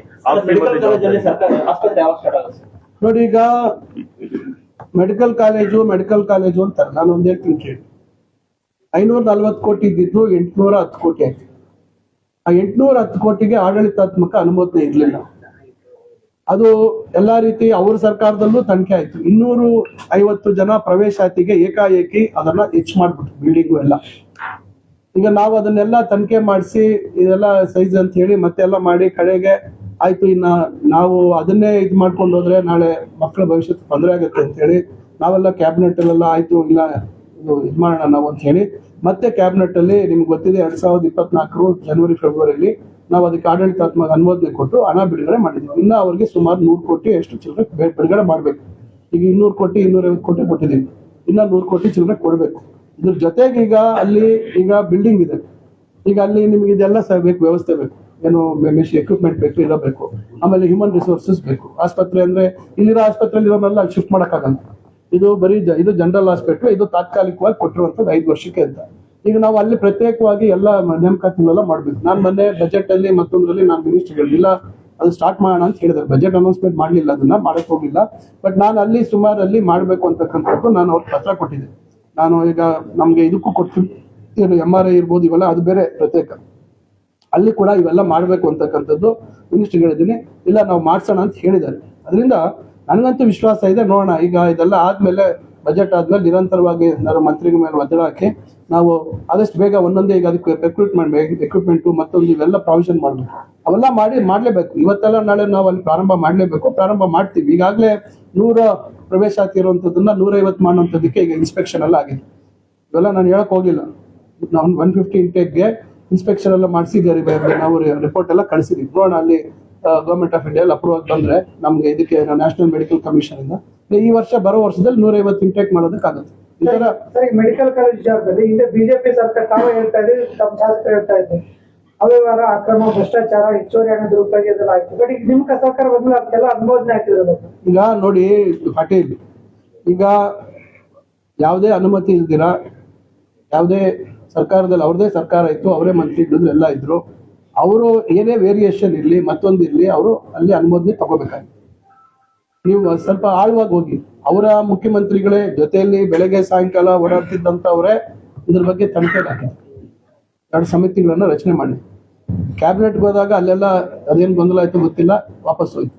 ನೋಡಿ, ಈಗ ಮೆಡಿಕಲ್ ಕಾಲೇಜು ಅಂತಾರೆ. ನಾನು ಒಂದ್ ಹೇಳ್ತೀನಿ ಕೇಳಿ, 540 ಕೋಟಿ ಇದ್ದಿದ್ದು 810 ಕೋಟಿ ಆಯ್ತು. ಆ 810 ಕೋಟಿಗೆ ಆಡಳಿತಾತ್ಮಕ ಅನುಮೋದನೆ ಇರ್ಲಿಲ್ಲ. ಅದು ಎಲ್ಲಾ ರೀತಿ ಅವ್ರ ಸರ್ಕಾರದಲ್ಲೂ ತನಿಖೆ ಆಯ್ತು. 250 ಜನ ಪ್ರವೇಶಾತಿಗೆ ಏಕಾಏಕಿ ಅದನ್ನ ಹೆಚ್ಚು ಮಾಡ್ಬಿಟ್ರು, ಬಿಲ್ಡಿಂಗು ಎಲ್ಲ. ಈಗ ನಾವು ಅದನ್ನೆಲ್ಲ ತನಿಖೆ ಮಾಡಿಸಿ ಇದೆಲ್ಲ ಸೈಜ್ ಅಂತ ಹೇಳಿ ಮತ್ತೆಲ್ಲ ಮಾಡಿ ಕಡೆಗೆ ಆಯ್ತು, ಇನ್ನ ನಾವು ಅದನ್ನೇ ಇದು ಮಾಡ್ಕೊಂಡು ಹೋದ್ರೆ ನಾಳೆ ಮಕ್ಕಳ ಭವಿಷ್ಯಕ್ಕೆ ತೊಂದರೆ ಆಗುತ್ತೆ ಅಂತ ಹೇಳಿ ನಾವೆಲ್ಲ ಕ್ಯಾಬಿನೆಟ್ ಅಲ್ಲೆಲ್ಲ ಆಯ್ತು, ಇಲ್ಲ ಇದು ಮಾಡೋಣ ನಾವು ಅಂತ ಹೇಳಿ ಮತ್ತೆ ಕ್ಯಾಬಿನೆಟ್ ಅಲ್ಲಿ ನಿಮ್ಗೆ ಗೊತ್ತಿದೆ 2024 ಜನವರಿ ಫೆಬ್ರವರಿಯಲ್ಲಿ ನಾವು ಅದಕ್ಕೆ ಆಡಳಿತಾತ್ಮಕ ಅನುಮೋದನೆ ಕೊಟ್ಟು ಹಣ ಬಿಡುಗಡೆ ಮಾಡಿದ್ವಿ. ಇನ್ನ ಅವ್ರಿಗೆ ಸುಮಾರು 100 ಕೋಟಿ ಎಷ್ಟು ಚಿಲ್ಲರೆ ಬಿಡುಗಡೆ ಮಾಡ್ಬೇಕು. ಈಗ 200 ಕೋಟಿ 250 ಕೋಟಿ ಕೊಟ್ಟಿದ್ದೀವಿ, ಇನ್ನ 100 ಕೋಟಿ ಚಿಲ್ಲರೆ ಕೊಡ್ಬೇಕು. ಇದ್ರ ಜೊತೆಗೆ ಈಗ ಬಿಲ್ಡಿಂಗ್ ಇದೆ. ಈಗ ಅಲ್ಲಿ ನಿಮ್ಗೆ ಇದೆಲ್ಲ ಬೇಕು, ವ್ಯವಸ್ಥೆ ಬೇಕು, ಎಕ್ವಿಪ್ಮೆಂಟ್ ಬೇಕು, ಇರಬೇಕು. ಆಮೇಲೆ ಹ್ಯೂಮನ್ ರಿಸೋರ್ಸಸ್ ಬೇಕು. ಆಸ್ಪತ್ರೆ ಅಂದ್ರೆ ಇಲ್ಲಿರೋ ಆಸ್ಪತ್ರೆಯಲ್ಲಿ ಇರೋನೆಲ್ಲ ಅಲ್ಲಿ ಶಿಫ್ಟ್ ಮಾಡಕ್ಕಾಗಲ್ಲ. ಇದು ಬರೀ ಇದು ಜನರಲ್ ಹಾಸ್ಪಿಟಲ್, ಇದು ತಾತ್ಕಾಲಿಕವಾಗಿ ಕೊಟ್ಟಿರುವಂತದ್ದು 5 ವರ್ಷಕ್ಕೆ ಅಂತ. ಈಗ ನಾವು ಅಲ್ಲಿ ಪ್ರತ್ಯೇಕವಾಗಿ ಎಲ್ಲ ನೇಮಕಾತಿಗಳೆಲ್ಲ ಮಾಡ್ಬೇಕು. ನಾನು ಮೊನ್ನೆ ಬಜೆಟ್ ಅಲ್ಲಿ ಮತ್ತೊಂದ್ರಲ್ಲಿ ನಾನು ಮಿನಿಸ್ಟರ್ಗಳಿಲ್ಲ ಅದು ಸ್ಟಾರ್ಟ್ ಮಾಡೋಣ ಅಂತ ಹೇಳಿದ್ದಾರೆ. ಬಜೆಟ್ ಅನೌನ್ಸ್ಮೆಂಟ್ ಮಾಡಲಿಲ್ಲ, ಅದನ್ನ ಮಾಡಕ್ ಹೋಗಿಲ್ಲ. ಬಟ್ ನಾನು ಅಲ್ಲಿ ಸುಮಾರಲ್ಲಿ ಮಾಡಬೇಕು ಅಂತಕ್ಕಂಥದ್ದು ನಾನು ಅವ್ರಿಗೆ ಪತ್ರ ಕೊಟ್ಟಿದ್ದೆ. ನಾನು ಈಗ ನಮ್ಗೆ ಇದಕ್ಕೂ ಕೊಡ್ತೀನಿ, MRI ಇರ್ಬೋದು, ಇವೆಲ್ಲ ಅದು ಬೇರೆ ಪ್ರತ್ಯೇಕ. ಅಲ್ಲಿ ಕೂಡ ಇವೆಲ್ಲ ಮಾಡಬೇಕು ಅಂತಕ್ಕಂಥದ್ದು ಮಿನಿಸ್ಟರ್ ಹೇಳಿದ್ದೀನಿ. ಇಲ್ಲ ನಾವು ಮಾಡ್ಸೋಣ ಅಂತ ಹೇಳಿದ್ದಾರೆ. ಅದರಿಂದ ನನಗಂತೂ ವಿಶ್ವಾಸ ಇದೆ. ನೋಡೋಣ, ಈಗ ಇದೆಲ್ಲ ಆದ್ಮೇಲೆ ಬಜೆಟ್ ಆದ್ಮೇಲೆ ನಿರಂತರವಾಗಿ ಮಂತ್ರಿಗಳ ಮೇಲೆ ಒತ್ತಡ ಹಾಕಿ ನಾವು ಆದಷ್ಟು ಬೇಗ ಒಂದೊಂದೇ ಈಗ ಅದಕ್ಕೆ ಎಕ್ವಿಪ್ಮೆಂಟ್ ಮತ್ತೊಂದು ಇವೆಲ್ಲ ಪ್ರಾವಿಷನ್ ಮಾಡಬೇಕು. ಅವೆಲ್ಲ ಮಾಡಲೇಬೇಕು. ಇವತ್ತೆಲ್ಲ ನಾಳೆ ನಾವು ಅಲ್ಲಿ ಪ್ರಾರಂಭ ಮಾಡಲೇಬೇಕು. ಪ್ರಾರಂಭ ಮಾಡ್ತೀವಿ. ಈಗಾಗಲೇ 100 ಪ್ರವೇಶಾತಿ ಇರುವಂಥದ್ದನ್ನ 150 ಮಾಡುವಂಥದ್ದಕ್ಕೆ ಈಗ ಇನ್ಸ್ಪೆಕ್ಷನ್ ಎಲ್ಲ ಆಗಿದೆ. ಇವೆಲ್ಲ ನಾನು ಹೇಳಕ್ ಹೋಗಿಲ್ಲ. ನಾವು 150 ಇಂಟೇಕ್ಗೆ ಇನ್ಸ್ಪೆಕ್ಷನ್ ಎಲ್ಲ ಮಾಡಿಸಿದ್ದಾರೆ. ನಾವು ರಿಪೋರ್ಟ್ ಎಲ್ಲ ಕಳಿಸಿದ್ವಿ. ನೋಡೋಣ, ಅಲ್ಲಿ ಗವರ್ಮೆಂಟ್ ಆಫ್ ಇಂಡಿಯಾ ಅಪ್ರೂವಲ್ ಬಂದ್ರೆ ನಮ್ಗೆ ಇದಕ್ಕೆ ನ್ಯಾಷನಲ್ ಮೆಡಿಕಲ್ ಕಮಿಷನ್ ಇಂದ ಈ ವರ್ಷ ಬರೋ ವರ್ಷದಲ್ಲಿ 150 ಇಂಟೇಕ್ ಮಾಡೋದಕ್ಕಾಗುತ್ತೆ. ಈ ತರ ಮೆಡಿಕಲ್ ಕಾಲೇಜ್ ವಿಚಾರದಲ್ಲಿ ಹಿಂದೆ ಬಿಜೆಪಿ ಸರ್ಕಾರ ತಾವೇ ಹೇಳ್ತಾ ಇದೆ, ತಮ್ಮ ಶಾಸಕರು ಹೇಳ್ತಾ ಇದ್ದಾರೆ ಅವ್ಯವಹಾರ, ಅಕ್ರಮ, ಭ್ರಷ್ಟಾಚಾರ, ಹೆಚ್ಚುವರಿ ಹಣ ದುರುಪಯೋಗ ಇದೆಲ್ಲ ಆಯ್ತು. ಬಟ್ ಈಗ ನಿಮ್ಮ ಸರ್ಕಾರ ಬಂದ್ರೆ ಅದಕ್ಕೆಲ್ಲ ಅನುಮೋದನೆ ಆಗ್ತಿದೆ. ಈಗ ನೋಡಿ ಪಾಟೀಲ್, ಈಗ ಯಾವುದೇ ಅನುಮತಿ ಇಲ್ದಿರ ಯಾವುದೇ ಸರ್ಕಾರದಲ್ಲಿ ಅವ್ರದೇ ಸರ್ಕಾರ ಇತ್ತು, ಅವರೇ ಮಂತ್ರಿಗಳು ಎಲ್ಲ ಇದ್ರು, ಅವರು ಏನೇ ವೇರಿಯೇಷನ್ ಇರಲಿ ಮತ್ತೊಂದಿರಲಿ ಅವರು ಅಲ್ಲಿ ಅನುಮೋದನೆ ತಗೋಬೇಕಾಗಿತ್ತು. ನೀವು ಸ್ವಲ್ಪ ಆಳವಾಗಿ ಹೋಗಿ, ಅವರ ಮುಖ್ಯಮಂತ್ರಿಗಳೇ ಜೊತೆಯಲ್ಲಿ ಬೆಳಗ್ಗೆ ಸಾಯಂಕಾಲ ಓಡಾಡ್ತಿದ್ದಂಥವ್ರೆ ಇದ್ರ ಬಗ್ಗೆ ತನಿಖೆ ಹಾಕಿದ್ರು. 2 ಸಮಿತಿಗಳನ್ನ ರಚನೆ ಮಾಡಿ ಕ್ಯಾಬಿನೆಟ್ಗೆ ಹೋದಾಗ ಅಲ್ಲೆಲ್ಲ ಅದೇನು ಗೊಂದಲ ಆಯ್ತು ಗೊತ್ತಿಲ್ಲ, ವಾಪಸ್ ಹೋಯ್ತು.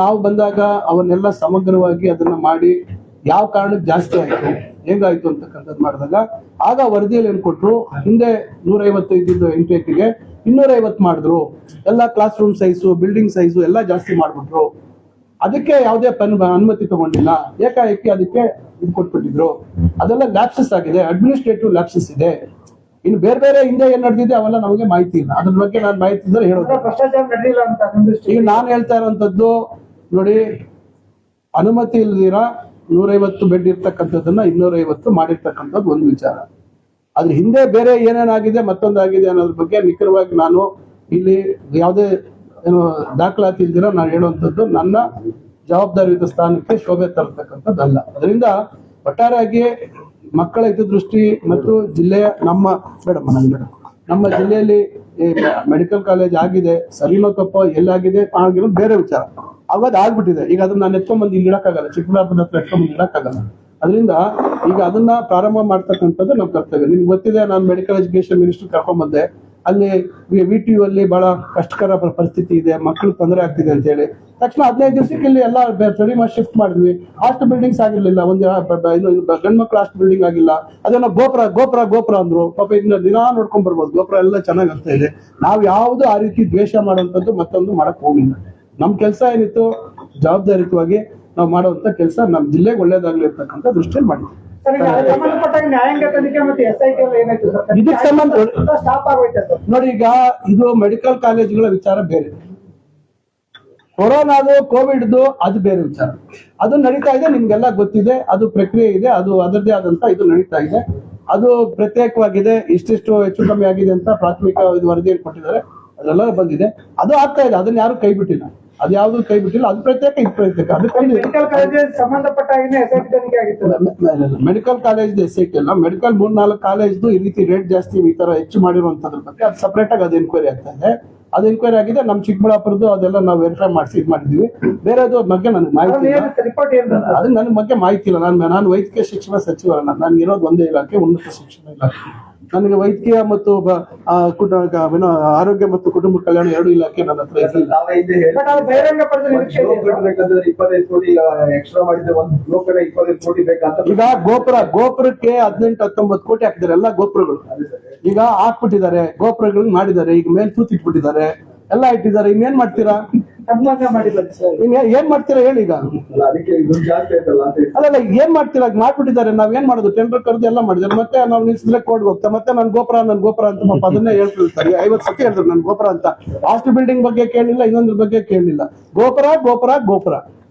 ನಾವು ಬಂದಾಗ ಅವನ್ನೆಲ್ಲ ಸಮಗ್ರವಾಗಿ ಅದನ್ನ ಮಾಡಿ ಯಾವ ಕಾರಣಕ್ಕೆ ಜಾಸ್ತಿ ಆಯ್ತು, ಹೇಗಾಯ್ತು ಅಂತಕ್ಕಂಥದ್ದು ಮಾಡಿದಾಗ ಆಗ ವರದಿಯಲ್ಲಿ ಏನ್ ಕೊಟ್ರು, ಹಿಂದೆ 150 ಇದ್ದಿದ್ದು ಇಂಟೇಕ್ಗೆ 250 ಮಾಡಿದ್ರು. ಎಲ್ಲ class room size, building size ಎಲ್ಲ ಜಾಸ್ತಿ ಮಾಡ್ಬಿಟ್ರು. ಅದಕ್ಕೆ ಯಾವುದೇ ಅನುಮತಿ ತಗೊಂಡಿಲ್ಲ, ಏಕಾಏಕಿ ಅದಕ್ಕೆ ಇದು ಕೊಟ್ಬಿಟ್ಟಿದ್ರು. ಅದೆಲ್ಲ ಲ್ಯಾಪ್ಸಸ್ ಆಗಿದೆ, ಅಡ್ಮಿನಿಸ್ಟ್ರೇಟಿವ್ ಲ್ಯಾಪ್ಸಸ್ ಇದೆ. ಇನ್ನು ಬೇರೆ ಹಿಂದೆ ಏನ್ ನಡೆದಿದೆ ಅವೆಲ್ಲ ನಮಗೆ ಮಾಹಿತಿ ಇಲ್ಲ. ಅದ್ರ ಬಗ್ಗೆ ನಾನು ಮಾಹಿತಿ ಇದ್ರೆ ಹೇಳೋದು. ಭ್ರಷ್ಟಾಚಾರ ನಡೆದಿಲ್ಲ ಅಂತ ಈಗ ನಾನು ಹೇಳ್ತಾ ಇರೋಂಥದ್ದು ನೋಡಿ, ಅನುಮತಿ ಇಲ್ದಿರ 150 ಬೆಡ್ ಇರ್ತಕ್ಕಂಥದ್ದನ್ನ 250 ಮಾಡಿರ್ತಕ್ಕಂಥದ್ದು ಒಂದು ವಿಚಾರ. ಅದ್ರ ಹಿಂದೆ ಬೇರೆ ಏನೇನಾಗಿದೆ ಮತ್ತೊಂದಾಗಿದೆ ಅನ್ನೋದ್ರ ಬಗ್ಗೆ ನಿಖರವಾಗಿ ನಾನು ಇಲ್ಲಿ ಯಾವುದೇ ಏನು ದಾಖಲಾತಿ ಇಲ್ದಿರ ನಾನು ಹೇಳುವಂಥದ್ದು ನನ್ನ ಜವಾಬ್ದಾರಿಯುತ ಸ್ಥಾನಕ್ಕೆ ಶೋಭೆ ತರತಕ್ಕಂಥದ್ದಲ್ಲ. ಅದರಿಂದ ಒಟ್ಟಾರೆಯಾಗಿ ಮಕ್ಕಳ ಹಿತದೃಷ್ಟಿ ಮತ್ತು ಜಿಲ್ಲೆಯ ನಮ್ಮ ಜಿಲ್ಲೆಯಲ್ಲಿ ಮೆಡಿಕಲ್ ಕಾಲೇಜ್ ಆಗಿದೆ, ಸರಿನೋ ತಪ್ಪೋ ಎಲ್ಲಾಗಿದೆ ಆಗಿರೋದು ಬೇರೆ ವಿಚಾರ. ಅವತ್ತು ಆಗ್ಬಿಟ್ಟಿದೆ. ಈಗ ಅದನ್ನ ನಾನು ಎತ್ಕೊಂಡ್ಬಂದು ಇಲ್ಲಿ ಇಡಕ್ಕಾಗಲ್ಲ, ಚಿಕ್ಕಬಳ್ಳಾಪುರದ ಹತ್ರ ಎತ್ಕೊಂಡ್ಬಂದು ಇಡಕ್ಕಾಗಲ್ಲ. ಅದರಿಂದ ಈಗ ಅದನ್ನ ಪ್ರಾರಂಭ ಮಾಡ್ತಕ್ಕಂಥದ್ದು ನಮ್ಮ ಕರ್ತವ್ಯ. ನಿಮ್ಗೆ ಗೊತ್ತಿದೆ, ನಾನು ಮೆಡಿಕಲ್ ಎಜುಕೇಶನ್ ಮಿನಿಸ್ಟರ್ ಕರ್ಕೊಂಡ್ಬಂದೆ. ಅಲ್ಲಿ VTU ಅಲ್ಲಿ ಬಹಳ ಕಷ್ಟಕರ ಪರಿಸ್ಥಿತಿ ಇದೆ, ಮಕ್ಕಳು ತೊಂದರೆ ಆಗ್ತಿದೆ ಅಂತ ಹೇಳಿ ತಕ್ಷಣ 15 ದಿವಸಕ್ಕೆ ಇಲ್ಲಿ ಎಲ್ಲ ಸ್ಟಡಿ ಮಾಡಿ ಶಿಫ್ಟ್ ಮಾಡಿದ್ವಿ. ಹಾಸ್ಟ್ ಬಿಲ್ಡಿಂಗ್ಸ್ ಆಗಿರ್ಲಿಲ್ಲ, ಒಂದು ಗಂಡ್ ಮಕ್ಳು ಹಾಸ್ಟ್ ಬಿಲ್ಡಿಂಗ್ ಆಗಿಲ್ಲ. ಅದನ್ನ ಗೋಪುರ ಅಂದ್ರು. ಪಾಪ ಇದನ್ನ ದಿನ ನೋಡ್ಕೊಂಡ್ ಬರ್ಬೋದು, ಗೋಪುರ ಎಲ್ಲ ಚೆನ್ನಾಗ್ ಆಗ್ತಾ ಇದೆ. ನಾವು ಯಾವ್ದು ಆ ರೀತಿ ದ್ವೇಷ ಮಾಡುವಂತದ್ದು ಮತ್ತೊಂದು ಮಾಡಕ್ ಹೋಗಿಲ್ಲ. ನಮ್ ಕೆಲಸ ಏನಿತ್ತು ಜವಾಬ್ದಾರಿಯುತವಾಗಿ ನಾವು ಮಾಡುವಂತ ಕೆಲಸ ನಮ್ಮ ಜಿಲ್ಲೆಗೆ ಒಳ್ಳೇದಾಗ್ಲಿ ಇರ್ತಕ್ಕಂಥ ದೃಷ್ಟಿಯಲ್ಲಿ ಮಾಡಿದ್ವಿ. ನ್ಯಾಯಾಂಗ ತನಿಖೆ ಮತ್ತೆ SIT ಏನಾಯ್ತು ಸರ್? ಇದಕ್ಕೆ ಸಂಬಂಧ ಸ್ಟಾಪ್ ಆಗೋಯ್ತು ಸರ್. ನೋಡಿ, ಈಗ ಇದು ಮೆಡಿಕಲ್ ಕಾಲೇಜುಗಳ ವಿಚಾರ ಬೇರೆ, ಕೊರೋನಾದು ಕೋವಿಡ್ದು ಅದು ಬೇರೆ ವಿಚಾರ. ಅದು ನಡೀತಾ ಇದೆ, ನಿಮ್ಗೆಲ್ಲ ಗೊತ್ತಿದೆ. ಅದು ಪ್ರಕ್ರಿಯೆ ಇದೆ, ಅದು ಅದರದೇ ಆದಂತ ಇದು ನಡೀತಾ ಇದೆ. ಅದು ಪ್ರತ್ಯೇಕವಾಗಿದೆ. ಇಷ್ಟಿಷ್ಟು ಹೆಚ್ಚು ಕಮ್ಮಿ ಆಗಿದೆ ಅಂತ ಪ್ರಾಥಮಿಕ ವರದಿಯಲ್ಲಿ ಕೊಟ್ಟಿದ್ದಾರೆ, ಅದೆಲ್ಲ ಬಂದಿದೆ. ಅದು ಆಗ್ತಾ ಇದೆ, ಅದನ್ನ ಯಾರು ಕೈ ಬಿಟ್ಟಿಲ್ಲ. ಅದು ಯಾವ್ದು ಕೈ ಬಿಟ್ಟಿಲ್ಲ. ಅದು ಪ್ರತ್ಯೇಕ, ಇದು ಪ್ರತ್ಯೇಕ. ಮೆಡಿಕಲ್ ಕಾಲೇಜ್ ಸಂಬಂಧಪಟ್ಟ SIT ತನಿಖೆ ಆಗಿತ್ತು. ಮೆಡಿಕಲ್ ಕಾಲೇಜ್ SIT ಅಲ್ಲ, ಮೆಡಿಕಲ್ 3-4 ಕಾಲೇಜ್ದು ಈ ರೀತಿ ರೇಟ್ ಜಾಸ್ತಿ ಈ ತರ ಹೆಚ್ಚು ಮಾಡಿರುವಂತದ್ರ ಬಗ್ಗೆ ಅದು ಸಪರೇಟ್ ಆಗಿ ಅದು ಎನ್ಕ್ವೈರಿ ಆಗ್ತಾ ಇದೆ. ಅದು ಎನ್ಕ್ವೈರಿ ಆಗಿದೆ. ನಮ್ಮ ಚಿಕ್ಕಬಳ್ಳಾಪುರದ್ದು ಅದೆಲ್ಲ ನಾವು ವೆರಿಫೈ ಮಾಡಿಸಿ ಇದು ಮಾಡಿದ್ವಿ. ಬೇರೆದು ಬಗ್ಗೆ ನನಗೆ ಮಾಹಿತಿ ಇಲ್ಲ. ಅದು ನನ್ನ ಬಗ್ಗೆ ಮಾಹಿತಿ ಇಲ್ಲ. ನಾನು ವೈದ್ಯಕೀಯ ಶಿಕ್ಷಣ ಸಚಿವರಲ್ಲ. ನನ್ಗಿರೋದು ಒಂದೇ ಇಲಾಖೆ, ಉನ್ನತ ಶಿಕ್ಷಣ ಇಲಾಖೆ. ನನಗೆ ವೈದ್ಯಕೀಯ ಮತ್ತು ಆರೋಗ್ಯ ಮತ್ತು ಕುಟುಂಬ ಕಲ್ಯಾಣ 2 ಇಲಾಖೆ ನನ್ನ ಹತ್ರ ಇರಲಿಲ್ಲ. ಈಗ ಗೋಪುರಕ್ಕೆ 18-19 ಕೋಟಿ ಹಾಕಿದ್ದಾರೆ. ಎಲ್ಲ ಗೋಪುರಗಳು ಈಗ ಹಾಕ್ಬಿಟ್ಟಿದ್ದಾರೆ, ಗೋಪುರಗಳು ಮಾಡಿದ್ದಾರೆ. ಈಗ ಮೇಲ್ ತೂತ್ ಇಟ್ಬಿಟ್ಟಿದ್ದಾರೆ, ಎಲ್ಲ ಇಟ್ಟಿದ್ದಾರೆ. ಇನ್ನೇನ್ ಮಾಡ್ತೀರಾ? ಏನ್ ಮಾಡ್ತೀರಾ ಹೇಳಿ? ಈಗ ಅಲ್ಲ ಏನ್ ಮಾಡ್ತೀರಾ? ಮಾಡ್ಬಿಟ್ಟಿದ್ದಾರೆ. ನಾವೇನ್ ಮಾಡೋದು? ಟೆಂಡರ್ ಕರೆದು ಎಲ್ಲ ಮಾಡಿದ್ದಾರೆ. ಮತ್ತೆ ನಾವು ನಿಲ್ಸಿದ್ರೆ ಕೋರ್ಟ್ಗೆ ಹೋಗ್ತಾ ಮತ್ತೆ ನನ್ ಗೋಪುರ ಅಂತ ಅದನ್ನೇ ಹೇಳ್ತಿರ್ತಾರೆ. 50 ಸತಿ ಹೇಳಿದ್ರು ನನ್ ಗೋಪುರ ಅಂತ. ಹಾಸ್ಟ್ ಬಿಲ್ಡಿಂಗ್ ಬಗ್ಗೆ ಕೇಳಿಲ್ಲ, ಇನ್ನೊಂದ್ರ ಬಗ್ಗೆ ಕೇಳಲಿಲ್ಲ. ಗೋಪುರ.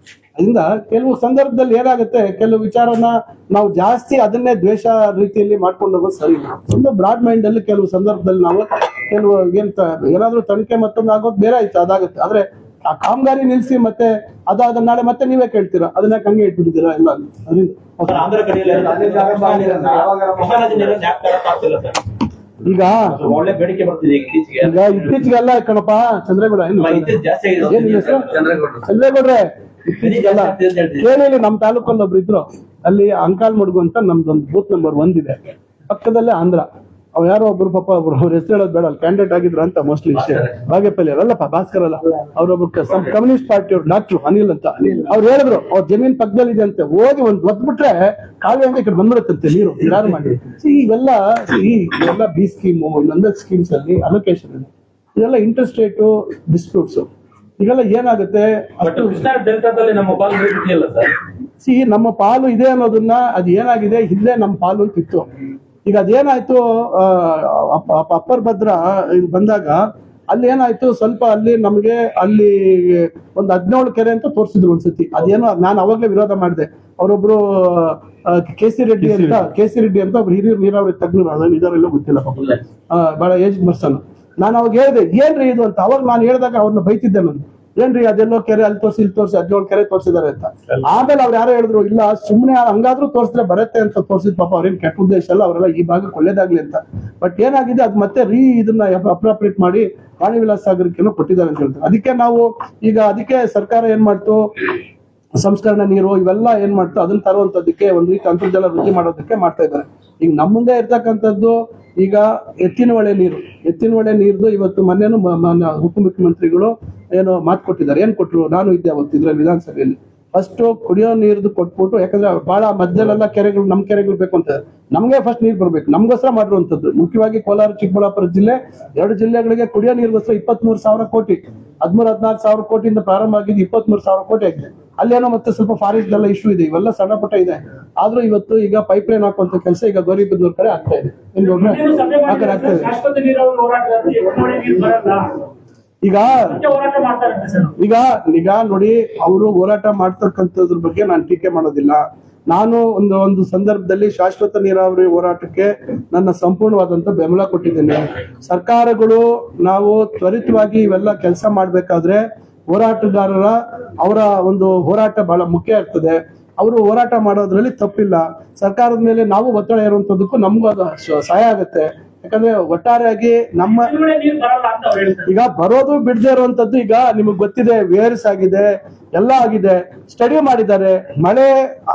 ಅದರಿಂದ ಕೆಲವು ಸಂದರ್ಭದಲ್ಲಿ ಏನಾಗುತ್ತೆ, ಕೆಲವು ವಿಚಾರನ ನಾವು ಜಾಸ್ತಿ ಅದನ್ನೇ ದ್ವೇಷ ರೀತಿಯಲ್ಲಿ ಮಾಡ್ಕೊಂಡು ಹೋಗೋದು ಸರಿ ಇಲ್ಲ. ಒಂದು ಬ್ರಾಡ್ ಮೈಂಡ್ ಅಲ್ಲಿ ಕೆಲವು ಸಂದರ್ಭದಲ್ಲಿ ನಾವು ಕೆಲವು ಏನಾದ್ರೂ ತನಿಖೆ ಮತ್ತೊಂದು ಆಗೋದು ಬೇರೆ ಆಯ್ತು, ಅದಾಗುತ್ತೆ. ಆದ್ರೆ ಆ ಕಾಮಗಾರಿ ನಿಲ್ಸಿ ಮತ್ತೆ ಅದಾದ ನಾಳೆ ಮತ್ತೆ ನೀವೇ ಕೇಳ್ತೀರಾ ಅದನ್ನ ಹಂಗೆ ಇಟ್ಬಿಟ್ಟಿದ್ದೀರಾ ಎಲ್ಲ. ಆಂಧ್ರ ಕಡೆಯಲ್ಲಿ ಈಗ ಒಳ್ಳೆ ಬೇಡಿಕೆ ಬರ್ತಿದೆ ಈಗ ಇತ್ತೀಚೆಗೆ. ಈಗ ಇತ್ತೀಚೆಗೆಲ್ಲ ಕಣಪ್ಪ ಚಂದ್ರೇಗೌಡ ಏನು ಇತ್ತೀಚೆಗೆ ಜಾಸ್ತಿ ಆಗಿದೆ. ಏನ್ ಹೆಸರು? ಚಂದ್ರೇಗೌಡ್ರೆ ಇತ್ತೀಚೆಗೆಲ್ಲ ಕೇಳಿ ನಮ್ಮ ತಾಲೂಕಲ್ಲಿ ಒಬ್ರು ಇದ್ರು, ಅಲ್ಲಿ ಅಂಕಾಲ್ ಮಡುಗು ಅಂತ ನಮ್ದೊಂದು ಬೂತ್ ನಂಬರ್ 1 ಇದೆ, ಪಕ್ಕದಲ್ಲೇ ಆಂಧ್ರ. ಅವ್ ಯಾರೋ ಒಬ್ರು ಪಾಪ ಒಬ್ರು ಅವ್ರ ಹೆಸರು ಹೇಳೋದು ಬೇಡ, ಅಲ್ಲಿ ಕ್ಯಾಂಡಿಡೇಟ್ ಆಗಿದ್ರ ಅಂತ ಮೋಸ್ಟ್ಲಿ ಬಾಗೇಪಲ್ಲಿ ಅಲ್ಲಪ್ಪ ಭಾಸ್ಕರ್ ಅಲ್ಲ, ಅವ್ರೊಬ್ರು ಕಮ್ಯುನಿಸ್ಟ್ ಪಾರ್ಟಿ ಅವ್ರು ಡಾಕ್ಟ್ರು ಅನಿಲ್ ಅಂತ. ಅವ್ರು ಹೇಳಿದ್ರು ಅವ್ರ ಜಮೀನ್ ಪಕ್ಕದಲ್ಲಿ ಇದೆ ಅಂತೆ, ಹೋಗಿ ಒಂದ್ ಒದ್ಬಿಟ್ರೆ ಕಾಲುವೆ ಹಂಗೆ ಈ ಕಡೆ ಬಂದ್ಬಿಡುತ್ತಂತೆ ನೀರು, ಯಾರು ಮಾಡಿ. ಇವೆಲ್ಲ ಬಿ ಸ್ಕೀಮು, ಇನ್ನೊಂದು ಸ್ಕೀಮ್ಸ್ ಅಲ್ಲಿ ಅಲೋಕೇಶನ್ ಇದೆ, ಇದೆಲ್ಲ ಇಂಟ್ರೆಸ್ಟ್ ರೇಟು ಡಿಸ್ಪ್ಯೂಟ್ಸ್, ಈಗೆಲ್ಲ ಏನಾಗುತ್ತೆ ಅಷ್ಟು ಕೃಷ್ಣಾ ಡೆಲ್ಟಾದಲ್ಲಿ ನಮ್ಮ ಪಾಲು ಇದೆಯಲ್ಲ ಸರ್, ನಮ್ಮ ಪಾಲು ಇದೆ ಅನ್ನೋದನ್ನ ಅದು ಏನಾಗಿದೆ, ಹಿಂದೆ ನಮ್ಮ ಪಾಲು ಅಂತ ಇತ್ತು. ಈಗ ಅದೇನಾಯ್ತು, ಅಪ್ಪರ್ ಭದ್ರಾ ಇದು ಬಂದಾಗ ಅಲ್ಲಿ ಏನಾಯ್ತು, ಸ್ವಲ್ಪ ಅಲ್ಲಿ ನಮ್ಗೆ ಅಲ್ಲಿ ಒಂದು 17 ಕೆರೆ ಅಂತ ತೋರಿಸಿದ್ರು ಒಂದ್ಸತಿ. ಅದೇನೋ ನಾನು ಅವಾಗ್ಲೇ ವಿರೋಧ ಮಾಡಿದೆ. ಅವರೊಬ್ರು ಕೆ.ಸಿ. ರೆಡ್ಡಿ ಅಂತ ಒಬ್ರು ಹಿರಿಯ ನೀರಾವರಿ ತಜ್ಞರು, ಅದನ್ನ ಇದಾರೆಲ್ಲ ಗೊತ್ತಿಲ್ಲ ಪಾಪ, ಬಹಳ ಏಜ್ ಪರ್ಸನ್. ನಾನು ಅವಾಗ ಹೇಳಿದೆ ಏನ್ರಿ ಇದು ಅಂತ. ಅವಾಗ ನಾನು ಹೇಳಿದಾಗ ಅವ್ರನ್ನ ಬೈತಿದ್ದೆ ನಾನು, ಏನ್ರಿ ಅದೆಲ್ಲೋ ಕೆರೆ ಅಲ್ಲಿ ತೋರಿಸಿ ಇಲ್ಲಿ ತೋರಿಸಿ 17 ಕೆರೆ ತೋರಿಸಿದಾರೆ ಅಂತ. ಆಮೇಲೆ ಅವ್ರು ಯಾರೋ ಹೇಳಿದ್ರು, ಇಲ್ಲ ಸುಮ್ನೆ ಹಂಗಾದ್ರೂ ತೋರಿಸಿದ್ರೆ ಬರುತ್ತೆ ಅಂತ ತೋರಿಸಿದ್. ಪಾಪ ಅವ್ರೇನ್ ಕೆಟ್ಟ ಉದ್ದೇಶ ಅಲ್ಲ, ಅವರೆಲ್ಲ ಈ ಭಾಗಕ್ಕೆ ಒಳ್ಳೇದಾಗ್ಲಿ ಅಂತ. ಬಟ್ ಏನಾಗಿದೆ, ಅದ್ ಮತ್ತೆ ಇದನ್ನ ಅಪ್ರಾಪ್ರಿಯೇಟ್ ಮಾಡಿ ವಾಣಿ ವಿಲಾಸ ಸಾಗರಕ್ಕೆ ಕೊಟ್ಟಿದ್ದಾರೆ ಅಂತ ಹೇಳ್ತಾರೆ. ಅದಕ್ಕೆ ಸರ್ಕಾರ ಏನ್ ಮಾಡ್ತು, ಸಂಸ್ಕರಣ ನೀರು ಇವೆಲ್ಲ ಏನ್ ಮಾಡ್ತು, ಅದನ್ನ ತರುವಂತದಕ್ಕೆ ಒಂದ್ ರೀತಿ ಅಂತರ್ಜಲ ವೃದ್ಧಿ ಮಾಡೋದಕ್ಕೆ ಮಾಡ್ತಾ ಇದ್ದಾರೆ. ಈಗ ನಮ್ಮ ಮುಂದೆ ಇರ್ತಕ್ಕಂಥದ್ದು ಈಗ ಎತ್ತಿನ ಹೊಳೆ ನೀರ್ದು ಇವತ್ತು ಮೊನ್ನೆನು ಉಪಮುಖ್ಯಮಂತ್ರಿಗಳು ಏನೋ ಮಾತು ಕೊಟ್ಟಿದ್ದಾರೆ. ಏನ್ ಕೊಟ್ರು, ನಾನು ಇದ್ದೆ ಅವತ್ತು ಇದ್ರಲ್ಲಿ ವಿಧಾನಸಭೆಯಲ್ಲಿ. ಫಸ್ಟ್ ಕುಡಿಯೋ ನೀರ್ದು ಕೊಟ್ಬಿಟ್ಟು, ಯಾಕಂದ್ರೆ ಬಹಳ ಮಧ್ಯದಲ್ಲೆಲ್ಲ ಕೆರೆಗಳು ನಮ್ ಕೆರೆಗಳು ಬೇಕು ಅಂತ, ನಮ್ಗೆ ಫಸ್ಟ್ ನೀರ್ ಬರ್ಬೇಕು, ನಮ್ಗೋಸ್ಕರ ಮಾಡಿರುವಂತದ್ದು. ಮುಖ್ಯವಾಗಿ ಕೋಲಾರ ಚಿಕ್ಕಬಳ್ಳಾಪುರ ಜಿಲ್ಲೆ 2 ಜಿಲ್ಲೆಗಳಿಗೆ ಕುಡಿಯೋ ನೀರಿಗೋಸ್ಕರ 23,000 ಕೋಟಿ, 13,000-14,000 ಕೋಟಿಯಿಂದ ಪ್ರಾರಂಭ ಆಗಿದ್ದು 23,000 ಕೋಟಿ ಆಗಿದೆ. ಅಲ್ಲೇನೋ ಮತ್ತೆ ಸ್ವಲ್ಪ ಫಾರೆಸ್ಟ್ ಎಲ್ಲ ಇಶ್ಯೂ ಇದೆ, ಇವೆಲ್ಲ ಸಣ್ಣ ಪುಟ್ಟ ಇದೆ. ಆದ್ರೂ ಇವತ್ತು ಈಗ ಪೈಪ್ ಲೈನ್ ಹಾಕುವಂತ ಕೆಲಸ ಈಗ ಗೌರಿಬಿದನೂರ್ ಕಡೆ ಆಗ್ತಾ ಇದೆ, ಆ ಕಡೆ ಆಗ್ತಾ ಇದೆ. ಶಾಶ್ವತ ನೀರಾವರಿ ಹೋರಾಟಗಾರರು ಎತ್ತುವರಿ ನೀರು ಬರಲ್ಲ ಈಗ ಹೋರಾಟ ಮಾಡ್ತಾರಂತೆ ಸರ್. ಈಗ ನೋಡಿ, ಅವರು ಹೋರಾಟ ಮಾಡ್ತಕ್ಕಂಥದ್ರ ಬಗ್ಗೆ ನಾನು ಟೀಕೆ ಮಾಡೋದಿಲ್ಲ. ನಾನು ಒಂದು ಸಂದರ್ಭದಲ್ಲಿ ಶಾಶ್ವತ ನೀರಾವರಿ ಹೋರಾಟಕ್ಕೆ ನನ್ನ ಸಂಪೂರ್ಣವಾದಂತ ಬೆಂಬಲ ಕೊಟ್ಟಿದ್ದೇನೆ. ಸರ್ಕಾರಗಳು ನಾವು ತ್ವರಿತವಾಗಿ ಇವೆಲ್ಲ ಕೆಲಸ ಮಾಡ್ಬೇಕಾದ್ರೆ ಹೋರಾಟಗಾರರ ಅವರ ಒಂದು ಹೋರಾಟ ಬಹಳ ಮುಖ್ಯ ಆಗ್ತದೆ. ಅವರು ಹೋರಾಟ ಮಾಡೋದ್ರಲ್ಲಿ ತಪ್ಪಿಲ್ಲ. ಸರ್ಕಾರದ ಮೇಲೆ ನಾವು ಒತ್ತಡ ಇರುವಂತದಕ್ಕೂ ನಮಗೂ ಅದು ಸಹಾಯ ಆಗುತ್ತೆ. ಯಾಕಂದ್ರೆ ಒಟ್ಟಾರೆಯಾಗಿ ನಮ್ಮ ನೀರು ಬರಲ್ಲ ಅಂತ ಅವ್ರು ಹೇಳ್ತಾರೆ. ಈಗ ಬರೋದು ಬಿಡದೆ ಇರುವಂತದ್ದು ಈಗ ನಿಮಗ್ ಗೊತ್ತಿದೆ, ವೇರ್ಸ್ ಆಗಿದೆ, ಎಲ್ಲ ಆಗಿದೆ, ಸ್ಟಡಿ ಮಾಡಿದ್ದಾರೆ. ಮಳೆ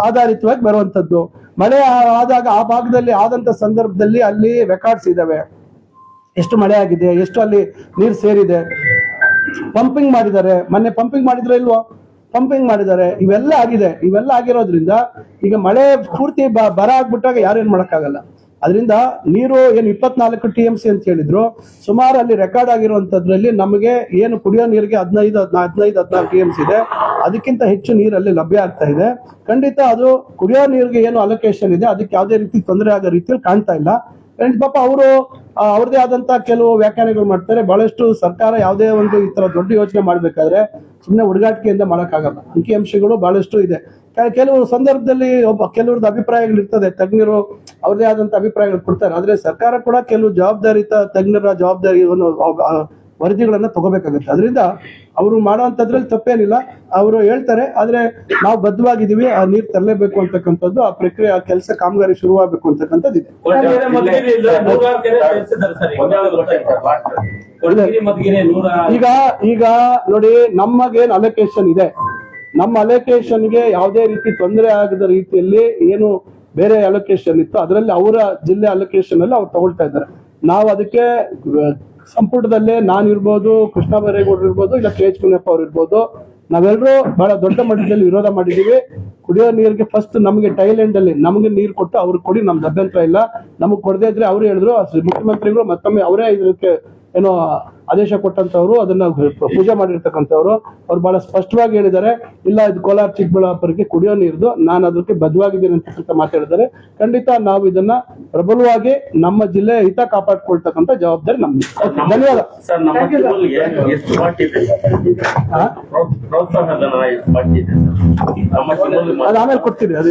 ಆಧಾರಿತವಾಗಿ ಬರುವಂತದ್ದು, ಮಳೆ ಆದಾಗ ಆ ಭಾಗದಲ್ಲಿ ಆದಂತ ಸಂದರ್ಭದಲ್ಲಿ ಅಲ್ಲಿ ರೆಕಾರ್ಡ್ಸ್ ಇದಾವೆ, ಎಷ್ಟು ಮಳೆ ಆಗಿದೆ, ಎಷ್ಟು ಅಲ್ಲಿ ನೀರು ಸೇರಿದೆ. ಪಂಪಿಂಗ್ ಮಾಡಿದ್ದಾರೆ, ಮೊನ್ನೆ ಪಂಪಿಂಗ್ ಮಾಡಿದ್ರೆ ಇಲ್ವೋ, ಪಂಪಿಂಗ್ ಮಾಡಿದ್ದಾರೆ. ಇವೆಲ್ಲ ಆಗಿದೆ. ಇವೆಲ್ಲ ಆಗಿರೋದ್ರಿಂದ ಈಗ ಮಳೆ ಪೂರ್ತಿ ಬರ ಆಗ್ಬಿಟ್ಟಾಗ ಯಾರೇನ್ ಮಾಡಕ್ಕಾಗಲ್ಲ. ಅದರಿಂದ ನೀರು ಏನು 24 TMC ಅಂತ ಹೇಳಿದ್ರು, ಸುಮಾರು ಅಲ್ಲಿ ರೆಕಾರ್ಡ್ ಆಗಿರುವಂತದ್ರಲ್ಲಿ ನಮಗೆ ಏನು ಕುಡಿಯೋ ನೀರಿಗೆ 15-16 TMC ಇದೆ, ಅದಕ್ಕಿಂತ ಹೆಚ್ಚು ನೀರಲ್ಲಿ ಲಭ್ಯ ಆಗ್ತಾ ಇದೆ. ಖಂಡಿತ ಅದು ಕುಡಿಯೋ ನೀರಿಗೆ ಏನು ಅಲೋಕೇಶನ್ ಇದೆ ಅದಕ್ಕೆ ಯಾವುದೇ ರೀತಿ ತೊಂದರೆ ಆಗೋ ರೀತಿಯಲ್ಲಿ ಕಾಣ್ತಾ ಇಲ್ಲ. ಪಾಪ ಅವರು ಅವ್ರದೇ ಆದಂತ ಕೆಲವು ವ್ಯಾಖ್ಯಾನಗಳು ಮಾಡ್ತಾರೆ. ಬಹಳಷ್ಟು ಸರ್ಕಾರ ಯಾವುದೇ ಒಂದು ಈ ತರ ದೊಡ್ಡ ಯೋಚನೆ ಮಾಡ್ಬೇಕಾದ್ರೆ ಸುಮ್ಮನೆ ಹುಡುಗಾಟಿಕೆಯಿಂದ ಮಾಡಕ್ಕಾಗಲ್ಲ. ಅಂಕಿಅಂಶಗಳು ಬಹಳಷ್ಟು ಇದೆ. ಕೆಲವು ಸಂದರ್ಭದಲ್ಲಿ ಕೆಲವ್ರದ್ದು ಅಭಿಪ್ರಾಯಗಳು ಇರ್ತದೆ, ತಜ್ಞರು ಅವ್ರದೇ ಆದಂತ ಅಭಿಪ್ರಾಯಗಳು ಕೊಡ್ತಾರೆ. ಆದ್ರೆ ಸರ್ಕಾರ ಕೂಡ ಕೆಲವು ಜವಾಬ್ದಾರಿತ ತಜ್ಞರ ಜವಾಬ್ದಾರಿಯನ್ನು ವರದಿಗಳನ್ನ ತಗೋಬೇಕಾಗುತ್ತೆ. ಅದರಿಂದ ಅವರು ಮಾಡುವಂತದ್ರಲ್ಲಿ ತಪ್ಪೇನಿಲ್ಲ, ಅವರು ಹೇಳ್ತಾರೆ. ಆದ್ರೆ ನಾವು ಬದ್ಧವಾಗಿದ್ದೀವಿ, ಆ ನೀರು ತರಲೇಬೇಕು ಅಂತಕ್ಕಂಥದ್ದು, ಆ ಪ್ರಕ್ರಿಯೆ, ಆ ಕೆಲಸ ಕಾಮಗಾರಿ ಶುರುವಾಗಬೇಕು ಅಂತಕ್ಕಂಥದ್ದು ಇದೆ. ಈಗ ನೋಡಿ, ನಮಗೇನು ಅಲೋಕೇಶನ್ ಇದೆ, ನಮ್ಮ ಅಲೋಕೇಶನ್ಗೆ ಯಾವುದೇ ರೀತಿ ತೊಂದರೆ ಆಗದ ರೀತಿಯಲ್ಲಿ ಏನು ಬೇರೆ ಅಲೋಕೇಶನ್ ಇತ್ತು ಅದರಲ್ಲಿ ಅವರ ಜಿಲ್ಲೆ ಅಲೋಕೇಶನ್ ಅಲ್ಲಿ ಅವ್ರು ತಗೊಳ್ತಾ ಇದ್ದಾರೆ. ನಾವು ಅದಕ್ಕೆ ಸಂಪುಟದಲ್ಲೇ ನಾನಿರ್ಬೋದು, ಕೃಷ್ಣ ಬೈರೇಗೌಡರು ಇರ್ಬೋದು, ಇಲ್ಲ KH ಮುನಿಯಪ್ಪ ಅವ್ರು ಇರ್ಬೋದು, ನಾವೆಲ್ಲರೂ ಬಹಳ ದೊಡ್ಡ ಮಟ್ಟದಲ್ಲಿ ವಿರೋಧ ಮಾಡಿದೀವಿ. ಕುಡಿಯೋ ನೀರಿಗೆ ಫಸ್ಟ್ ನಮಗೆ ಟೈಲ್ಯಾಂಡ್ ಅಲ್ಲಿ ನಮಗೆ ನೀರು ಕೊಟ್ಟು ಅವ್ರಿಗೆ ಕೊಡಿ, ನಮ್ದು ಅಭ್ಯಂತರ ಇಲ್ಲ. ನಮಗ್ ಕೊಡದೇ ಇದ್ರೆ ಅವ್ರು ಹೇಳಿದ್ರು, ಮುಖ್ಯಮಂತ್ರಿಗಳು ಮತ್ತೊಮ್ಮೆ ಅವರೇ ಇದಕ್ಕೆ ಏನೋ ಆದೇಶ ಕೊಟ್ಟಂತವ್ರು, ಅದನ್ನ ಪೂಜೆ ಮಾಡಿರ್ತಕ್ಕಂಥವ್ರು, ಅವ್ರು ಬಹಳ ಸ್ಪಷ್ಟವಾಗಿ ಹೇಳಿದ್ದಾರೆ, ಇಲ್ಲ ಇದು ಕೋಲಾರ ಚಿಕ್ಕಬಳ್ಳಾಪುರಕ್ಕೆ ಕುಡಿಯೋ ನೀರ್ದು, ನಾನು ಅದಕ್ಕೆ ಬದ್ಧವಾಗಿದ್ದೀನಿ ಅಂತ ಮಾತಾಡಿದ್ದಾರೆ. ಖಂಡಿತ ನಾವು ಇದನ್ನ ಪ್ರಬಲವಾಗಿ ನಮ್ಮ ಜಿಲ್ಲೆ ಹಿತ ಕಾಪಾಡ್ಕೊಳ್ತಕ್ಕಂಥ ಜವಾಬ್ದಾರಿ ನಮ್ದು. ಧನ್ಯವಾದ. ಅದು ಆಮೇಲೆ ಕೊಡ್ತೀರಿ, ಅದು